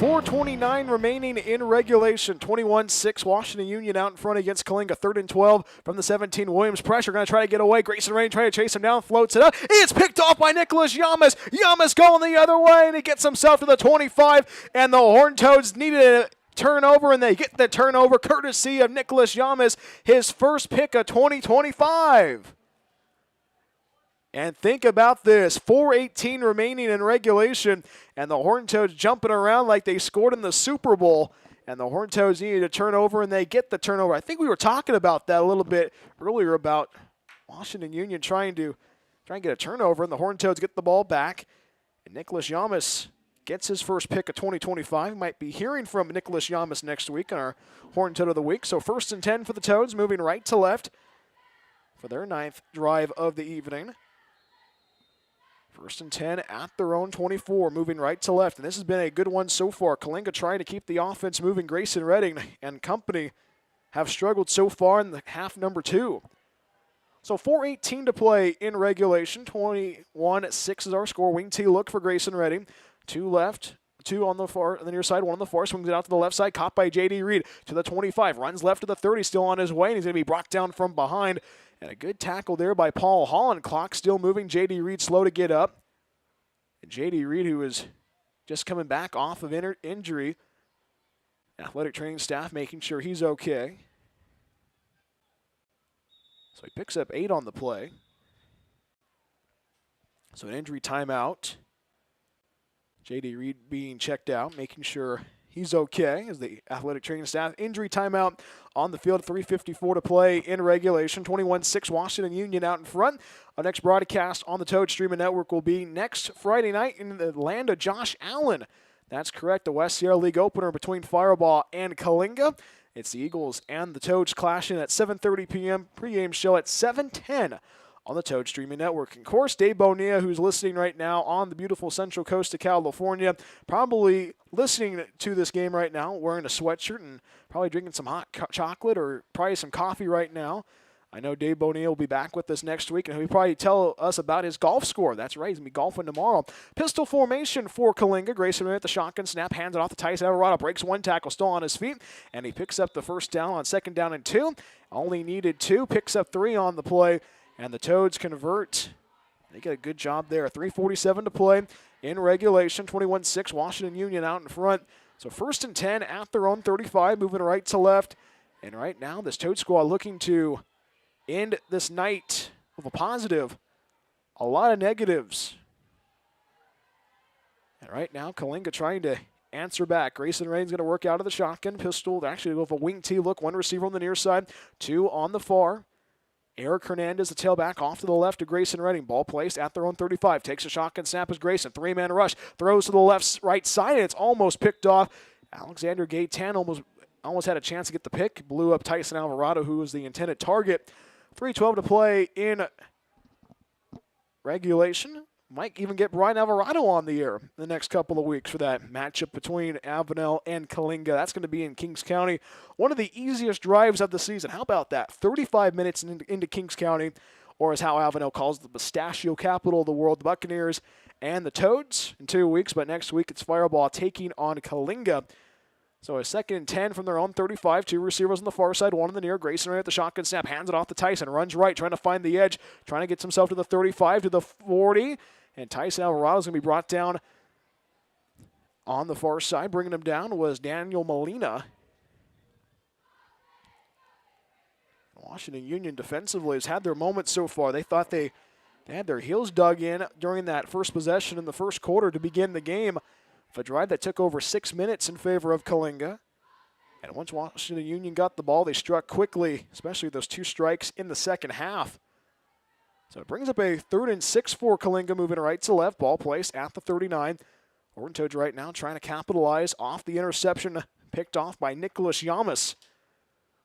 .29 remaining in regulation. 21-6, Washington Union out in front against Coalinga. 3rd and 12 from the 17. Williams pressure, going to try to get away. Grayson Rain trying to chase him down, floats it up. It's picked off by Nicholas Yamas. Yamas going the other way, and he gets himself to the 25, and the Horned Toads needed a turnover, and they get the turnover courtesy of Nicholas Yamas, his first pick of 2025. And think about this, 4:18 remaining in regulation, and the Horned Toads jumping around like they scored in the Super Bowl, and the Horned Toads needed a turnover, and they get the turnover. I think we were talking about that a little bit earlier about Washington Union trying to get a turnover, and the Horned Toads get the ball back, and Nicholas Yamas gets his first pick of 2025. Might be hearing from Nicholas Yamas next week on our Horned Toad of the Week. So 1st and 10 for the Toads, moving right to left for their 9th drive of the evening. 1st and 10 at their own 24, moving right to left. And this has been a good one so far. Coalinga trying to keep the offense moving. Grayson Redding and company have struggled so far in the half number 2. So 4:18 to play in regulation. 21-6 is our score. Wing T look for Grayson Redding. 2 left. two on the near side, one on the far, swings it out to the left side, caught by J.D. Reed to the 25, runs left to the 30, still on his way, and he's going to be brought down from behind. And a good tackle there by Paul Holland. Clock still moving. J.D. Reed slow to get up. And J.D. Reed, who is just coming back off of injury, athletic training staff making sure he's okay. So he picks up 8 on the play. So an injury timeout. J.D. Reed being checked out, making sure he's okay as the athletic training staff. Injury timeout on the field, 3:54 to play in regulation. 21-6 Washington Union out in front. Our next broadcast on the Toad Streaming Network will be next Friday night in the land of Josh Allen. That's correct, the West Sierra League opener between Fireball and Coalinga. It's the Eagles and the Toads clashing at 7:30 p.m. Pregame show at 7:10 on the Toad Streaming Network. And of course, Dave Bonilla, who's listening right now on the beautiful central coast of California, probably listening to this game right now, wearing a sweatshirt and probably drinking some hot chocolate or probably some coffee right now. I know Dave Bonilla will be back with us next week, and he'll probably tell us about his golf score. That's right, he's going to be golfing tomorrow. Pistol formation for Coalinga. Grayson at the shotgun snap, hands it off to Tyson Alvarado, breaks one tackle, still on his feet, and he picks up the first down on 2nd down and 2. Only needed 2, picks up 3 on the play. And the Toads convert. They get a good job there. 3:47 to play in regulation. 21-6 Washington Union out in front. So 1st and 10 at their own 35, moving right to left. And right now, this Toad squad looking to end this night with a positive. A lot of negatives. And right now, Coalinga trying to answer back. Grayson Rain's going to work out of the shotgun pistol. They actually go with a wing T look. 1 receiver on the near side, 2 on the far. Eric Hernandez, the tailback, off to the left to Grayson Redding. Ball placed at their own 35. Takes a shotgun snap as Grayson. 3-man rush. Throws to the right side, and it's almost picked off. Alexander Gaetan almost had a chance to get the pick. Blew up Tyson Alvarado, who was the intended target. 3:12 to play in regulation. Might even get Brian Alvarado on the air the next couple of weeks for that matchup between Avenel and Coalinga. That's going to be in Kings County. One of the easiest drives of the season. How about that? 35 minutes into Kings County, or as how Avenel calls the pistachio capital of the world, the Buccaneers and the Toads in 2 weeks. But next week it's Fireball taking on Coalinga. So a 2nd and 10 from their own 35. 2 receivers on the far side, 1 on the near. Grayson right at the shotgun snap, hands it off to Tyson. Runs right, trying to find the edge, trying to get himself to the 35, to the 40. And Tyson Alvarado is going to be brought down on the far side. Bringing him down was Daniel Molina. Washington Union defensively has had their moments so far. They thought they had their heels dug in during that first possession in the first quarter to begin the game. A drive that took over 6 minutes in favor of Coalinga. And once Washington Union got the ball, they struck quickly, especially those 2 strikes in the second half. So it brings up a 3rd and 6 for Coalinga, moving right to left. Ball placed at the 39. Horton Toads right now trying to capitalize off the interception picked off by Nicholas Yamas.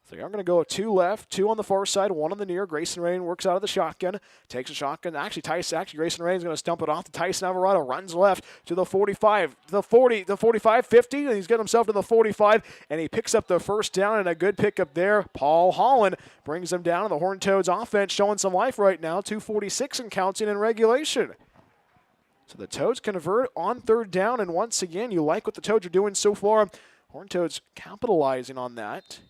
So you're going to go 2 left, 2 on the far side, 1 on the near. Grayson Rain works out of the shotgun, takes a shotgun. Actually, Grayson Rain is going to stump it off to Tyson Alvarado. Runs left to the 45, the 40, the 45, 50, and he's getting himself to the 45, and he picks up the first down, and a good pickup there. Paul Holland brings him down, and the Horned Toads offense showing some life right now. 2:46 and counting in regulation. So the Toads convert on 3rd down, and once again, you like what the Toads are doing so far. Horned Toads capitalizing on that.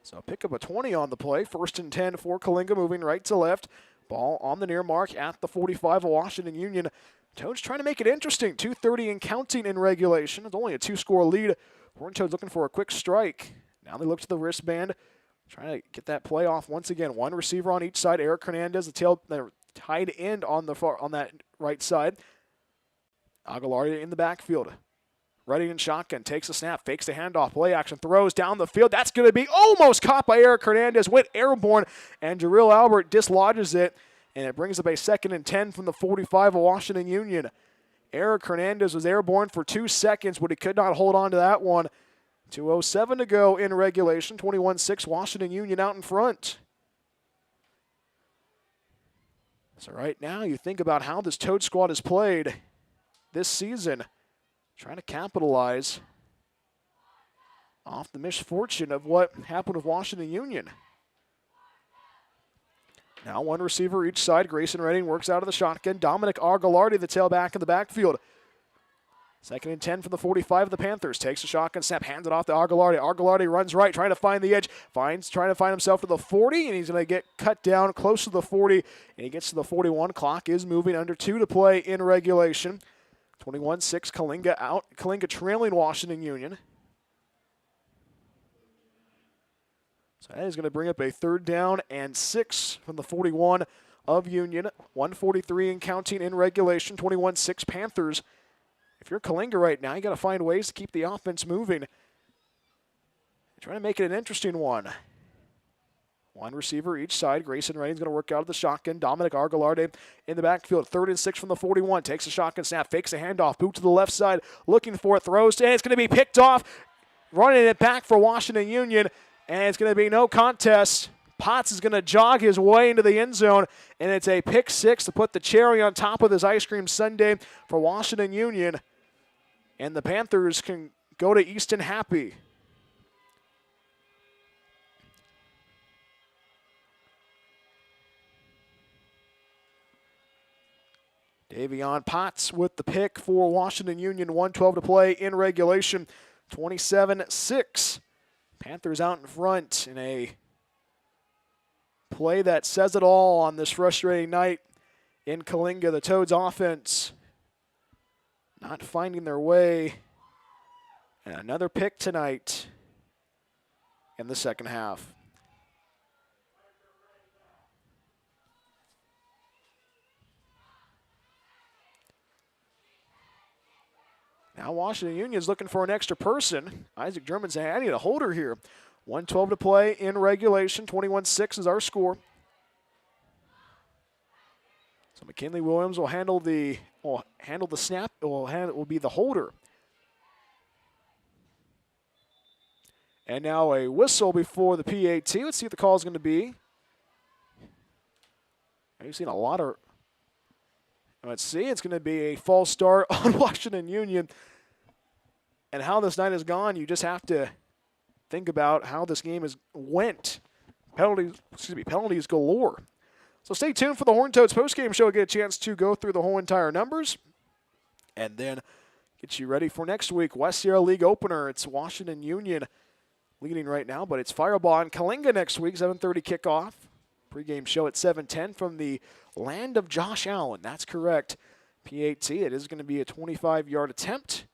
So pick up a 20 on the play. 1st and 10 for Coalinga, moving right to left. Ball on the near mark at the 45 of Washington Union. Toads trying to make it interesting. 2:30 and counting in regulation. It's only a 2-score lead. Horned Toads looking for a quick strike. Now they look to the wristband, trying to get that play off once again. 1 receiver on each side. Eric Hernandez, the tight end on that right side. Aguilar in the backfield. Ready in shotgun, takes a snap, fakes the handoff, play action, throws down the field. That's going to be almost caught by Eric Hernandez, went airborne, and Jarrell Albert dislodges it, and it brings up a 2nd and 10 from the 45 of Washington Union. Eric Hernandez was airborne for 2 seconds, but he could not hold on to that one. 2:07 to go in regulation. 21-6 Washington Union out in front. So right now you think about how this Toad squad has played this season, trying to capitalize off the misfortune of what happened with Washington Union. Now one receiver each side. Grayson Redding works out of the shotgun. Dominic Argalardi, the tailback in the backfield. 2nd and 10 from the 45 of the Panthers. Takes a shotgun snap, hands it off to Argalardi. Argalardi runs right, trying to find the edge. Trying to find himself to the 40, and he's going to get cut down close to the 40. And he gets to the 41. Clock is moving, under 2 to play in regulation. 21-6, Coalinga out. Coalinga trailing Washington Union. So that is going to bring up a 3rd down and 6 from the 41 of Union. 1:43 and counting in regulation. 21-6 Panthers. If you're Coalinga right now, you got to find ways to keep the offense moving. Trying to make it an interesting one. One receiver each side. Grayson Redding's going to work out of the shotgun. Dominic Argalardi in the backfield. 3rd and 6 from the 41. Takes a shotgun snap, fakes a handoff, boot to the left side, looking for it, throws, and it's going to be picked off. Running it back for Washington Union, and it's going to be no contest. Potts is going to jog his way into the end zone, and it's a pick 6 to put the cherry on top of this ice cream sundae for Washington Union. And the Panthers can go to Easton happy. Davion Potts with the pick for Washington Union. 1:12 to play in regulation. 27-6. Panthers out in front in a play that says it all on this frustrating night in Coalinga. The Toads offense not finding their way. And another pick tonight in the second half. Now Washington Union is looking for an extra person. Isaac German saying, I need a holder here. 1:12 to play in regulation. 21-6 is our score. So McKinley Williams will handle the snap. It will be the holder. And now a whistle before the PAT. Let's see what the call is going to be. I've seen a lot of. Let's see. It's going to be a false start on Washington Union. And how this night has gone, you just have to think about how this game went. Penalties galore. So stay tuned for the Horned Toads postgame show. Get a chance to go through the whole entire numbers. And then get you ready for next week. West Sierra League opener. It's Washington Union leading right now, but it's Fireball and Coalinga next week, 7:30 kickoff. Pre-game show at 7:10 from the land of Josh Allen. That's correct. PAT, it is going to be a 25-yard attempt.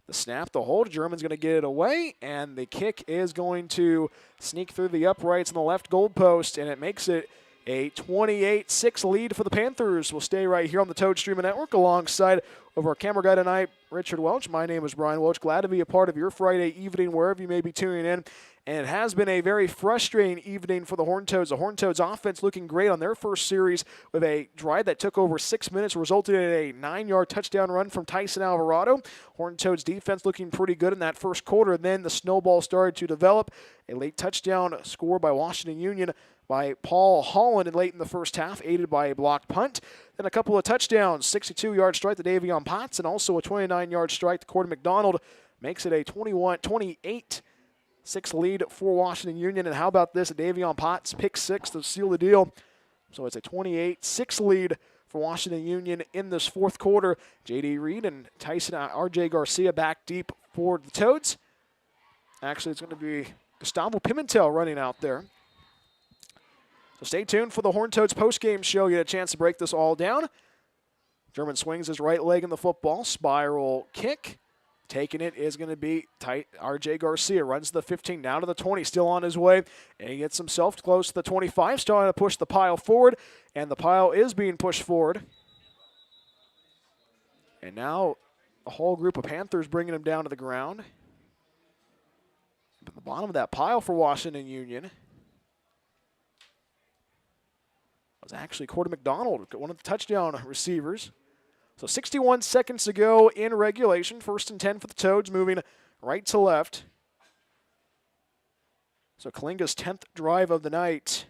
The snap, the hold, German's going to get it away, and the kick is going to sneak through the uprights on the left goalpost, and it makes it a 28-6 lead for the Panthers. We'll stay right here on the Toad Streaming Network alongside of our camera guy tonight, Richard Welch. My name is Brian Welch. Glad to be a part of your Friday evening wherever you may be tuning in. And it has been a very frustrating evening for the Horned Toads. The Horned Toads offense looking great on their first series with a drive that took over 6 minutes, resulted in a 9-yard touchdown run from Tyson Alvarado. Horned Toads defense looking pretty good in that first quarter. Then the snowball started to develop. A late touchdown score by Washington Union by Paul Holland late in the first half, aided by a blocked punt. Then a couple of touchdowns, 62-yard strike to Davion Potts, and also a 29-yard strike to Cordy McDonald. Makes it a 28-6 lead for Washington Union. And how about this? Davion Potts pick 6 to seal the deal. So it's a 28-6 lead for Washington Union in this fourth quarter. J.D. Reed and Tyson R.J. Garcia back deep for the Toads. Actually, it's going to be Gustavo Pimentel running out there. So stay tuned for the Horned Toads postgame show. Get a chance to break this all down. German swings his right leg in the football. Spiral kick. Taking it is going to be tight. R.J. Garcia runs the 15 down to the 20, still on his way. And he gets himself close to the 25, starting to push the pile forward. And the pile is being pushed forward. And now a whole group of Panthers bringing him down to the ground. At the bottom of that pile for Washington Union was actually Cordy McDonald, one of the touchdown receivers. So 61 seconds to go in regulation. 1st and 10 for the Toads, moving right to left. So Coalinga's 10th drive of the night.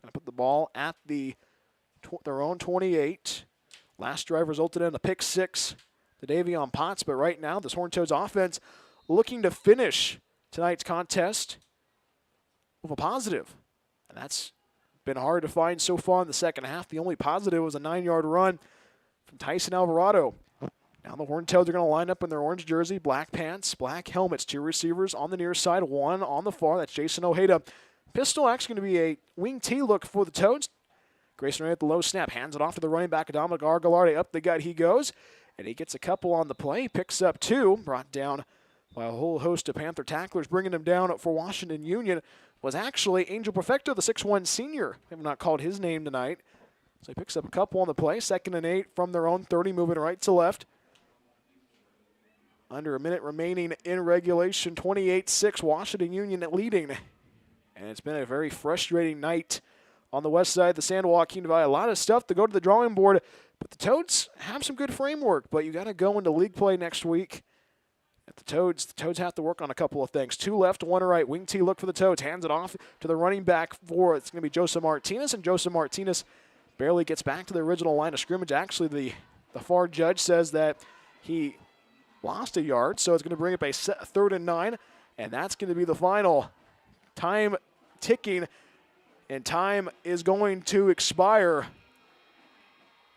Gonna put the ball at their own 28. Last drive resulted in a pick 6 to Davion Potts, but right now this Horned Toads offense looking to finish tonight's contest with a positive. And that's been hard to find so far in the second half. The only positive was a 9-yard run from Tyson Alvarado. Now the Horned Toads are going to line up in their orange jersey, black pants, black helmets. 2 receivers on the near side, 1 on the far. That's Jason Ojeda. Pistol actually going to be a wing T look for the Toads. Grayson Ray at the low snap, hands it off to the running back, Dominic Argalardi. Up the gut he goes, and he gets a couple on the play. Picks up 2, brought down by a whole host of Panther tacklers. Bringing him down for Washington Union was actually Angel Perfecto, the 6'1 senior. We have not called his name tonight. So he picks up a couple on the play. 2nd and 8 from their own 30, moving right to left. Under a minute remaining in regulation, 28-6, Washington Union leading. And it's been a very frustrating night on the west side of the San Joaquin Valley. A lot of stuff to go to the drawing board, but the Toads have some good framework, but you got to go into league play next week. At the Toads have to work on a couple of things. 2 left, 1 right. Wing T look for the Toads. Hands it off to the running back for, it's going to be Joseph Martinez, and Joseph Martinez barely gets back to the original line of scrimmage. Actually, the far judge says that he lost a yard, so it's going to bring up a 3rd and 9, and that's going to be the final. Time ticking, and time is going to expire.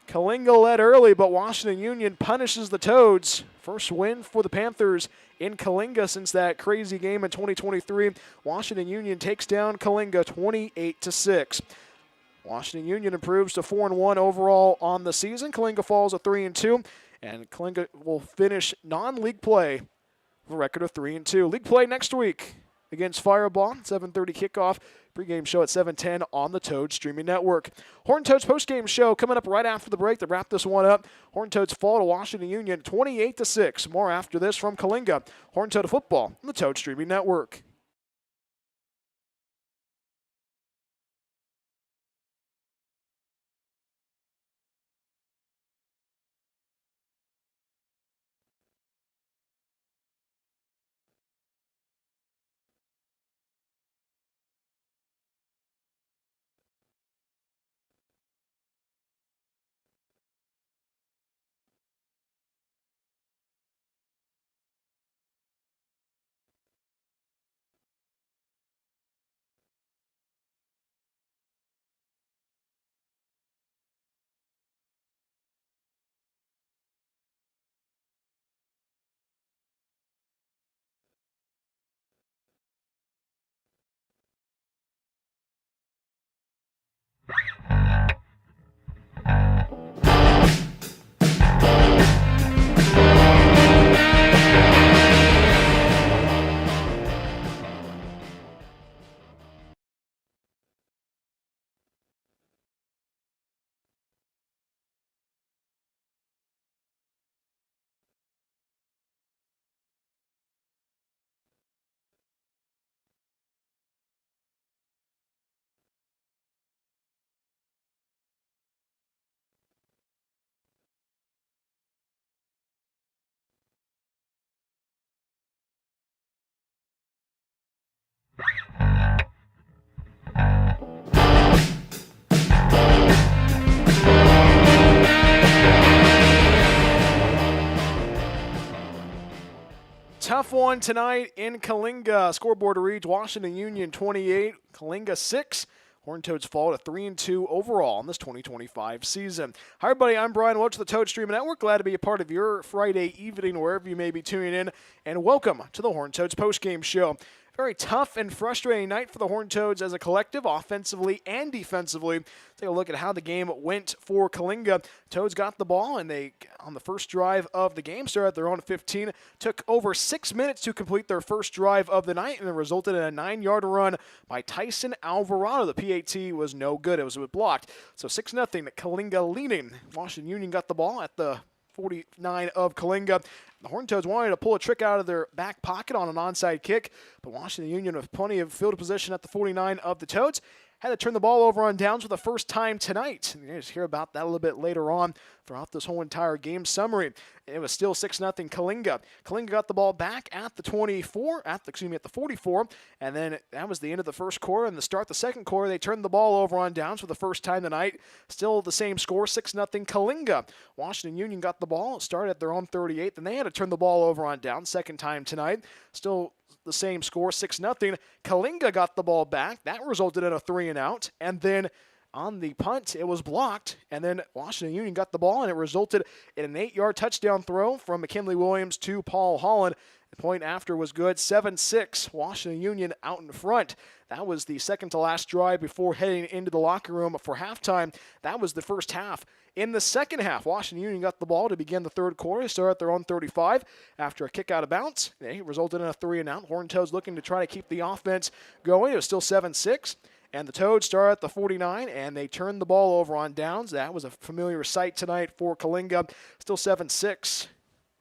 Coalinga led early, but Washington Union punishes the Toads. First win for the Panthers in Coalinga since that crazy game in 2023. Washington Union takes down Coalinga 28-6. Washington Union improves to 4-1 overall on the season. Coalinga falls to 3-2, and Coalinga will finish non-league play with a record of 3-2. League play next week against Fireball, 7:30 kickoff. Pre-game show at 7:10 on the Toad Streaming Network. Horned Toads post-game show coming up right after the break to wrap this one up. Horned Toads fall to Washington Union 28-6. More after this from Coalinga. Horned Toad football on the Toad Streaming Network. Tough one tonight in Coalinga. Scoreboard reads Washington Union 28, Coalinga 6. Horned Toads fall to 3-2 overall in this 2025 season. Hi, everybody. I'm Brian Welch of the Toad Streaming Network. Glad to be a part of your Friday evening, wherever you may be tuning in. And welcome to the Horned Toads postgame show. Very tough and frustrating night for the Horned Toads as a collective, offensively and defensively. Take a look at how the game went for Coalinga. Toads got the ball, and they, on the first drive of the game, started at their own 15. Took over 6 minutes to complete their first drive of the night, and it resulted in a 9-yard run by Tyson Alvarado. The PAT was no good. It was blocked. So 6-0, Coalinga leading. Washington Union got the ball at the 49 of Coalinga. The Horned Toads wanted to pull a trick out of their back pocket on an onside kick, but Washington Union with plenty of field position at the 49 of the Toads had to turn the ball over on downs for the first time tonight. You're going to hear about that a little bit later on throughout this whole entire game summary. It was still 6-0 Coalinga. Coalinga got the ball back at the 24, at the 44, and then that was the end of the first quarter. And to start the second quarter, they turned the ball over on downs for the first time tonight. Still the same score, 6-0 Coalinga. Washington Union got the ball, started at their own 38, then they had to turn the ball over on downs second time tonight. Still the same score, 6-0. Coalinga got the ball back. That resulted in a 3-and-out. And then on the punt, it was blocked. And then Washington Union got the ball, and it resulted in an 8-yard touchdown throw from McKinley Williams to Paul Holland. The point after was good, 7-6, Washington Union out in front. That was the second to last drive before heading into the locker room for halftime. That was the first half. In the second half, Washington Union got the ball to begin the third quarter. They started at their own 35 after a kick out of bounds. It resulted in a 3-and-out. Horned Toads looking to try to keep the offense going. It was still 7-6. And the Toads started at the 49, and they turned the ball over on downs. That was a familiar sight tonight for Coalinga. Still 7-6.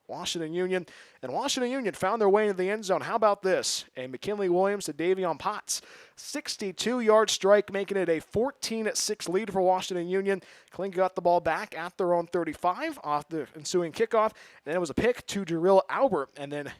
Washington Union. And Washington Union found their way into the end zone. How about this? A McKinley Williams to Davion Potts. 62-yard strike, making it a 14-6 lead for Washington Union. Coalinga got the ball back at their own 35 off the ensuing kickoff. And then it was a pick to Jarrell Albert. And then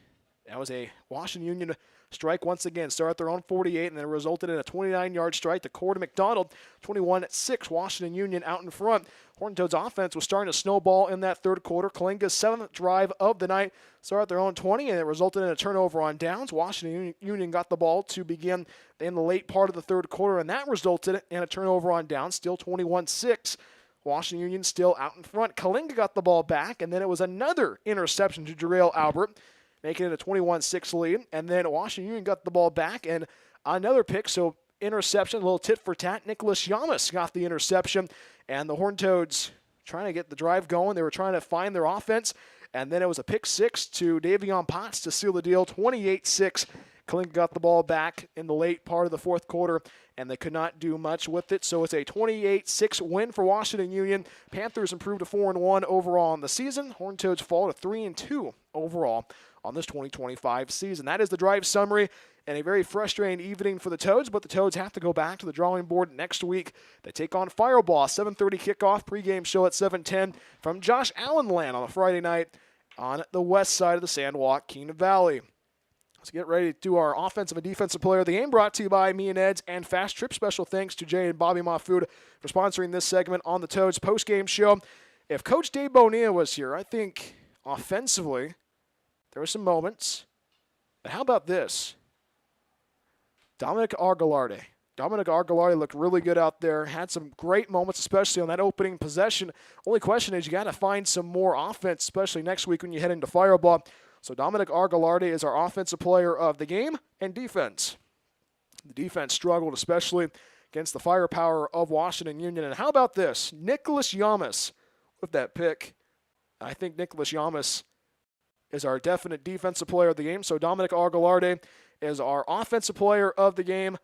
that was a Washington Union strike once again. Started at their own 48, and then it resulted in a 29-yard strike to Corda McDonald. 21-6, Washington Union out in front. Horned Toads offense was starting to snowball in that third quarter. Coalinga's seventh drive of the night started at their own 20, and it resulted in a turnover on downs. Washington Union got the ball to begin in the late part of the third quarter, and that resulted in a turnover on downs, still 21-6. Washington Union still out in front. Coalinga got the ball back, and then it was another interception to Jarrell Albert, making it a 21-6 lead. And then Washington Union got the ball back, and another pick, so interception, a little tit for tat. Nicholas Yamas got the interception, and the Horned Toads trying to get the drive going. They were trying to find their offense, and then it was a pick six to Davion Potts to seal the deal, 28-6. Coalinga got the ball back in the late part of the fourth quarter, and they could not do much with it. So it's a 28-6 win for Washington Union. Panthers improved to 4-1 overall in the season. Horned Toads fall to 3-2 overall on this 2025 season. That is the drive summary, and a very frustrating evening for the Toads, but the Toads have to go back to the drawing board next week. They take on Fireball, 7:30 kickoff, pregame show at 7:10 from Josh Allen Land on a Friday night on the west side of the Sandwalk, Keene Valley. Let's get ready to do our offensive and defensive player of the game, brought to you by Me and Ed's and Fast Trip. Special thanks to Jay and Bobby Ma Food for sponsoring this segment on the Toads postgame show. If Coach Dave Bonilla was here, I think offensively there were some moments. But how about this? Dominic Argalardi. Dominic Argalardi looked really good out there, had some great moments, especially on that opening possession. Only question is you got to find some more offense, especially next week when you head into Fireball. So Dominic Argalardi is our offensive player of the game and defense. The defense struggled, especially against the firepower of Washington Union. And how about this? Nicholas Yamas with that pick. I think Nicholas Yamas is our definite defensive player of the game. So Dominic Argalardi is our offensive player of the game,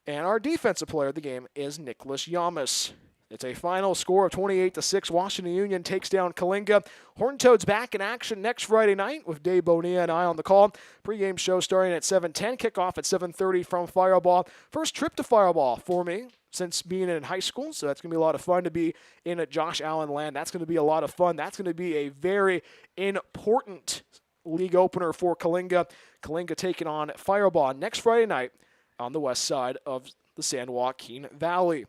and our defensive player of the game is Nicholas Yamas. It's a final score of 28-6. Washington Union takes down Coalinga. Horned Toads back in action next Friday night with Dave Bonilla and I on the call. Pre-game show starting at 7:10. Kickoff at 7:30 from Fireball. First trip to Fireball for me since being in high school, so that's going to be a lot of fun to be in at Josh Allen Land. That's going to be a lot of fun. That's going to be a very important league opener for Coalinga. Coalinga taking on Fireball next Friday night on the west side of the San Joaquin Valley.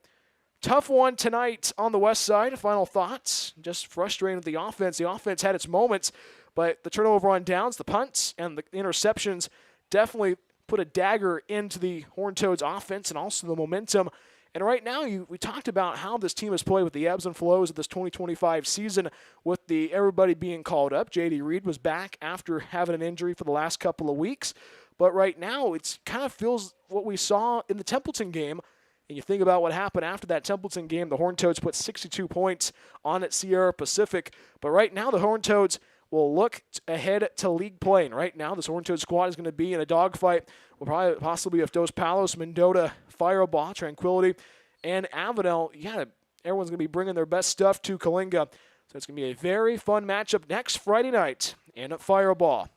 Tough one tonight on the west side. Final thoughts. Just frustrating with the offense. The offense had its moments, but the turnover on downs, the punts, and the interceptions definitely put a dagger into the Horned Toads offense and also the momentum. And right now, we talked about how this team has played with the ebbs and flows of this 2025 season with everybody being called up. J.D. Reed was back after having an injury for the last couple of weeks. But right now, it kind of feels what we saw in the Templeton game. And you think about what happened after that Templeton game. The Horned Toads put 62 points on at Sierra Pacific. But right now, the Horned Toads will look ahead to league play. And right now, this Horned Toad squad is going to be in a dogfight. Will probably possibly have Dos Palos, Mendota, Fireball, Tranquility, and Avenel. Yeah, everyone's going to be bringing their best stuff to Coalinga. So it's going to be a very fun matchup next Friday night in Fireball.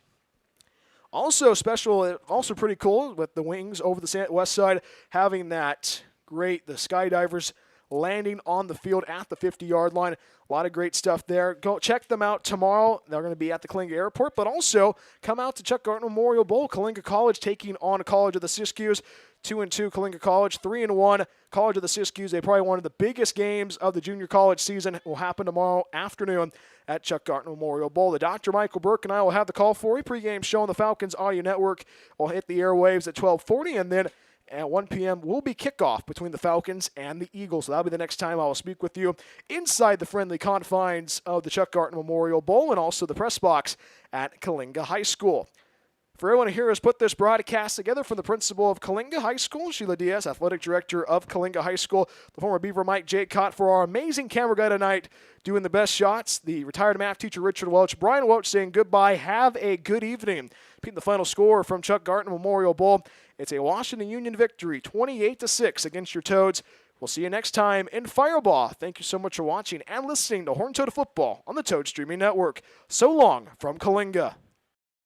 Also special, also pretty cool with the Wings over the west side having that great, the Skydivers landing on the field at the 50-yard line. A lot of great stuff there. Go check them out tomorrow. They're going to be at the Coalinga Airport, but also come out to Chuck Garton Memorial Bowl. Coalinga College taking on College of the Siskiyous. 2-2 Coalinga College, 3-1 College of the Siskiyous. They probably one of the biggest games of the junior college season. Will happen tomorrow afternoon at Chuck Garton Memorial Bowl. The Dr. Michael Burke and I will have the call for you. Pregame show on the Falcons Audio Network will hit the airwaves at 12:40, and then at 1 p.m. will be kickoff between the Falcons and the Eagles. So that'll be the next time I will speak with you inside the friendly confines of the Chuck Garton Memorial Bowl and also the press box at Coalinga High School. For everyone here has put this broadcast together, from the principal of Coalinga High School, Sheila Diaz, athletic director of Coalinga High School, the former Beaver Mike Jake Cott, for our amazing camera guy tonight doing the best shots, the retired math teacher Richard Welch, Brian Welch saying goodbye, have a good evening. Repeating the final score from Chuck Garton Memorial Bowl, it's a Washington Union victory, 28-6 against your Toads. We'll see you next time in Fireball. Thank you so much for watching and listening to Horned Toad Football on the Toad Streaming Network. So long from Coalinga.